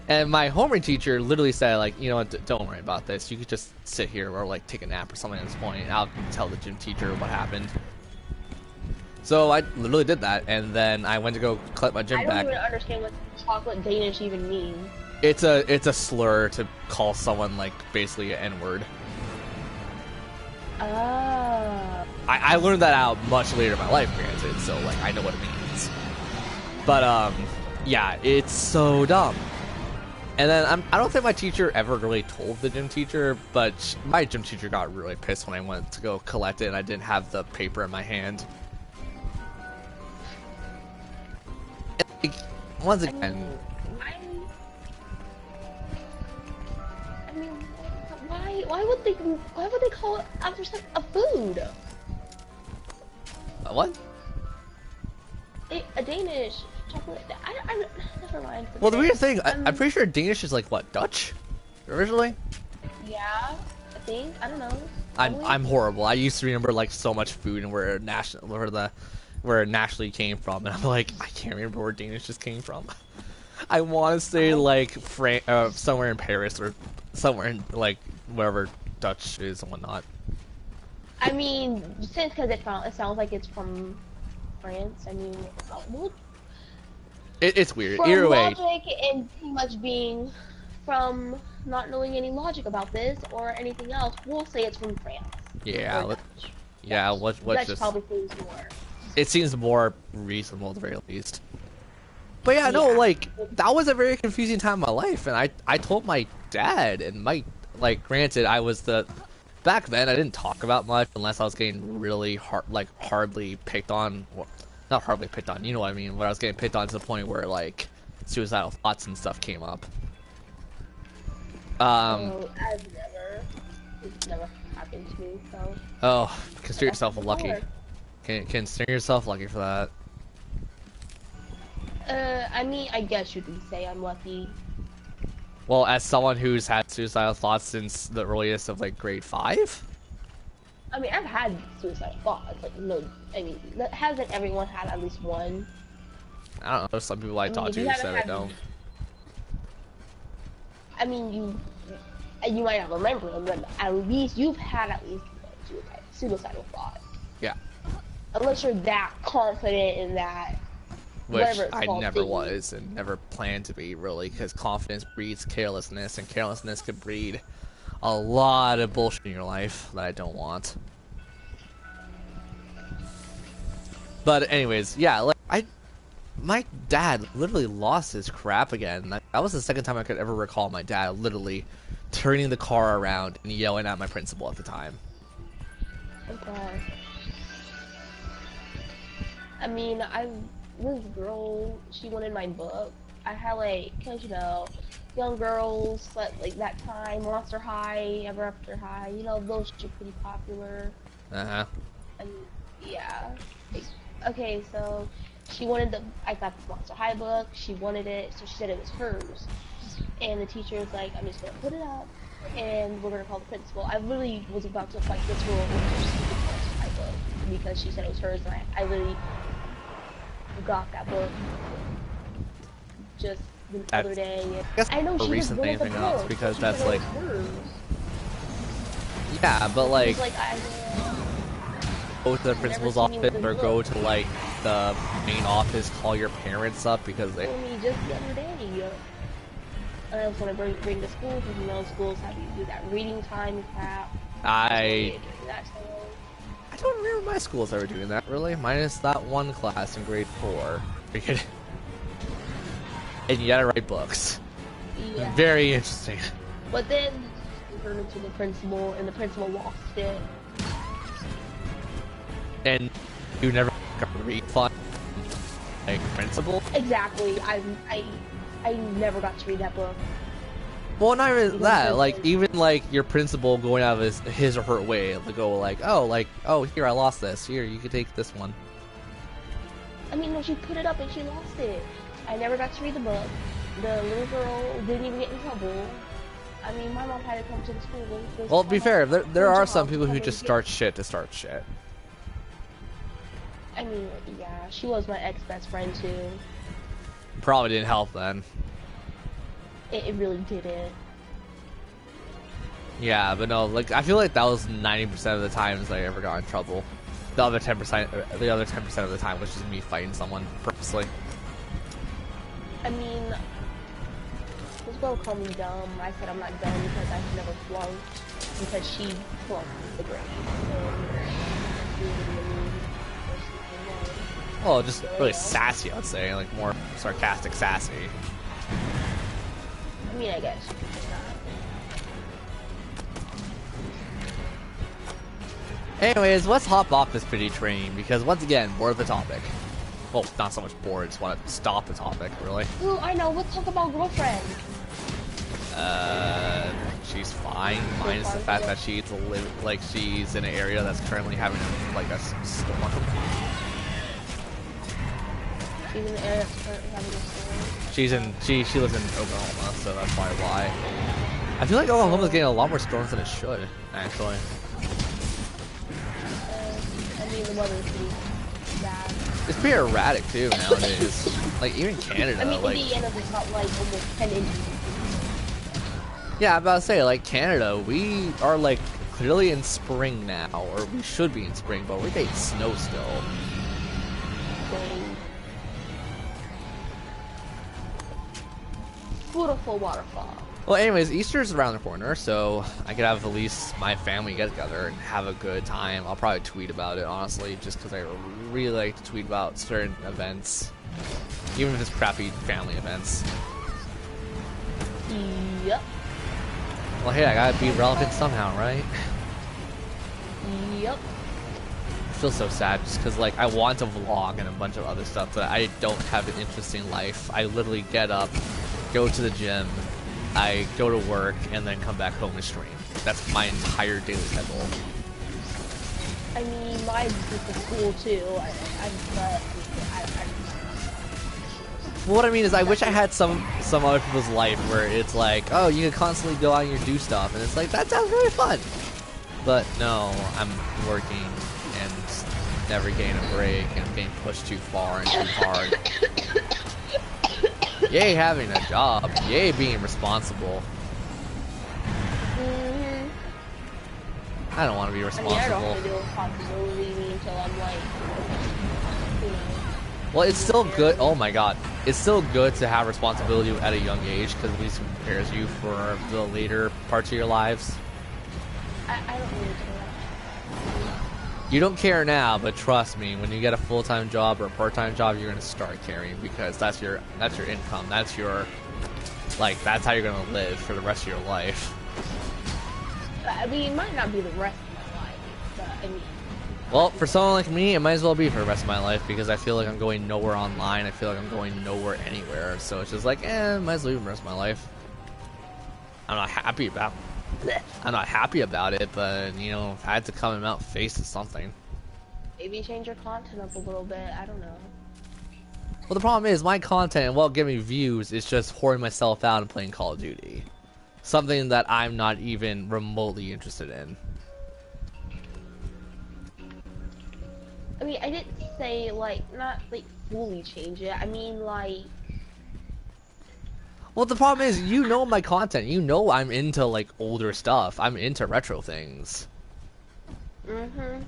And my homeroom teacher literally said like, you know what, don't worry about this. You could just sit here or like take a nap or something at this point. And I'll tell the gym teacher what happened. So I literally did that, and then I went to go collect my gym bag. I don't even understand what chocolate Danish even means. It's a slur to call someone like basically an N-word. I learned that out much later in my life, granted, so like I know what it means. But yeah, it's so dumb. And then I don't think my teacher ever really told the gym teacher, but my gym teacher got really pissed when I went to go collect it and I didn't have the paper in my hand. Like, once again, I mean, why would they call it a food? What? A Danish chocolate. I never mind. Well, the weird thing, I'm pretty sure Danish is like what, Dutch, originally. Yeah, I think. I don't know. I'm horrible. I used to remember like so much food and where it nationally came from, and I'm like, I can't remember where Danish just came from. I want to say like somewhere in Paris or somewhere in like wherever Dutch is and whatnot. I mean, since because it sounds like it's from France. I mean, well, it's weird. from Either way, logic and pretty much being from not knowing any logic about this or anything else, we'll say it's from France. yeah, Dutch. yeah. What Dutch just? probably seems more. It seems more reasonable at the very least. But yeah, no, like that was a very confusing time in my life, and I told my dad, and like granted I was back then I didn't talk about much unless I was getting really hardly picked on. Well, not hardly picked on, you know what I mean, where I was getting picked on to the point where like suicidal thoughts and stuff came up. It's never happened to me, so. Oh, consider That's yourself the lucky. color. Consider yourself lucky for that. I mean, I guess you can say I'm lucky. Well, as someone who's had suicidal thoughts since the earliest of like grade 5? I mean, I've had suicidal thoughts. Like, no, I mean, hasn't everyone had at least one? I don't know. There's some people I mean, talk if to you who haven't said I had- don't. I mean, you might not remember them, but at least you've had at least one suicidal thought. Yeah. Unless you're that confident in that. Which Whatever it's I called, never thinking. was and never planned to be, really, because confidence breeds carelessness, and carelessness could breed a lot of bullshit in your life that I don't want. But anyways, yeah, like, my dad literally lost his crap again. That was the second time I could ever recall my dad literally turning the car around and yelling at my principal at the time. Okay. I mean, this girl, she wanted my book. I had like, cause you know, young girls, like that time, Monster High, Ever After High, you know, those are pretty popular. Uh-huh. And yeah. Okay, so she wanted I got the Monster High book, she wanted it, so she said it was hers. And the teacher was like, I'm just gonna put it up, and we're gonna call the principal. I literally was about to fight this girl with her stupid Monster High book, because she said it was hers, and I literally got that book just the other day. I know she was recent one of the anything else, books, because she that's said it like, was hers. yeah, but like, She was like, go to the principal's seen you with office a or go book. to like the main office, call your parents up because they. told me just the other day. I was gonna bring to school because you know schools have you do that reading time crap. I That's don't remember my schools ever doing that really, minus that one class in grade 4. And you gotta write books. yeah. Very interesting. But then we turned it to the principal, and the principal lost it. And you never got a refund, like principal. Exactly. I never got to read that book. Well, not even Even that. principal. Like even like your principal going out of his or her way to go like, oh here I lost this. Here you can take this one. I mean, no, she put it up and she lost it. I never got to read the book. The little girl didn't even get in trouble. I mean, my mom had to come to the school. Well, to be fair, there are some people who come just and start shit to start shit. I mean, yeah, she was my ex-best friend too. Probably didn't help then. It really didn't. Yeah, but no, like I feel like that was 90% of the times I ever got in trouble. The other 10%, of the time was just me fighting someone purposely. I mean, this girl called me dumb. I said I'm not dumb because I never flunked because she flunked the grade. Well, just really sassy, I'd say, like more sarcastic sassy. I mean, I guess you could say that. Anyways, let's hop off this pity train because once again, bored of the topic. Well, not so much bored, just want to stop the topic, really. Ooh, I know. Let's talk about girlfriend. She's fine, minus the fact that she's she's in an area that's currently having like a storm. She's in the area currently having a storm. She lives in Oklahoma, so that's probably why. I feel like Oklahoma's getting a lot more storms than it should, actually. I mean, the weather's pretty bad. It's pretty erratic too nowadays. Like even Canada, I mean, like Indiana's got like almost 10 inches. yeah, I'm about to say like Canada, we are like clearly in spring now, or we should be in spring, but we're getting snow still. Dang. Beautiful waterfall. Well, anyways, Easter's around the corner, so I could have at least my family get together and have a good time. I'll probably tweet about it, honestly, just because I really like to tweet about certain events, even if it's crappy family events. Yep. Well, hey, I gotta be relevant somehow, right? Yep. I feel so sad just because, like, I want to vlog and a bunch of other stuff, but I don't have an interesting life. I literally get up, go to the gym, I go to work, and then come back home and stream. That's my entire daily schedule. I mean, mine's just a school too. Well, what I mean is, I wish I had some other people's life where it's like, oh, you can constantly go out and do stuff, and it's like, that sounds really fun. But no, I'm working and never getting a break, and I'm getting pushed too far and too hard. Yay, having a job. Yay, being responsible. I don't want to be responsible. I don't have to do responsibility until I'm like, you know. Well, it's still good. Oh my god. It's still good to have responsibility at a young age, because at least it prepares you for the later parts of your lives. I don't really care. You don't care now, but trust me, when you get a full-time job or a part-time job, you're gonna start caring, because that's your income. That's your, like, that's how you're gonna live for the rest of your life. I mean, it might not be the rest of my life, but I mean. Well, for someone like me, it might as well be for the rest of my life, because I feel like I'm going nowhere online. I feel like I'm going nowhere anywhere. So it's just like, might as well be the rest of my life. I'm not happy about it, but you know, I had to come out face to something. Maybe change your content up a little bit. I don't know. Well, the problem is my content and what giving me views is just whoring myself out and playing Call of Duty. Something that I'm not even remotely interested in. I mean, I didn't say, like, not, like, fully change it. I mean, like... Well, the problem is, you know my content. You know I'm into, like, older stuff. I'm into retro things. Mm-hmm.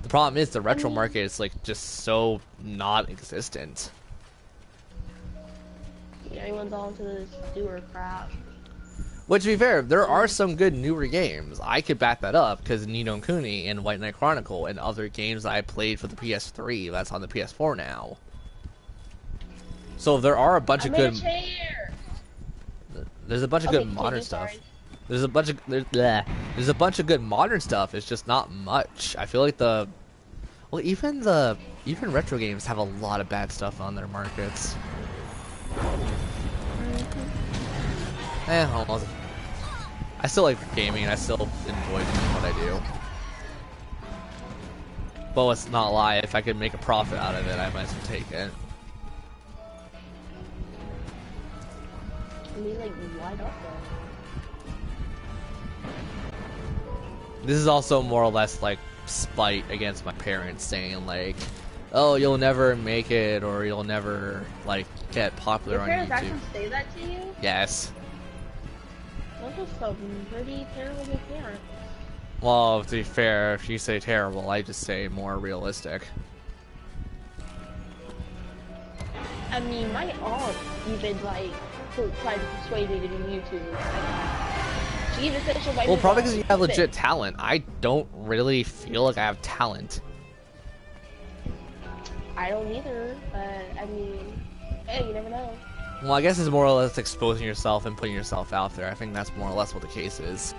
The problem is the retro market is, like, just so not existent. Everyone's all into this newer crap. Which, to be fair, there are some good newer games. I could back that up, because Ni no Kuni and White Knight Chronicle and other games that I played for the PS3, that's on the PS4 now. So there are a bunch of good... There's a bunch of good modern stuff. There's a bunch of good modern stuff. It's just not much. I feel like even retro games have a lot of bad stuff on their markets. Almost. I still like gaming, and I still enjoy doing what I do. But let's not lie, if I could make a profit out of it, I might as well take it. I mean, like, why not though? This is also more or less like spite against my parents, saying like, oh, you'll never make it, or you'll never like get popular on YouTube. Your parents actually say that to you? Yes. Those are some pretty terrible parents. Well, to be fair, if you say terrible, I just say more realistic. I mean, my aunt even like tried to persuade me to do YouTube. She even said she'll buy me. Well, probably because you have legit talent. I don't really feel like I have talent. I don't either, but I mean, hey, you never know. Well, I guess it's more or less exposing yourself and putting yourself out there. I think that's more or less what the case is.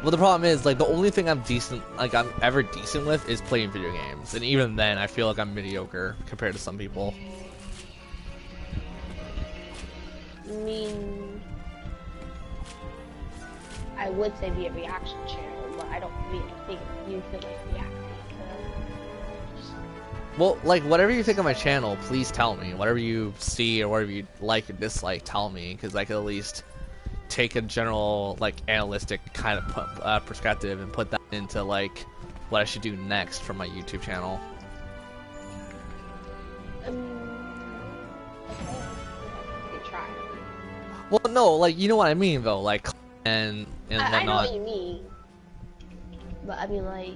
Well, the problem is, like, the only thing I'm ever decent with is playing video games. And even then, I feel like I'm mediocre compared to some people. I mean, I would say be a reaction channel, but I don't really think you feel like reacting. Well, like, whatever you think of my channel, please tell me. Whatever you see or whatever you like or dislike, tell me, because I could at least take a general, like, analytic kind of perspective and put that into, like, what I should do next for my YouTube channel. Okay. You try. Well, no, like, you know what I mean, though, like, and whatnot. I know what you mean. But, I mean, like...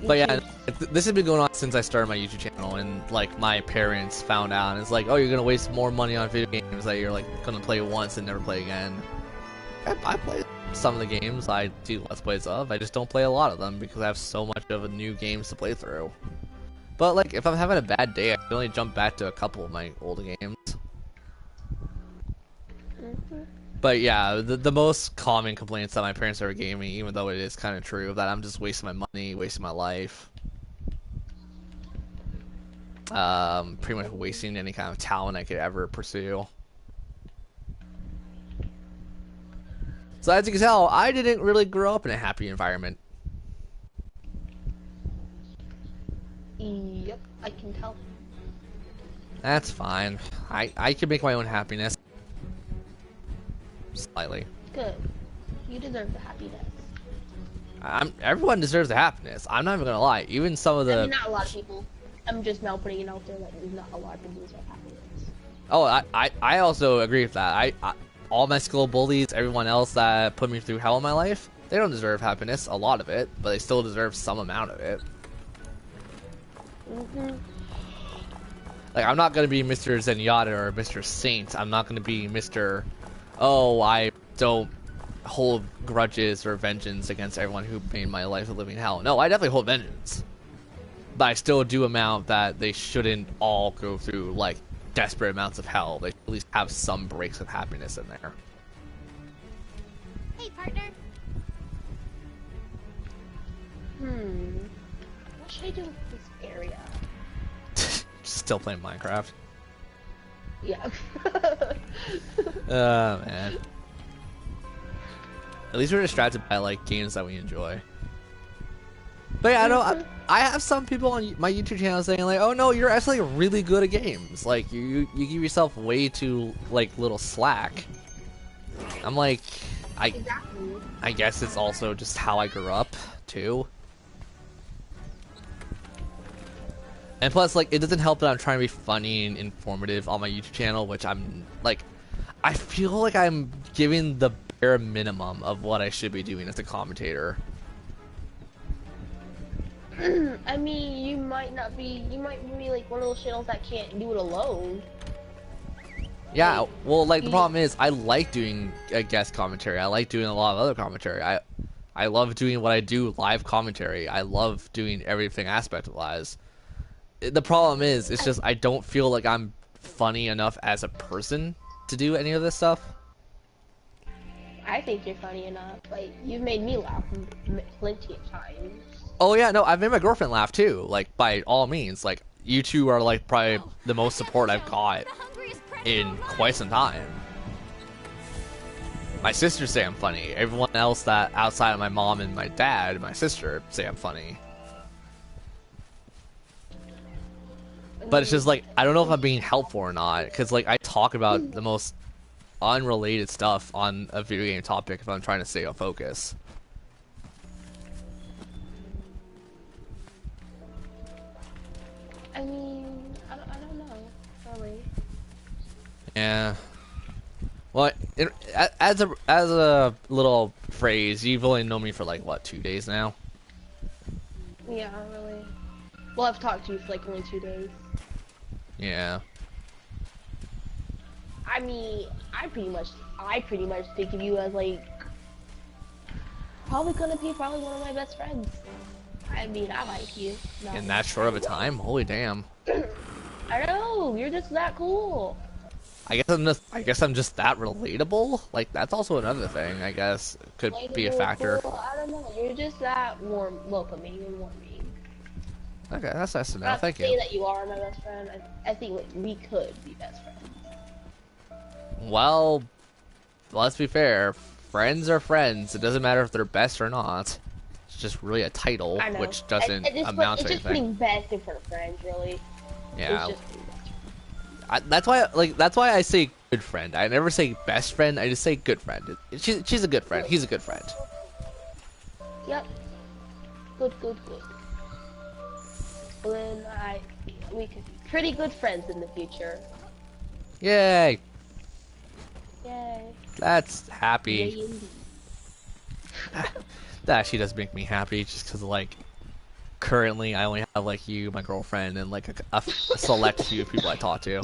But yeah, this has been going on since I started my YouTube channel, and like my parents found out, and it's like, oh, you're gonna waste more money on video games that you're like gonna play once and never play again. I play some of the games I do Let's Plays of, I just don't play a lot of them because I have so much of new games to play through. But like, if I'm having a bad day, I can only jump back to a couple of my old games. But yeah, the most common complaints that my parents ever gave me, even though it is kind of true, that I'm just wasting my money, wasting my life. Pretty much wasting any kind of talent I could ever pursue. So as you can tell, I didn't really grow up in a happy environment. Yep, I can tell. That's fine. I can make my own happiness. Slightly. Good. You deserve the happiness. Everyone deserves the happiness. I'm not even gonna lie. Even some of the... I mean, not a lot of people. I'm just now putting it out there that not a lot of people deserve happiness. Oh, I also agree with that. I all my school bullies, everyone else that put me through hell in my life, they don't deserve happiness, a lot of it, but they still deserve some amount of it. Mm-hmm. Like, I'm not gonna be Mr. Zenyatta or Mr. Saint. I'm not gonna be Mr. Oh, I don't hold grudges or vengeance against everyone who made my life a living hell. No, I definitely hold vengeance. But I still do amount that they shouldn't all go through, like, desperate amounts of hell. They at least have some breaks of happiness in there. Hey, partner. What should I do with this area? Still playing Minecraft. Yeah. Oh, man. At least we're distracted by, like, games that we enjoy. But yeah, I know I have some people on my YouTube channel saying like, "Oh no, you're actually really good at games. Like you give yourself way too like little slack." I'm like, Exactly. I guess it's also just how I grew up too. And plus, like, it doesn't help that I'm trying to be funny and informative on my YouTube channel, which I'm like, I feel like I'm giving the bare minimum of what I should be doing as a commentator. I mean, you might be like one of those channels that can't do it alone. Yeah, well, like, the problem is, I like doing a guest commentary. I like doing a lot of other commentary. I love doing what I do, live commentary. I love doing everything aspect-wise. The problem is, it's just I don't feel like I'm funny enough as a person to do any of this stuff. I think you're funny enough. Like, you've made me laugh plenty of times. Oh yeah, no, I've made my girlfriend laugh too. Like, by all means, like, you two are like probably the most support I've got in quite some time. My sisters say I'm funny. Everyone else that outside of my mom and my dad, and my sister, say I'm funny. But it's just like, I don't know if I'm being helpful or not, because like I talk about the most unrelated stuff on a video game topic if I'm trying to stay on focus. I mean, I don't know, really. Yeah. Well, as a little phrase, you've only known me for like what, 2 days now? Yeah, really. Well, I've talked to you for like only 2 days. Yeah. I mean, I pretty much think of you as like probably one of my best friends. I mean, I like you. No. In that short of a time? Holy damn. I know, you're just that cool. I guess I'm just that relatable? Like, that's also another thing, I guess, could be a factor. Cool. I don't know, you're just that welcoming and warming. Okay, that's nice to know. Not Thank to say you. that you are my best friend. I think like, we could be best friends. Well, let's be fair. Friends are friends. It doesn't matter if they're best or not. It's just really a title, I know. which doesn't It's amount to just anything. putting best in front of friends, really. Yeah. It's just putting best. That's why I say good friend. I never say best friend. I just say good friend. She's a good friend. He's a good friend. Yep. Good. Well, then we could be pretty good friends in the future. Yay! Yay. That's Yay, happy. indeed. That actually does make me happy, just because like currently I only have like you, my girlfriend, and like a select few people I talk to.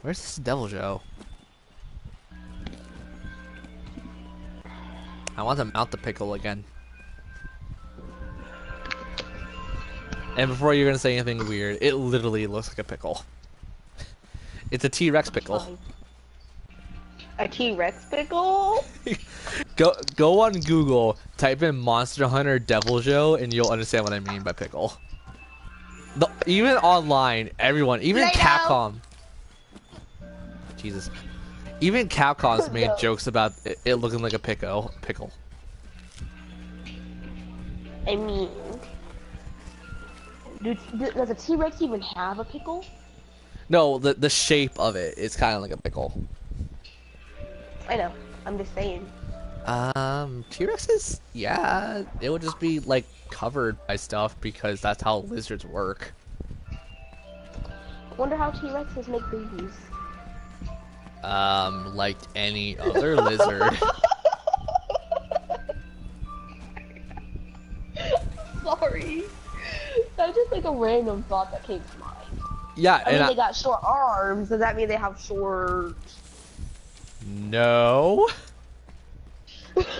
Where's this Devil Joe? I want to mount the pickle again. And before you're gonna say anything weird, it literally looks like a pickle. It's a T-Rex pickle. Fine. A T-Rex pickle? Go on Google, type in Monster Hunter Deviljho, and you'll understand what I mean by pickle. Even online, everyone, even Play-Doh. Capcom. Jesus. Even Capcom's made No. jokes about it looking like a pickle. I mean, does a T-Rex even have a pickle? No, the shape of it is kind of like a pickle. I know. I'm just saying. T-Rexes, yeah, it would just be like covered by stuff because that's how lizards work. Wonder how T-Rexes make babies. Like any other lizard. Sorry. That's just like a random thought that came to mind. Yeah, I mean, and they got short arms. Does that mean they have short? no,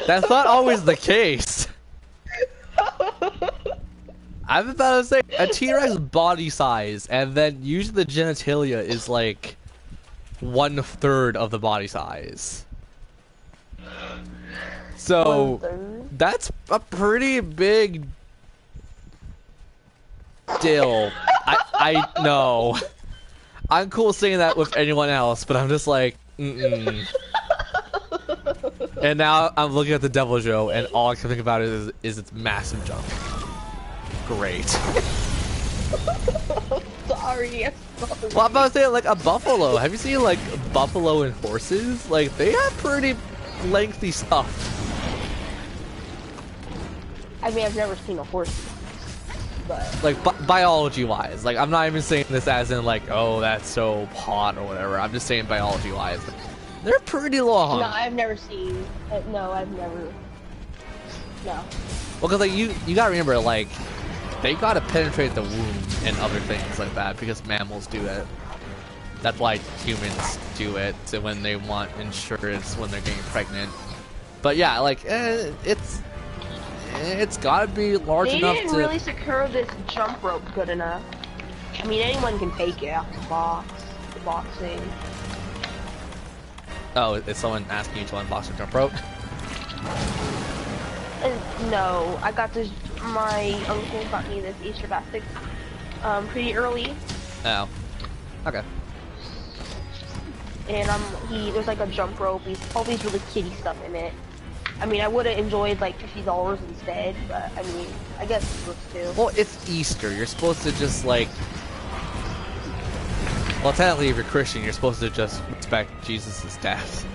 that's not always the case. I'm about to say a T-Rex body size, and then usually the genitalia is like 1/3 of the body size. So 1/3? that's a pretty big deal. I know. I'm cool saying that with anyone else, but I'm just like, mm-mm. And now I'm looking at the Deviljho, and all I can think about is its massive jump. Great. Sorry. Well, I'm about to say, like, a buffalo. Have you seen, like, buffalo and horses? Like, they have pretty lengthy stuff. I mean, I've never seen a horse, but Like, biology-wise. Like, I'm not even saying this as in, like, oh, that's so hot or whatever. I'm just saying biology-wise. They're pretty long. no, I've never seen. No, I've never. No. Well, because, like, you gotta remember, like, they gotta penetrate the womb and other things like that because mammals do it. That's why humans do it, so when they want insurance when they're getting pregnant. But yeah, like, it's gotta be large They enough didn't to... really secure this jump rope good enough. I mean, anyone can take it out the boxing. Oh, is someone asking you to unbox a jump rope? No, I got this. My uncle got me this Easter basket, pretty early, Oh. Okay. and there's like a jump rope, all these really kiddie stuff in it. I mean, I would have enjoyed like $50 instead, but I mean, I guess it looks too. Well, it's Easter. You're supposed to just, like... Well, technically, if you're Christian, you're supposed to just respect Jesus' death.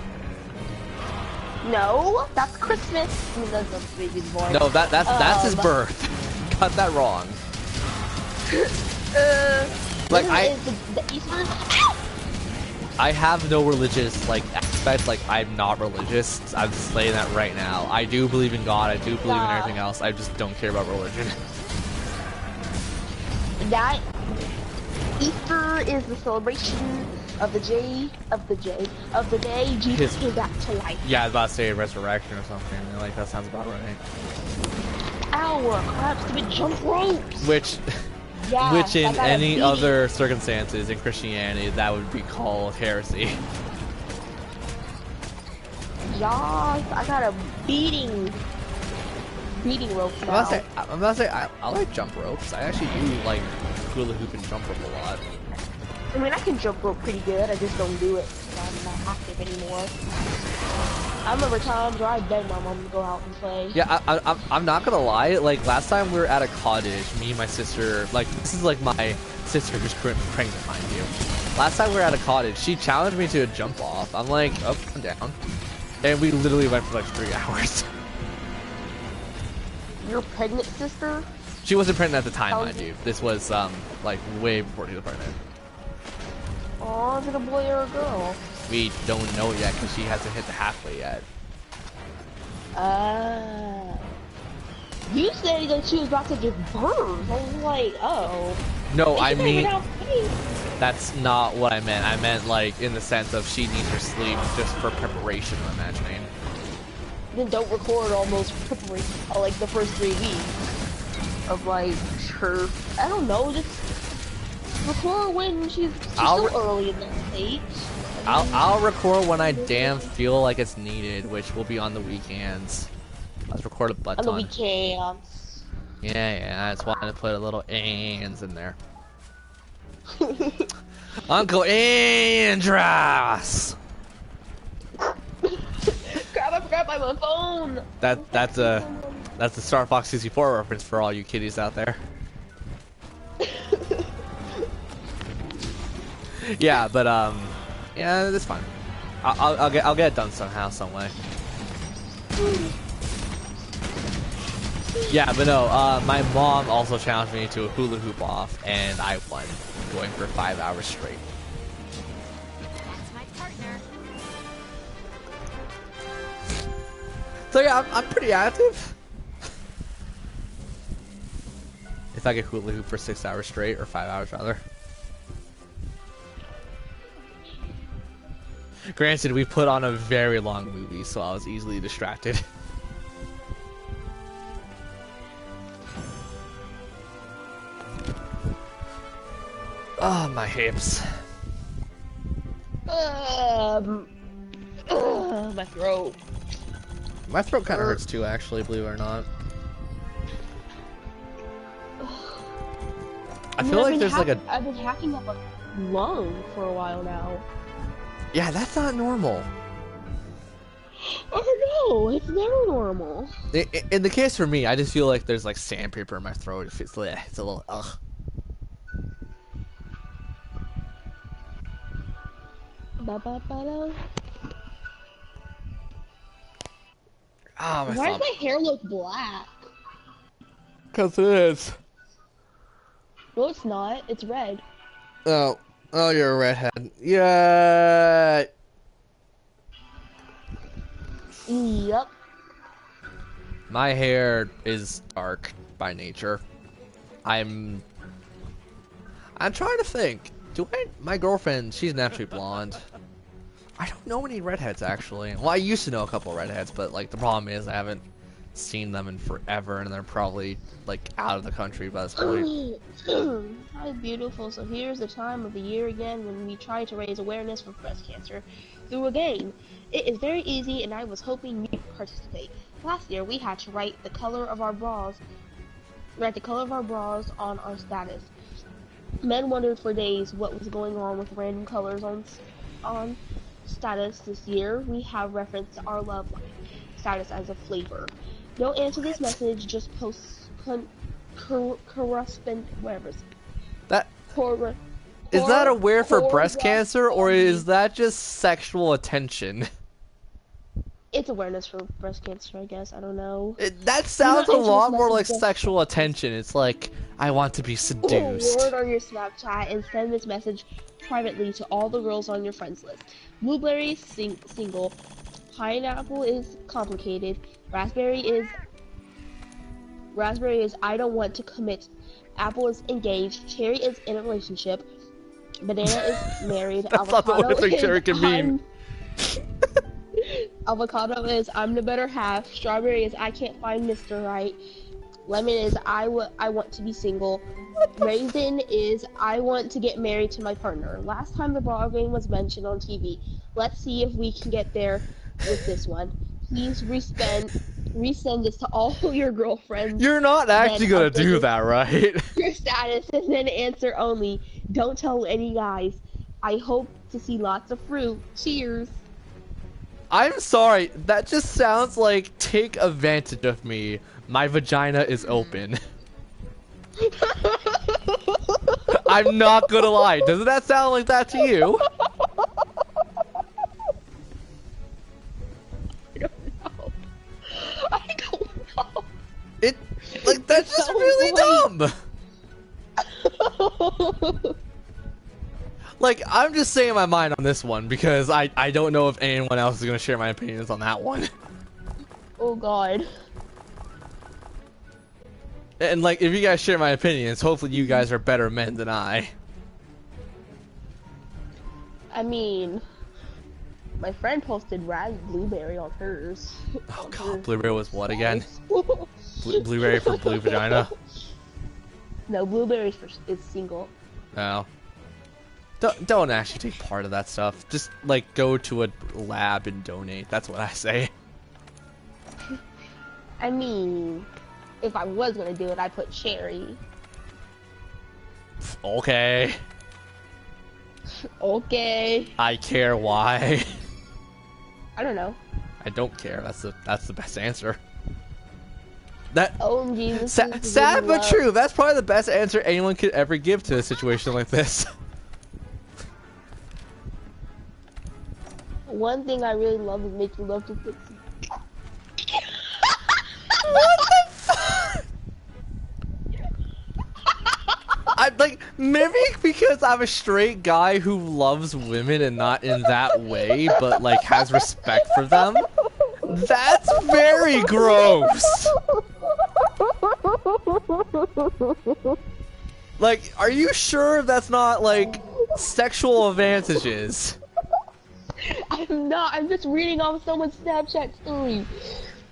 No, that's Christmas. I mean, that's baby's boy. No, that's his birth. Got that wrong. Like, the Easter. Ow! I have no religious, like, aspect. Like, I'm not religious. I'm just saying that right now. I do believe in God. I do believe in everything else. I just don't care about religion. That Easter is the celebration of the day Jesus came back to life. Yeah, I was about to say resurrection or something. Like, that sounds about right. Our crap, stupid jump ropes. Which Yeah, in I got a any beating. other circumstances in Christianity, that would be called heresy. Yas, I got a beating rope I'm now. about to say, I like jump ropes. I actually do like hula hoop and jump rope a lot. I mean, I can jump rope pretty good. I just don't do it. I'm not active anymore. I remember times where I begged my mom to go out and play. Yeah, I'm not gonna lie. Like, last time we were at a cottage, me and my sister, like, this is like my sister who's currently pregnant, mind you. Last time we were at a cottage, she challenged me to a jump off. I'm like, up and down. And we literally went for like 3 hours. Your pregnant sister? She wasn't pregnant at the time, How- mind you. This was, like, way before she was pregnant. Oh, is it a boy or a girl? We don't know yet because she hasn't hit the halfway yet. You said that she was about to give birth. I was like, oh. No, I She mean, figured out me. that's not what I meant. I meant, like, in the sense of she needs her sleep just for preparation, I'm imagining. Then don't record all those preparation, like the first 3 weeks of like her. I don't know, just record when she's I'll still early in that stage. I'll record when I damn feel like it's needed, which will be on the weekends. Let's record a butt On the ton. weekends. Yeah, I just wanted to put a little ands in there. Uncle Andros. Crap! I forgot my phone. That's the Star Fox 64 reference for all you kiddies out there. Yeah, but yeah, that's fine. I'll get it done somehow, some way. Yeah, but no, my mom also challenged me to a hula hoop off, and I won, going for 5 hours straight. That's my partner. So yeah, I'm pretty active. If I could hula hoop for 6 hours straight, or 5 hours rather. Granted, we put on a very long movie, so I was easily distracted. Oh, my hips. My throat. My throat kind of hurts too, actually, believe it or not. I feel like there's like a... I've been hacking up a lung for a while now. Yeah, that's not normal. Oh no, it's never normal. In the case for me, I just feel like there's like sandpaper in my throat. It's a little ugh. Ba-ba-ba-da. Oh, my Why thumb. does my hair look black? Cause it is. No, it's not. It's red. Oh, you're a redhead. Yeah. Yep. My hair is dark by nature. I'm trying to think. My girlfriend, she's naturally blonde. I don't know any redheads actually. Well, I used to know a couple redheads, but like the problem is I haven't seen them in forever, and they're probably like out of the country by this point. Hi, beautiful. So here's the time of the year again when we try to raise awareness for breast cancer through a game. It is very easy, and I was hoping you could participate. Last year, we had to write the color of our bras on our status. Men wondered for days what was going on with random colors on status. This year, we have referenced our love life status as a flavor. Don't answer this message, just post correspond whatever. That is that a word for breast cancer, or is that just sexual attention? It's awareness for breast cancer, I guess. I don't know. That sounds a answer this lot more like message, sexual attention. It's like, I want to be seduced. Word on your Snapchat and send this message privately to all the girls on your friends list. Blueberry single, pineapple is complicated, raspberry is I don't want to commit, apple is engaged, cherry is in a relationship, banana is married, That's not the only thing cherry can mean. Avocado is I'm the better half, strawberry is I can't find Mr. Right, lemon is I want to be single, raisin is I want to get married to my partner. Last time the ball game was mentioned on TV. Let's see if we can get there with this one. Please resend this to all your girlfriends. You're not actually gonna do that, right? Your status and then answer only. Don't tell any guys. I hope to see lots of fruit. Cheers. I'm sorry, that just sounds like take advantage of me. My vagina is open. I'm not gonna lie. Doesn't that sound like that to you? I don't know. It like that's just really dumb. Like, I'm just saying my mind on this one because I don't know if anyone else is gonna share my opinions on that one. Oh god. And like, if you guys share my opinions, hopefully you guys are better men than I. I mean, my friend posted blueberry on hers. Oh god, blueberry was what again? Blueberry for blue vagina? No, blueberry is single. No. Don't actually take part of that stuff. Just like go to a lab and donate. That's what I say. I mean, if I was gonna do it, I'd put Cherry. Okay. Okay. I care why. I don't know. I don't care. That's the best answer. That OMG, this is sad really but love. true. That's probably the best answer anyone could ever give to a situation like this. One thing I really love is making love to Pixie. What the fuck? I like maybe because I'm a straight guy who loves women and not in that way, but like has respect for them. That's very gross. Like, are you sure that's not like sexual advantages? I'm not. I'm just reading off someone's Snapchat story.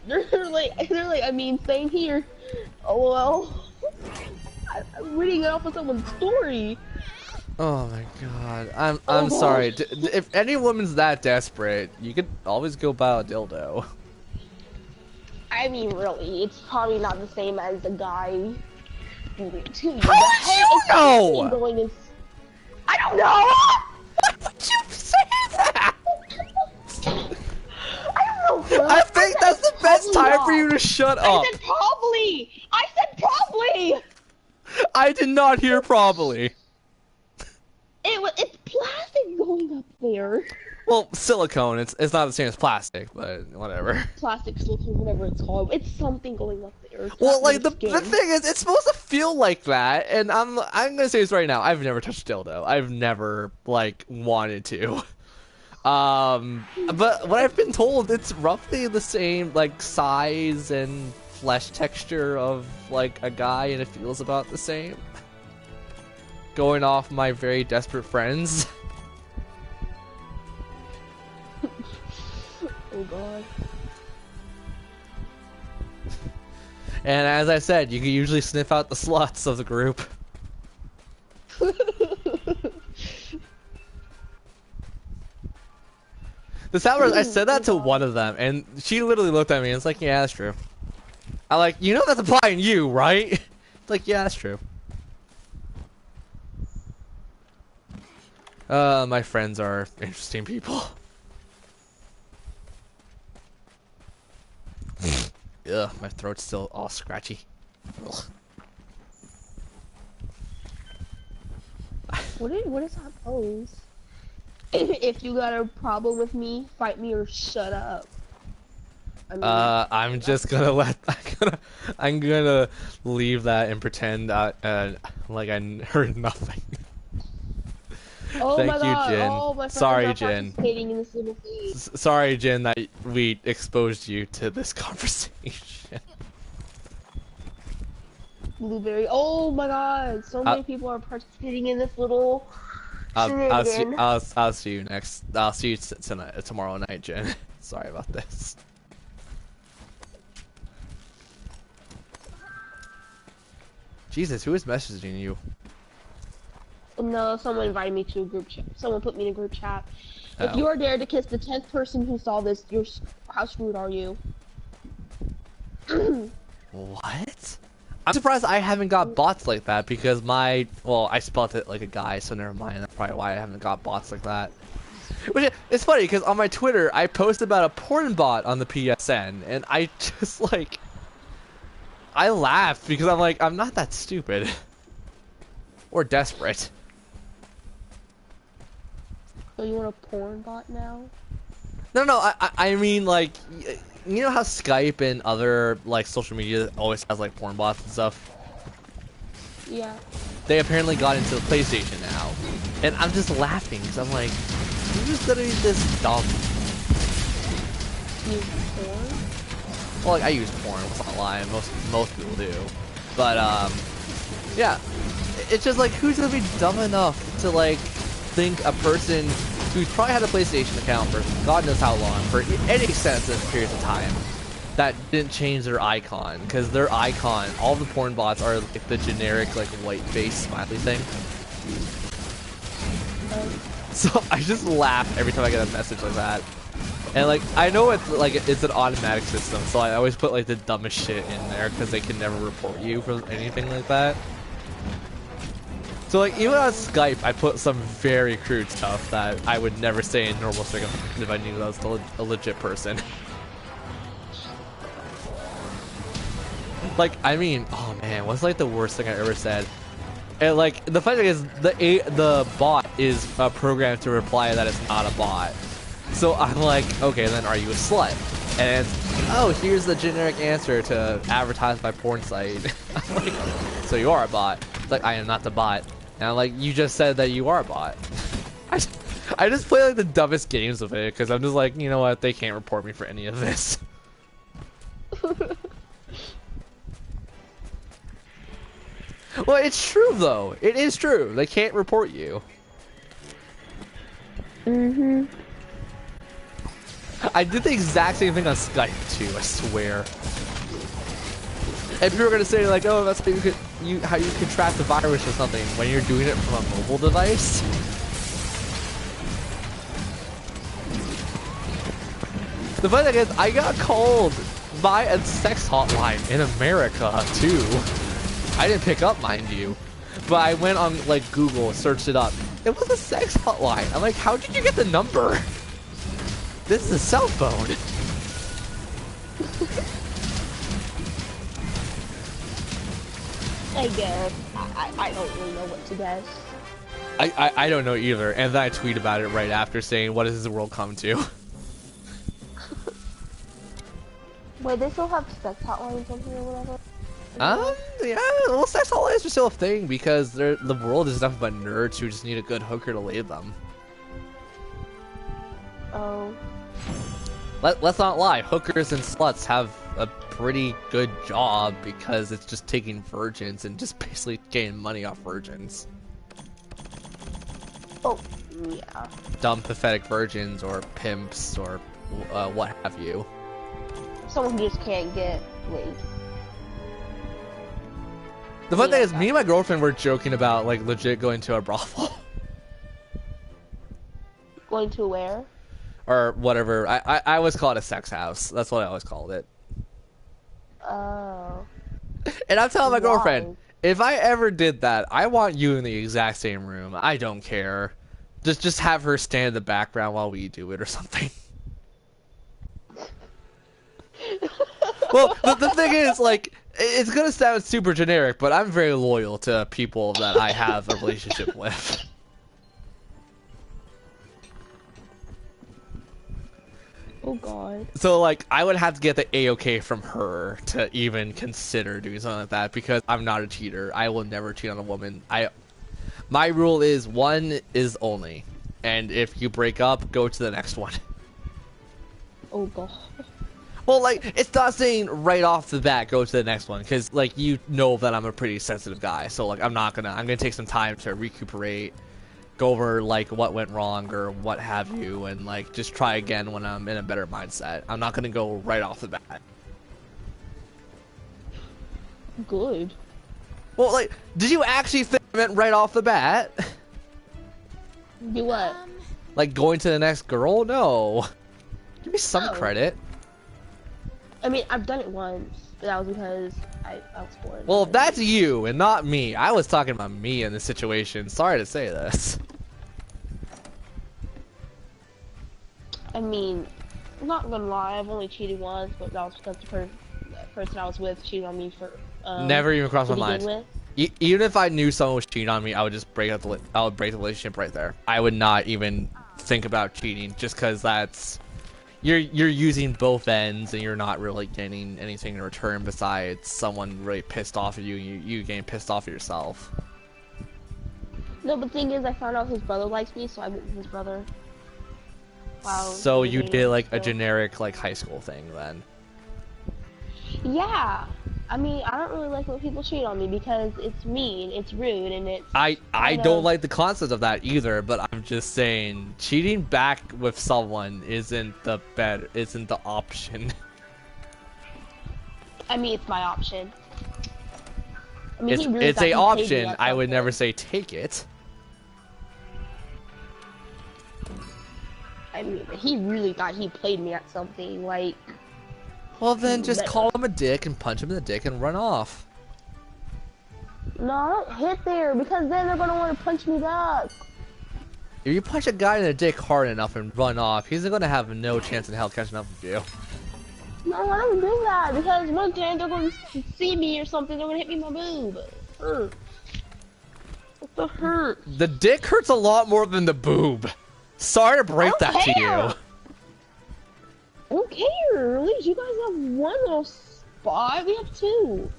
They're like, I mean, same here. Oh well. I'm reading it off of someone's story. Oh my god. I'm sorry. If any woman's that desperate, you could always go buy a dildo. I mean, really, it's probably not the same as the guy. How did you know? I don't know. Why would you say that? I don't know. I think that's the best time for you to shut up. I said probably. I said probably. I did not hear probably. It's plastic going up there. Well, silicone. It's not the same as plastic, but whatever. Plastic, silicone, whatever it's called. It's something going up there. It's Well, not like your the skin. thing is, it's supposed to feel like that, and I'm gonna say this right now. I've never touched a dildo. I've never like wanted to. But what I've been told, it's roughly the same like size and flesh texture of like a guy, and it feels about the same. Going off my very desperate friends. Oh god. And as I said, you can usually sniff out the sluts of the group. The sad part is I said that to one of them, and she literally looked at me and was like, yeah, that's true. I'm like, you know that's applying you, right? It's like, yeah, that's true. My friends are interesting people. Ugh, my throat's still all scratchy. Ugh. What is that pose? If you got a problem with me, fight me or shut up. I mean, I'm just gonna I'm gonna leave that and pretend like I heard nothing. oh thank my you, god, Jin. all my friends Sorry, are Jin. participating in this little thing. Sorry, Jin, that we exposed you to this conversation. Blueberry. Oh my god, so many people are participating in this little shenanigan. I'll see you next. I'll see you tomorrow night, Jin. Sorry about this. Jesus, who is messaging you? No, someone invited me to a group chat. Someone put me in a group chat. If Oh. you are dared to kiss the 10th person who saw this, how screwed are you? What? I'm surprised I haven't got bots like that because well, I spelled it like a guy, so never mind. That's probably why I haven't got bots like that. Which it's funny because on my Twitter I post about a porn bot on the PSN, and I just like I laughed because I'm like, I'm not that stupid or desperate. So you want a porn bot now? No, I mean like, you know how Skype and other like social media always has like porn bots and stuff? Yeah. They apparently got into the PlayStation now, and I'm just laughing because I'm like, who's gonna be this dumb? Use porn? Well, like I use porn, let's not lie, most people do, but yeah, it's just like, who's gonna be dumb enough to like think a person who's probably had a PlayStation account for God knows how long, for any extensive period of time, that didn't change their icon, because their icon, all the porn bots are like the generic like white face smiley thing. So I just laugh every time I get a message like that. And like, I know it's like it's an automatic system, so I always put like the dumbest shit in there because they can never report you for anything like that. So like, even on Skype, I put some very crude stuff that I would never say in normal circumstances if I knew that was a legit person. Like, I mean, oh man, what's like the worst thing I ever said? And like, the funny thing is, the bot is programmed to reply that it's not a bot. So I'm like, okay, then are you a slut? And it's, oh, here's the generic answer to advertise my porn site. I'm like, so you are a bot. It's like, I am not the bot. And I'm like, you just said that you are a bot. I just play like the dumbest games of it because I'm just like, you know what, they can't report me for any of this. Well, it's true though. It is true. They can't report you. Mm-hmm. I did the exact same thing on Skype too, I swear. And people are gonna say like, oh, that's how you contract the virus or something when you're doing it from a mobile device. The funny thing is, I got called by a sex hotline in America too. I didn't pick up, mind you, but I went on like Google, searched it up. It was a sex hotline. I'm like, how did you get the number? This is a cell phone. I guess. I don't really know what to guess. I don't know either. And then I tweet about it right after saying, what does the world come to? Wait, they still have sex hotlines on here or whatever? Yeah, well, sex hotlines are still a thing because the world is nothing but nerds who just need a good hooker to lay them. Oh. Let's not lie, hookers and sluts have a pretty good job because it's just taking virgins and just basically getting money off virgins. Oh, yeah. Dumb, pathetic virgins or pimps or what have you. Someone who just can't get laid. The fun thing is, me and my girlfriend were joking about like legit going to a brothel. Going to where? Or whatever. I always call it a sex house. That's what I always called it. Oh. And I'm telling my girlfriend, if I ever did that, I want you in the exact same room. I don't care. Just have her stand in the background while we do it or something. Well, the thing is, like, it's gonna sound super generic, but I'm very loyal to people that I have a relationship with. Oh god. So, like, I would have to get the A-OK from her to even consider doing something like that because I'm not a cheater. I will never cheat on a woman. My rule is one is only, and if you break up, go to the next one. Oh god. Well, like, it's not saying right off the bat go to the next one, because, like, you know that I'm a pretty sensitive guy, so, like, I'm gonna take some time to recuperate, go over, like, what went wrong or what have you, and, like, just try again when I'm in a better mindset. I'm not gonna go right off the bat. Good. Well, like, did you actually think I meant right off the bat? Do what? Like, going to the next girl? No. Give me some credit. I mean, I've done it once, but that was because I was bored. Well, that's you and not me. I was talking about me in this situation. Sorry to say this. I mean, I'm not gonna lie, I've only cheated once, but that was because the person I was with cheated on me for. Never even crossed my to begin mind. with. Even if I knew someone was cheating on me, I would just break the relationship right there. I would not even think about cheating, just because that's you're using both ends and you're not really getting anything in return besides someone really pissed off at you and you getting pissed off at yourself. No, but the thing is, I found out his brother likes me, so I went with his brother. Wow. So you did like a generic like high school thing then? Yeah. I mean, I don't really like when people cheat on me because it's mean, it's rude, and it's... I don't like the concept of that either, but I'm just saying, cheating back with someone isn't the option. I mean, it's my option. I mean, It's a option, I would never say take it. I mean, he really thought he played me at something, like... Well, then just But- call him a dick and punch him in the dick and run off. No, I don't hit there, because then they're gonna want to punch me back. If you punch a guy in the dick hard enough and run off, he's gonna have no chance in hell catching up with you. No, I don't do that, because one day they're gonna see me or something, they're gonna hit me in my boob. Hurt. What the hurt? The dick hurts a lot more than the boob. Sorry to break I don't that to care. you. I don't care. At least you guys have one little spot. We have two.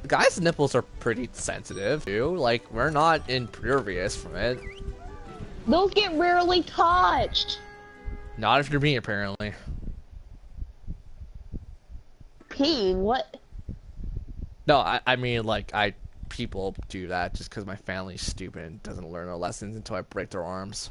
Guys' nipples are pretty sensitive, too. Like, we're not impervious from it. Those get rarely touched. Not if you're me, apparently. Peeing? What? No, I mean, like, people do that just because my family's stupid and doesn't learn their lessons until I break their arms.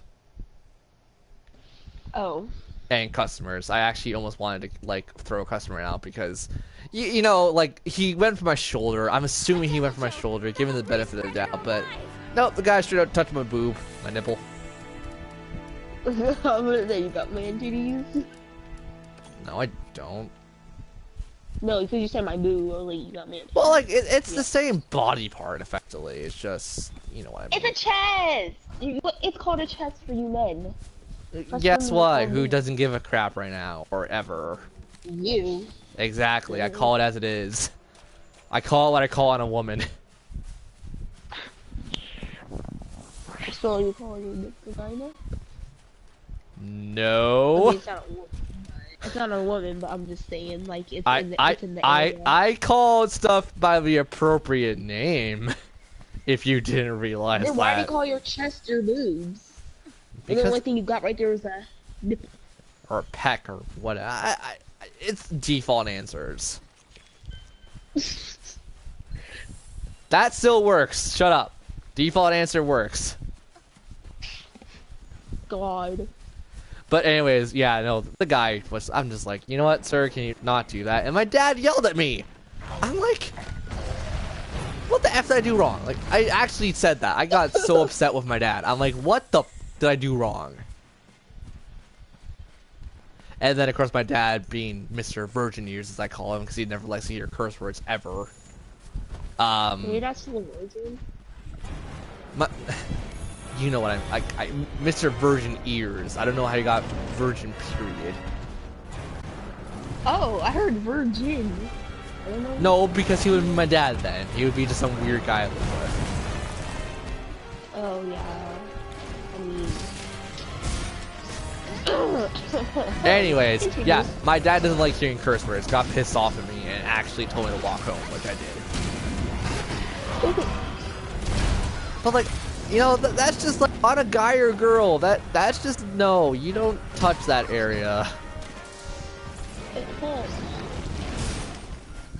Oh. And customers. I actually almost wanted to, like, throw a customer out because, you know, like, he went for my shoulder. I'm assuming he went for my shoulder, given the benefit of the doubt, but nope, the guy straight up touched my boob, my nipple. You got man titties? No, I don't. No, because you said my boo early, you got man titties. Well, like, it's the same body part, effectively. It's just, you know what I mean. It's a chest! It's called a chest for you men. Guess what? Who doesn't give a crap right now, or ever? You. Exactly, I call it as it is. I call it what I call on a woman. So you call your vagina? I No. mean, it's not a woman, but I'm just saying, like, it's in the area. I called stuff by the appropriate name. If you didn't realize Then why do you that. call your chest your boobs? And the Because only thing you got right there is a nipple. or peck or what? It's default answers. That still works. Shut up. Default answer works. God. But anyways, yeah, no, the guy was, I'm just like, you know what, sir, can you not do that? And my dad yelled at me. I'm like, what the F did I do wrong? Like, I actually said that. I got so upset with my dad. I'm like, what the F did I do wrong? And then, of course, my dad, being Mr. Virgin Ears, as I call him, because he never likes to hear curse words ever. You're not still a virgin? You know what Mr. Virgin Ears. I don't know how you got virgin, period. Oh, I heard virgin. I don't know. No, because he would be my dad then. He would be just some weird guy I live with. Oh, yeah. I mean... Anyways, Continue. yeah, my dad doesn't like hearing curse words. Got pissed off at me and actually told me to walk home, which I did. But like, you know, that's just like on a guy or girl. That's just no. You don't touch that area. It hurts.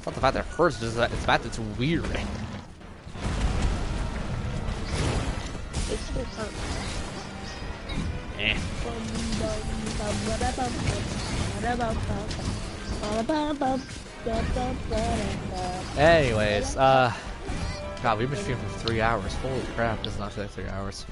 Not the fact that it hurts, just that it's the fact that it's weird. It still hurts. Eh. Anyways, God, we've been streaming for 3 hours. Holy crap, does not feel like 3 hours.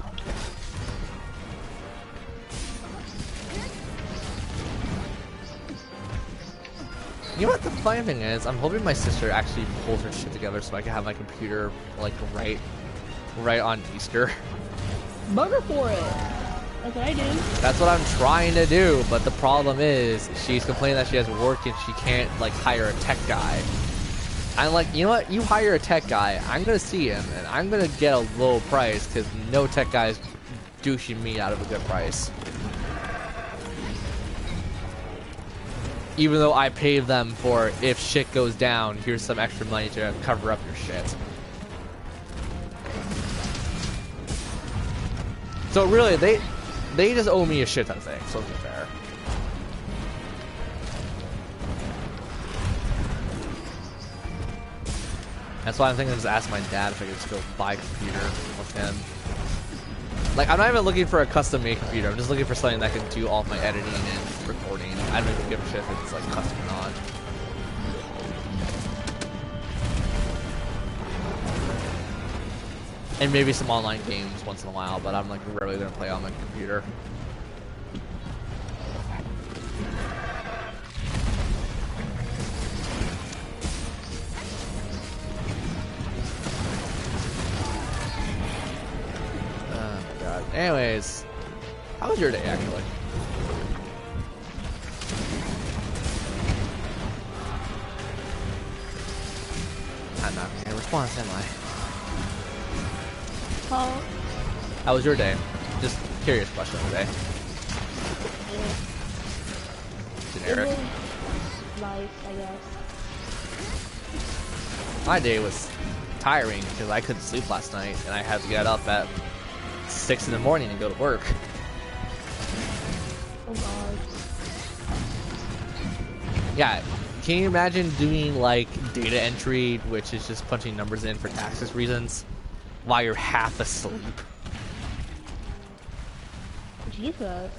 You know what the funny thing is? I'm hoping my sister actually pulls her shit together so I can have my computer like right on Easter. Bugger for it. That's what I do. That's what I'm trying to do, but the problem is she's complaining that she has work and she can't like hire a tech guy. I'm like, you know what? You hire a tech guy, I'm gonna see him and I'm gonna get a low price because no tech guy's douching me out of a good price. Even though I paid them for if shit goes down, here's some extra money to cover up your shit. So really, they just owe me a shit ton of things, so it's fair. That's why I'm thinking of just ask my dad if I could just go buy a computer with him. Like, I'm not even looking for a custom-made computer. I'm just looking for something that can do all of my editing and recording. I don't even give a shit if it's like custom or not. And maybe some online games once in a while, but I'm like rarely gonna play on my computer. Oh my god. Anyways, how was your day actually? I'm not gonna response, am I? Huh? How was your day? Just curious question today. It Generic. was nice, I guess. My day was tiring because I couldn't sleep last night and I had to get up at 6 in the morning and go to work. Oh god. Yeah, can you imagine doing like data entry, which is just punching numbers in for taxes reasons, while you're half asleep? Jesus.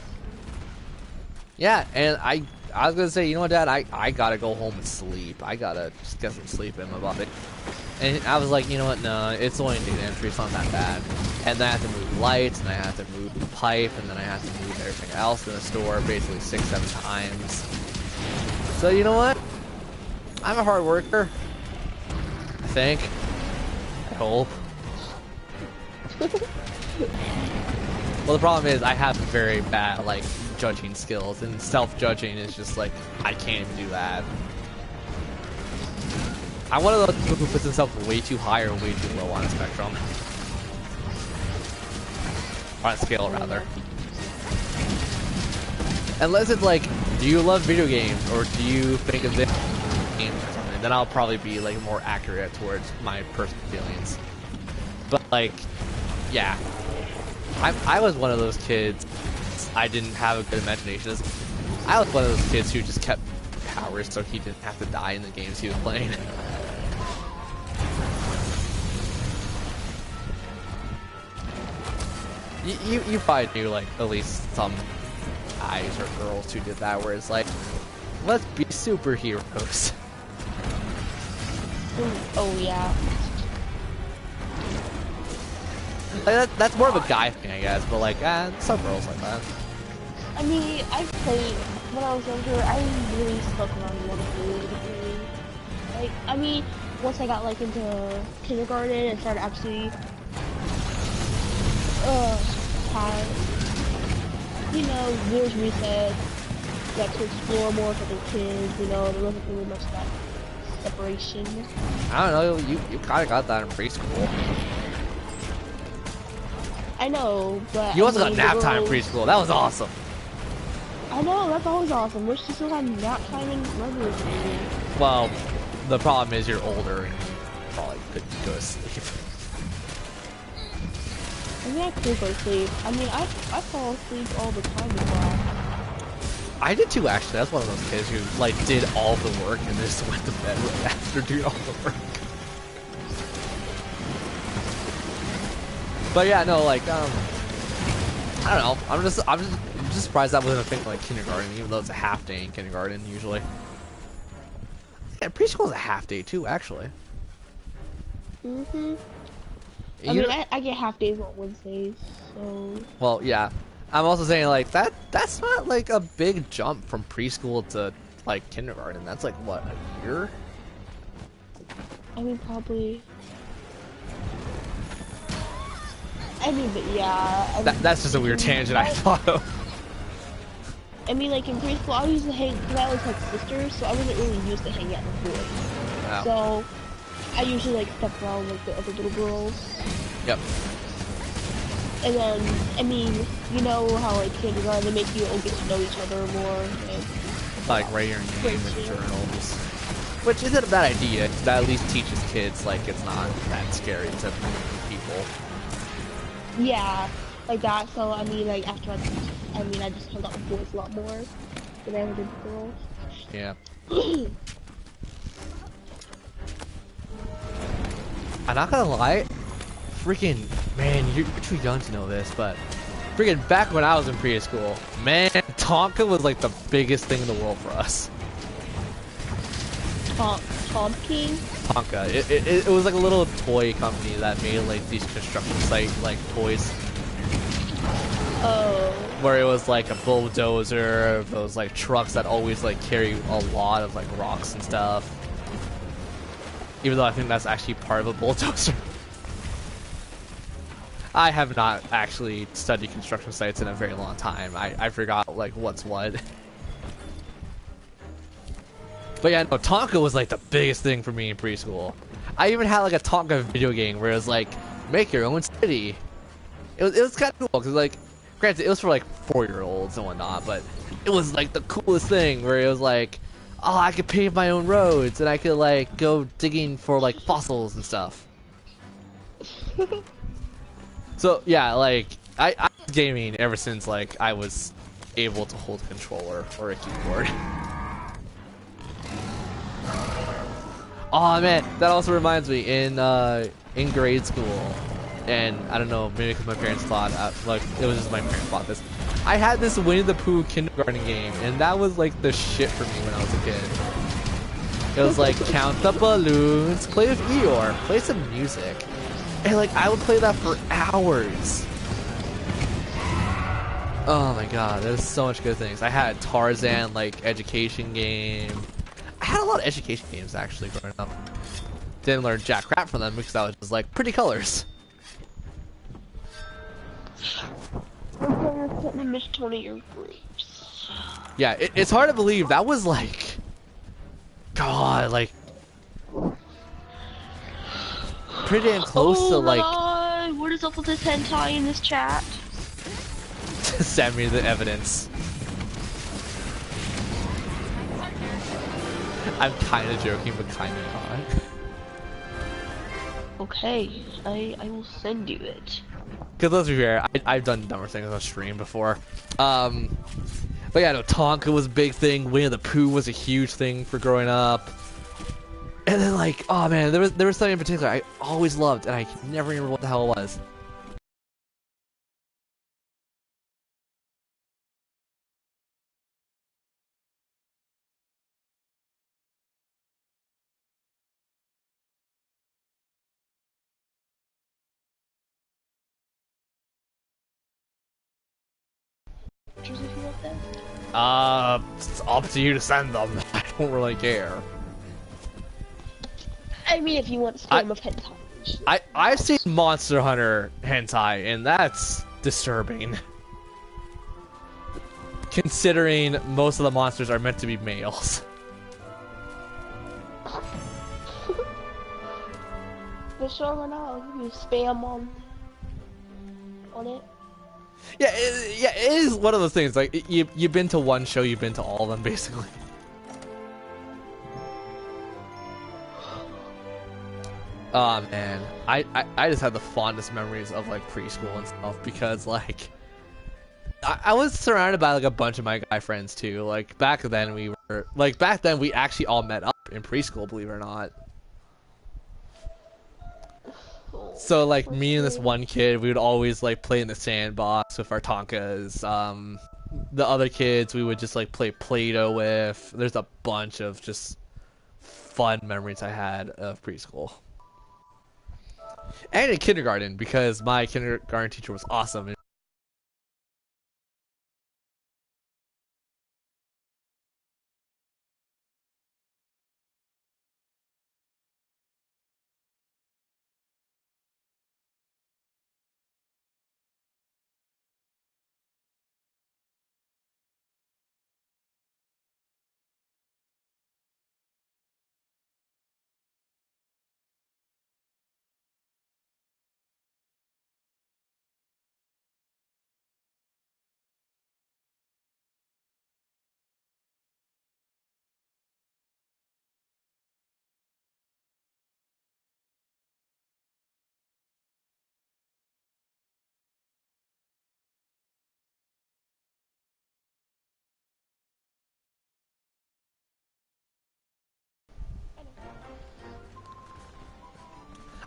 Yeah, and I was gonna say, you know what, Dad, I gotta go home and sleep. I gotta just get some sleep in my body. And I was like, you know what, no, it's only data entry, it's not that bad. And then I have to move lights, and I have to move the pipe, and then I have to move everything else in the store basically 6-7 times. So you know what? I'm a hard worker. I think. I hope. Well, the problem is I have very bad, like, judging skills, and self-judging is just like, I can't even do that. I'm one of those people who puts himself way too high or way too low on a spectrum. On a scale, rather. Unless it's like, do you love video games, or do you think of this game or something, then I'll probably be, like, more accurate towards my personal feelings. But, like, yeah. I was one of those kids, I didn't have a good imagination. I was one of those kids who just kept powers so he didn't have to die in the games he was playing. You probably knew, like, at least some guys or girls who did that, where it's like, let's be superheroes. Oh yeah. Like, that's more of a guy thing, I guess, but like, some girls like that. I mean, I played when I was younger. I really stuck around one food. Like, I mean, once I got like into kindergarten and started actually, had, you know, years recess, got to explore more with other kids. You know, there wasn't really much of that separation. I don't know, you kind of got that in preschool. I know, but You also I got mean, nap time in girls- preschool. That was awesome. I know, that's always awesome. Wish you still had nap time in regular school. Well, the problem is you're older and you probably couldn't go to sleep. I mean, I could go to sleep. I mean, I fall asleep all the time in class. I did too, actually. That's one of those kids who like did all the work and just went to bed right after doing all the work. But yeah, no, like, I don't know. I'm just surprised that wasn't a thing for, like, kindergarten, even though it's a half day in kindergarten usually. Yeah, preschool's a half day too, actually. Mhm. I You mean, know- I get half days on Wednesdays, so Well, yeah. I'm also saying, like, that's not like a big jump from preschool to like kindergarten. That's like what, a year? I mean probably. I mean, but yeah. I mean, That's just a weird tangent I thought of. I mean, like in preschool, I used to hang because I always had sisters, so I wasn't really used to hanging out with boys. Wow. So I usually like step around like the other little girls. Yep. And then, I mean, you know how like kindergarten they make you all get to know each other more. And, Like write your name in journals. Which isn't a bad idea, 'cause that at least teaches kids like it's not that scary to meet people. yeah, like that. So I mean, like after I just hung out with boys a lot more than I ever did with girls. Yeah. I'm not gonna lie, freaking man, you're too young to know this, but freaking back when I was in preschool, man, Tonka was like the biggest thing in the world for us. Tom King? Tonka. It was like a little toy company that made like these construction site like toys. Oh. Where it was like a bulldozer, those like trucks that always like carry a lot of like rocks and stuff. Even though I think that's actually part of a bulldozer. I have not actually studied construction sites in a very long time. I forgot like what's what. But yeah, no, Tonka was like the biggest thing for me in preschool. I even had like a Tonka video game where it was like, make your own city. It was kind of cool because like, granted, it was for like 4-year-olds and whatnot, but it was like the coolest thing where it was like, oh, I could pave my own roads and I could like go digging for like fossils and stuff. So yeah, like I was gaming ever since like I was able to hold a controller or a keyboard. Oh man, that also reminds me in grade school, and I don't know, maybe because my parents thought like it was just my parents bought this. I had this Winnie the Pooh kindergarten game, and that was like the shit for me when I was a kid. It was like count the balloons, play with Eeyore, play some music, and like I would play that for hours. Oh my god, there's so much good things. I had a Tarzan like education game. I had a lot of education games actually growing up. Didn't learn jack crap from them because I was just like pretty colors. Yeah, it's hard to believe that was like, God, like pretty damn close to like. God, what is up with this hentai in this chat? Send me the evidence. I'm kind of joking, but kind of not. Okay, I will send you it. Because let's be fair, I've done dumber things on stream before. But yeah, no, Tonka was a big thing. Winnie the Pooh was a huge thing for growing up. And then like, oh man, there was something in particular I always loved, and I can never remember what the hell it was. It's up to you to send them. I don't really care. I mean, if you want to scam of hentai. I've seen Monster Hunter hentai, and that's disturbing. Considering most of the monsters are meant to be males. For sure or not, you spam on it. Yeah, it is one of those things. Like you've been to one show, you've been to all of them, basically. Oh man, I just had the fondest memories of like preschool and stuff because like I was surrounded by like a bunch of my guy friends too. Like back then we actually all met up in preschool, believe it or not. So like me and this one kid, we would always like play in the sandbox with our Tonkas. The other kids we would just like play Play-Doh with. There's a bunch of just fun memories I had of preschool. And in kindergarten, because my kindergarten teacher was awesome.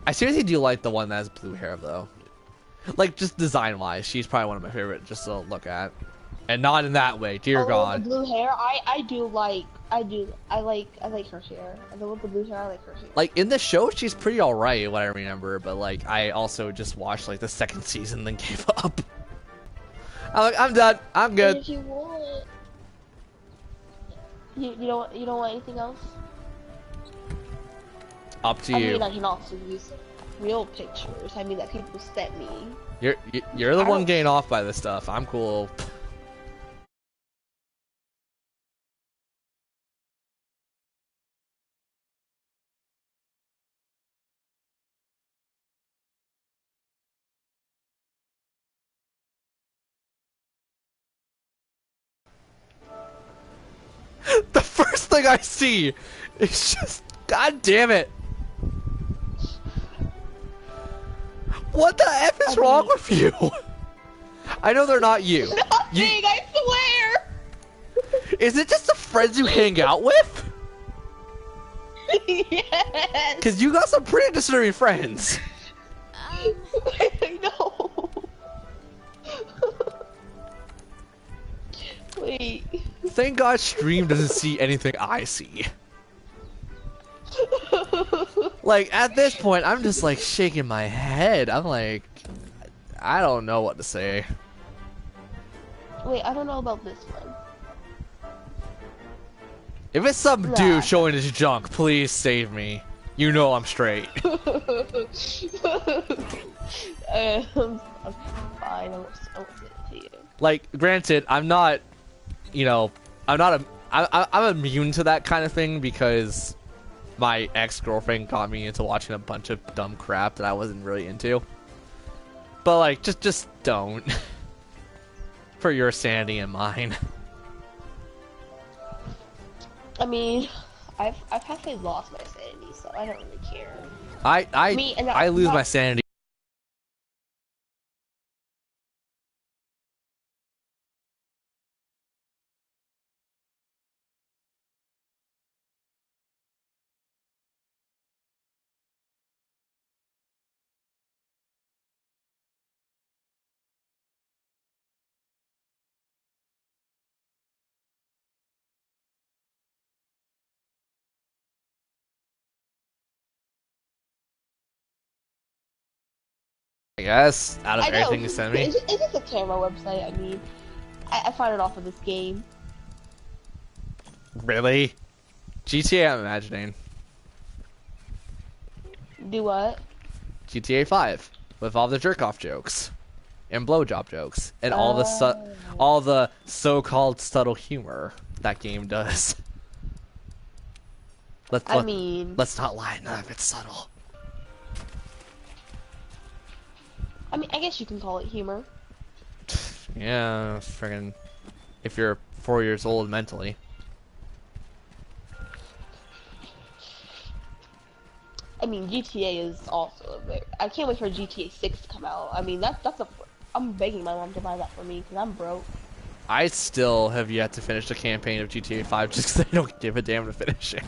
I seriously do like the one that has blue hair though. Like just design wise, she's probably one of my favorite just to look at. And not in that way, dear God. The blue hair, I I do. I like her hair. The one with the blue hair, I like her hair. Like in the show, she's pretty alright, what I remember. But like, I also just watched like the second season, then gave up. I'm like, I'm done. I'm good. If you want, you don't want anything else. Up to I you. mean, I can also use real pictures. I mean, that people sent me. You're the one getting off by this stuff. I'm cool. The first thing I see is just, god damn it. What the F is wrong with you? I know they're not you. Nothing, I swear! Is it just the friends you hang out with? Yes! Because you got some pretty disturbing friends. I know. Wait. Thank God stream doesn't see anything I see. Like, at this point, I'm just like shaking my head. I'm like, I don't know what to say. Wait, I don't know about this one. If it's some Nah. dude showing his junk, please save me. You know I'm straight. I'm fine. I won't say it to you. Like, granted, I'm not, you know, I'm immune to that kind of thing because my ex-girlfriend got me into watching a bunch of dumb crap that I wasn't really into. But like, just don't. For your sanity and mine. I mean, I've halfway lost my sanity, so I don't really care. I lose my sanity. I guess out of I know. everything you sent me. It's just a camera website. I mean, I find it off of this game. Really? GTA, I'm imagining. Do what? GTA 5 with all the jerk-off jokes and blowjob jokes and all the so-called subtle humor that game does. Let's not lie, none of it's subtle. I mean, I guess you can call it humor. Yeah, friggin' if you're 4 years old mentally. I mean, GTA is also a very... I can't wait for GTA 6 to come out. I mean, that's a... I'm begging my mom to buy that for me, because I'm broke. I still have yet to finish the campaign of GTA 5 just because I don't give a damn to finish it.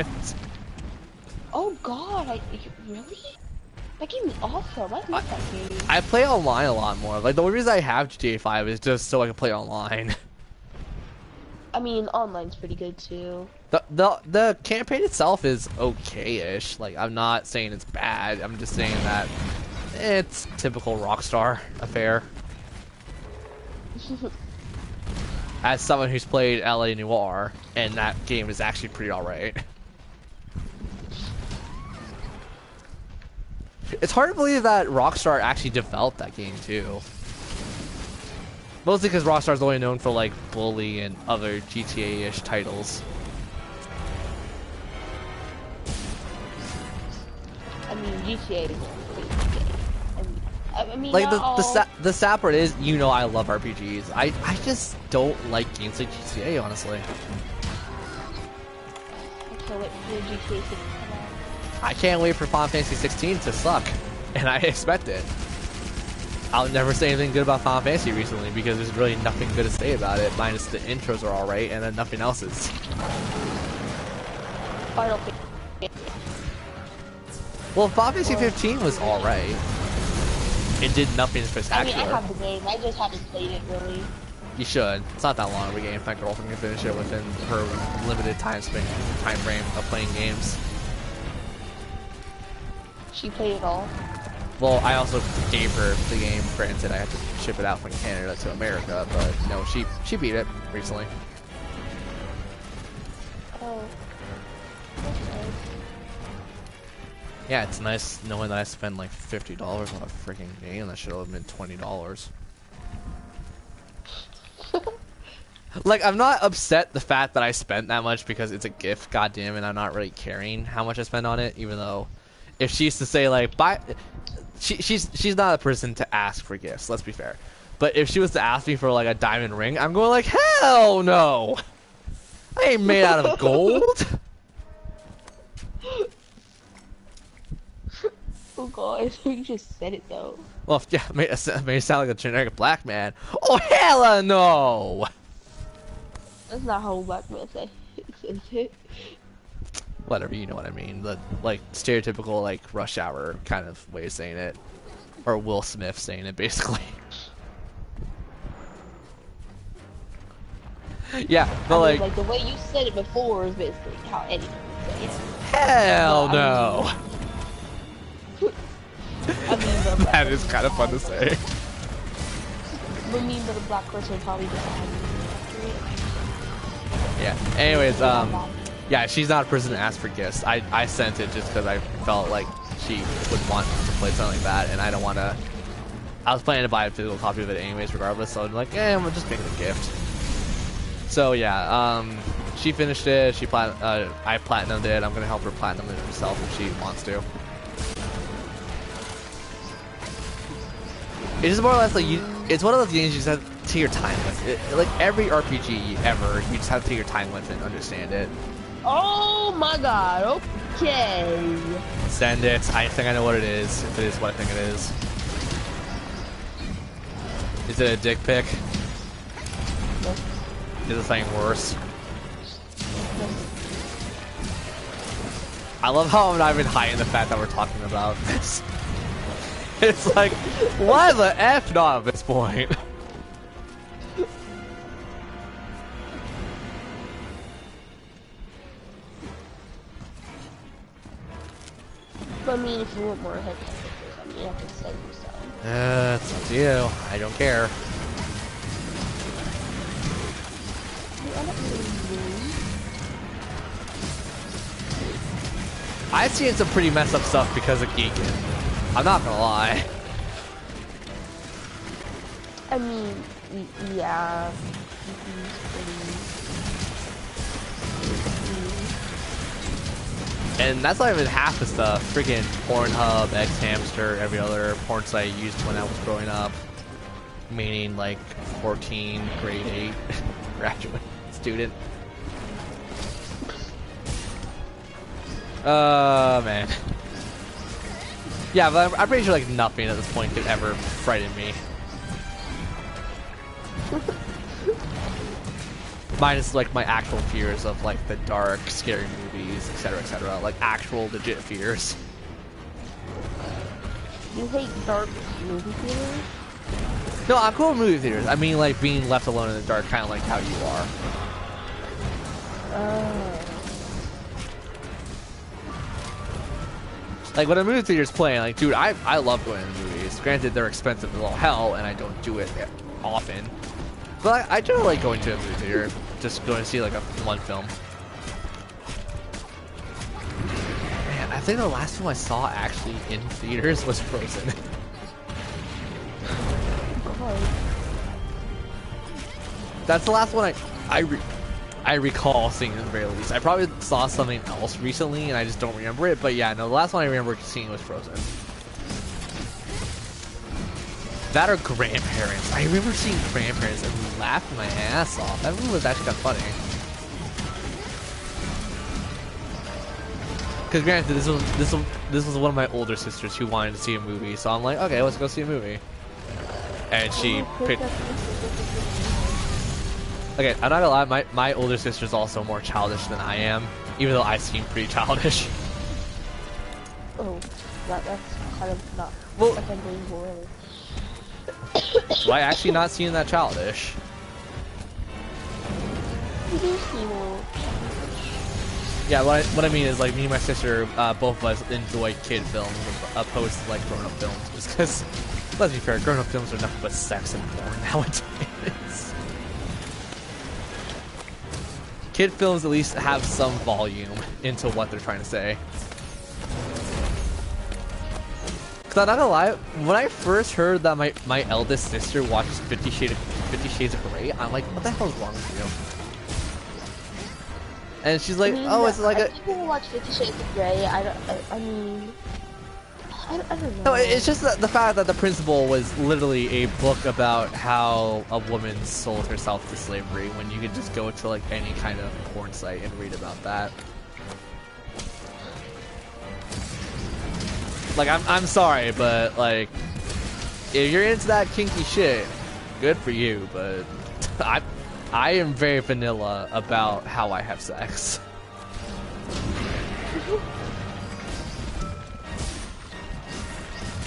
Oh god, really? That game is awesome. I love that game. I play online a lot more. Like, the only reason I have GTA 5 is just so I can play online. I mean, online's pretty good too. The campaign itself is okay-ish. Like, I'm not saying it's bad. I'm just saying that it's typical Rockstar affair. As someone who's played LA Noire, and that game is actually pretty alright. It's hard to believe that Rockstar actually developed that game too. Mostly because Rockstar's only known for like Bully and other GTA-ish titles. I mean, GTA is a pretty good game. I mean, Like the sad part is, you know, I love RPGs. I just don't like games like GTA, honestly. I can't wait for GTA 6 to come out. I can't wait for Final Fantasy 16 to suck, and I expect it. I'll never say anything good about Final Fantasy recently because there's really nothing good to say about it, minus the intros are alright and then nothing else is. Final Fantasy. Well, Final Fantasy 15 was alright. It did nothing I spectacular. mean, I have the game. I just haven't played it really. You should. It's not that long of a game. My girlfriend can finish it within her limited time frame of playing games. She played it all. Well, I also gave her the game. Granted, I had to ship it out from Canada to America, but no, she beat it recently. Oh. That's nice. Yeah, it's nice knowing that I spent like $50 on a freaking game. That should have been $20. Like, I'm not upset the fact that I spent that much because it's a gift, goddamn it. I'm not really caring how much I spend on it, even though if she used to say like buy, she's not a person to ask for gifts. Let's be fair. But if she was to ask me for like a diamond ring, I'm going like hell no. I ain't made out of gold. Oh god, you just said it though. Well, yeah, made it sound like a generic black man. Oh hell no. That's not how black men say it. Whatever, you know what I mean. The like stereotypical like Rush Hour kind of way of saying it, or Will Smith saying it basically. Yeah, but I mean, like the way you said it before is basically how anyone would say it. hell But, no. I mean, but That is kind of fun to say. But a black person probably doesn't have Yeah. Anyways, yeah, she's not a person to ask for gifts. I sent it just because I felt like she would want to play something like that, and I don't want to. I was planning to buy a physical copy of it anyways, regardless. So I'm like, I'm gonna just make it a gift. So yeah, she finished it. I platinumed it. I'm gonna help her platinum it herself if she wants to. It's just more or less like it's one of those games you just have to take your time with. Like every RPG ever, you just have to take your time with it and understand it. Oh my god, okay. Send it. I think I know what it is. If it is what I think it is. Is it a dick pic? No. Is it something worse? I love how I'm not even hiding the fact that we're talking about this. It's like, why the F not at this point? But I mean, if you want more head pictures, I mean, you have to send yourself. It's up to you. I don't care. I've seen some pretty messed up stuff because of geeking. I'm not gonna lie. I mean, yeah. And that's not even half the stuff. Freaking Pornhub, X-Hamster, every other porn site I used when I was growing up. Meaning like 14, grade 8, graduate student. Man. Yeah, but I'm pretty sure like nothing at this point could ever frighten me. Minus like my actual fears of like the dark, scary movies, etc., etc. Like actual legit fears. You hate dark movie theaters? No, I'm cool with movie theaters. I mean like being left alone in the dark, kind of like how you are. Like when a movie theater's playing, like dude, I love going to the movies. Granted, they're expensive as all hell, and I don't do it often. But I do like going to a movie theater, just going to see like one film. Man, I think the last film I saw actually in theaters was Frozen. That's the last one I recall seeing at the very least. I probably saw something else recently and I just don't remember it, but yeah, no, the last one I remember seeing was Frozen. That or Grandparents. I remember seeing Grandparents and laughing my ass off. That movie was actually kind of funny. Because granted, this was one of my older sisters who wanted to see a movie, so I'm like, okay, let's go see a movie. And she picked. Okay, I'm not gonna lie, my older sister's also more childish than I am, even though I seem pretty childish. Oh, that's kind of not. Well, that's unbelievable, really. do I actually not seem that childish? you do Steamworld. Yeah, what I mean is, like, me and my sister, both of us enjoy kid films opposed to, like, grown-up films. Just because, let's be fair, grown-up films are nothing but sex and porn nowadays. Kid films at least have some volume into what they're trying to say. Cause I'm not gonna lie, when I first heard that my eldest sister watches 50 Shades of Grey, I'm like, what the hell is wrong with you? And she's like, I mean, oh, it's like a... people who watch 50 Shades of Grey, I don't know. No, it's just the fact that the principal was literally a book about how a woman sold herself to slavery, when you could just go to like any kind of porn site and read about that. Like, I'm sorry, but like, if you're into that kinky shit, good for you, but I am very vanilla about how I have sex.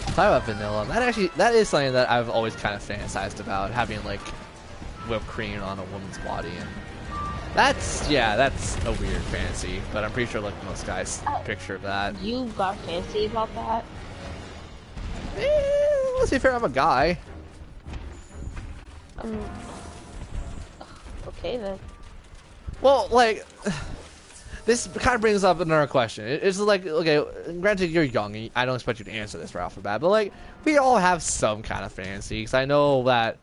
Talk about vanilla. That is something that I've always kind of fantasized about, having like whipped cream on a woman's body, and that's a weird fantasy, but I'm pretty sure like most guys picture that. You got fancy about that? Let's be fair, I'm a guy. Okay then. Well, like, this kind of brings up another question. It's like, okay, granted you're young, and I don't expect you to answer this right off the bat, but like, we all have some kind of fantasy, because I know that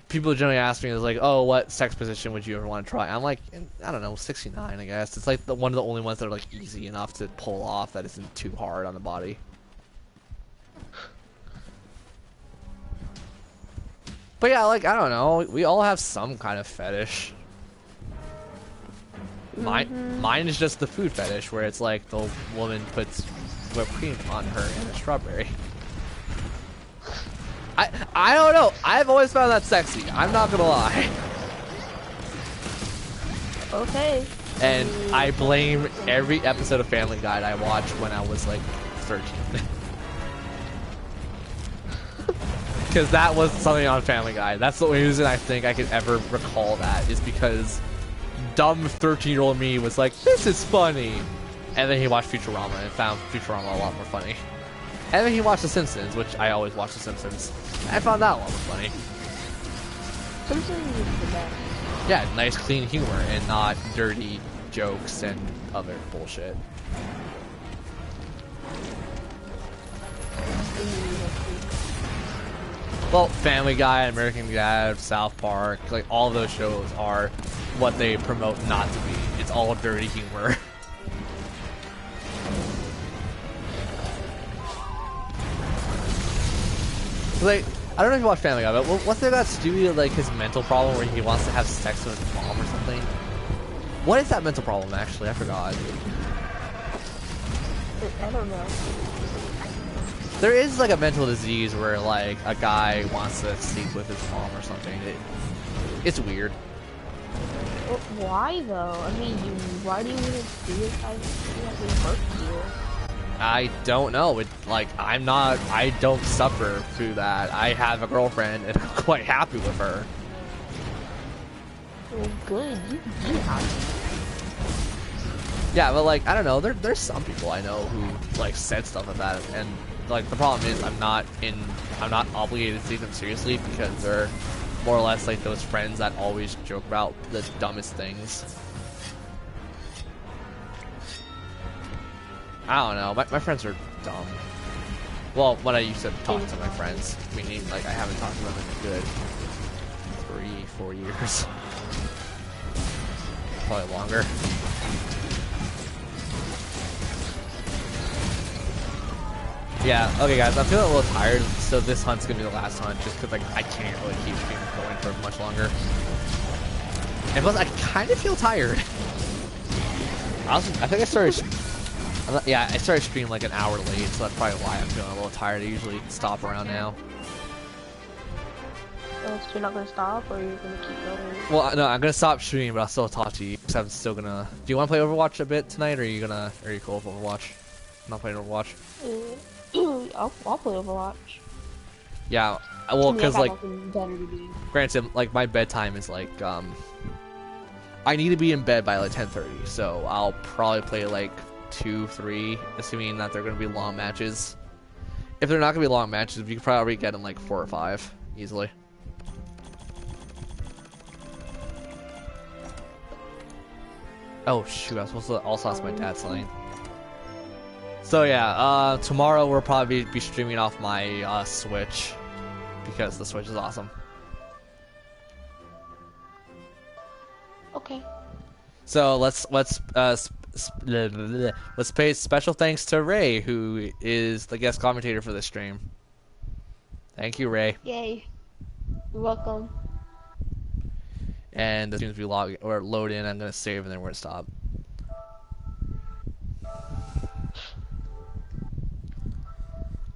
people generally ask me, is like, oh, what sex position would you ever want to try? I'm like, I don't know, 69, I guess. It's like one of the only ones that are like easy enough to pull off that isn't too hard on the body. But yeah, like, I don't know, we all have some kind of fetish. Mine is just the food fetish, where it's like the woman puts whipped cream on her and a strawberry. I don't know. I've always found that sexy. I'm not gonna lie. Okay. And I blame every episode of Family Guy I watched when I was like 13. Because that was something on Family Guy. That's the only reason I think I could ever recall that, is because dumb 13-year-old me was like, this is funny. And then he watched Futurama and found Futurama a lot more funny. And then he watched The Simpsons, which I always watch The Simpsons. I found that a lot more funny. Simpsons is the best. Yeah, nice clean humor and not dirty jokes and other bullshit. Well, Family Guy, American Dad, South Park, like all those shows are what they promote not to be. It's all dirty humor. Like, I don't know if you watch Family Guy, but what's there that Stewie, like his mental problem where he wants to have sex with his mom or something? What is that mental problem actually? I forgot. I don't know. There is like a mental disease where like a guy wants to sleep with his mom or something. It's weird. Well, why though? I mean, why do you even do it? It work here. I don't know. I don't suffer through that. I have a girlfriend and I'm quite happy with her. Well, good. You happy. Yeah, but like, I don't know. There's some people I know who like said stuff like that, and like the problem is I'm not obligated to take them seriously, because they're more or less like those friends that always joke about the dumbest things. I don't know. My friends are dumb. Well, when I used to talk to my friends, meaning like I haven't talked to them in a good 3-4 years. Probably longer. Yeah, okay guys, I'm feeling a little tired, so this hunt's gonna be the last hunt, just because like, I can't really keep streaming going for much longer. And plus, I kind of feel tired. I think I started streaming like an hour late, so that's probably why I'm feeling a little tired. I usually stop around now. So you're not gonna stop, or you're gonna keep going? Well, no, I'm gonna stop streaming, but I'll still talk to you, because I'm still gonna... Do you want to play Overwatch a bit tonight, or are you cool with Overwatch? I'm not playing Overwatch. I'll play Overwatch. Yeah, well, because like, better to do. granted, like my bedtime is like I need to be in bed by like 10:30, so I'll probably play like 2, 3, assuming that they're gonna be long matches. If they're not gonna be long matches, you can probably get them like 4 or 5 easily. Oh shoot, I was supposed to also ask my dad something. So yeah, tomorrow we'll probably be streaming off my Switch because the Switch is awesome. Okay. So let's pay special thanks to Ray, who is the guest commentator for this stream. Thank you, Ray. Yay. You're welcome. And as soon as we log or load in, I'm gonna save and then we're gonna stop.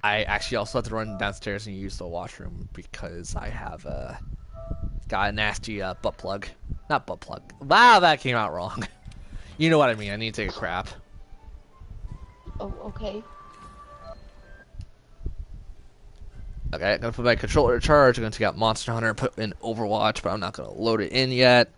I actually also have to run downstairs and use the washroom because I have got a nasty butt plug. Not butt plug. Wow, that came out wrong. You know what I mean. I need to take a crap. Oh, okay. Okay, I'm gonna put my controller to charge. I'm gonna take out Monster Hunter, put in Overwatch, but I'm not gonna load it in yet.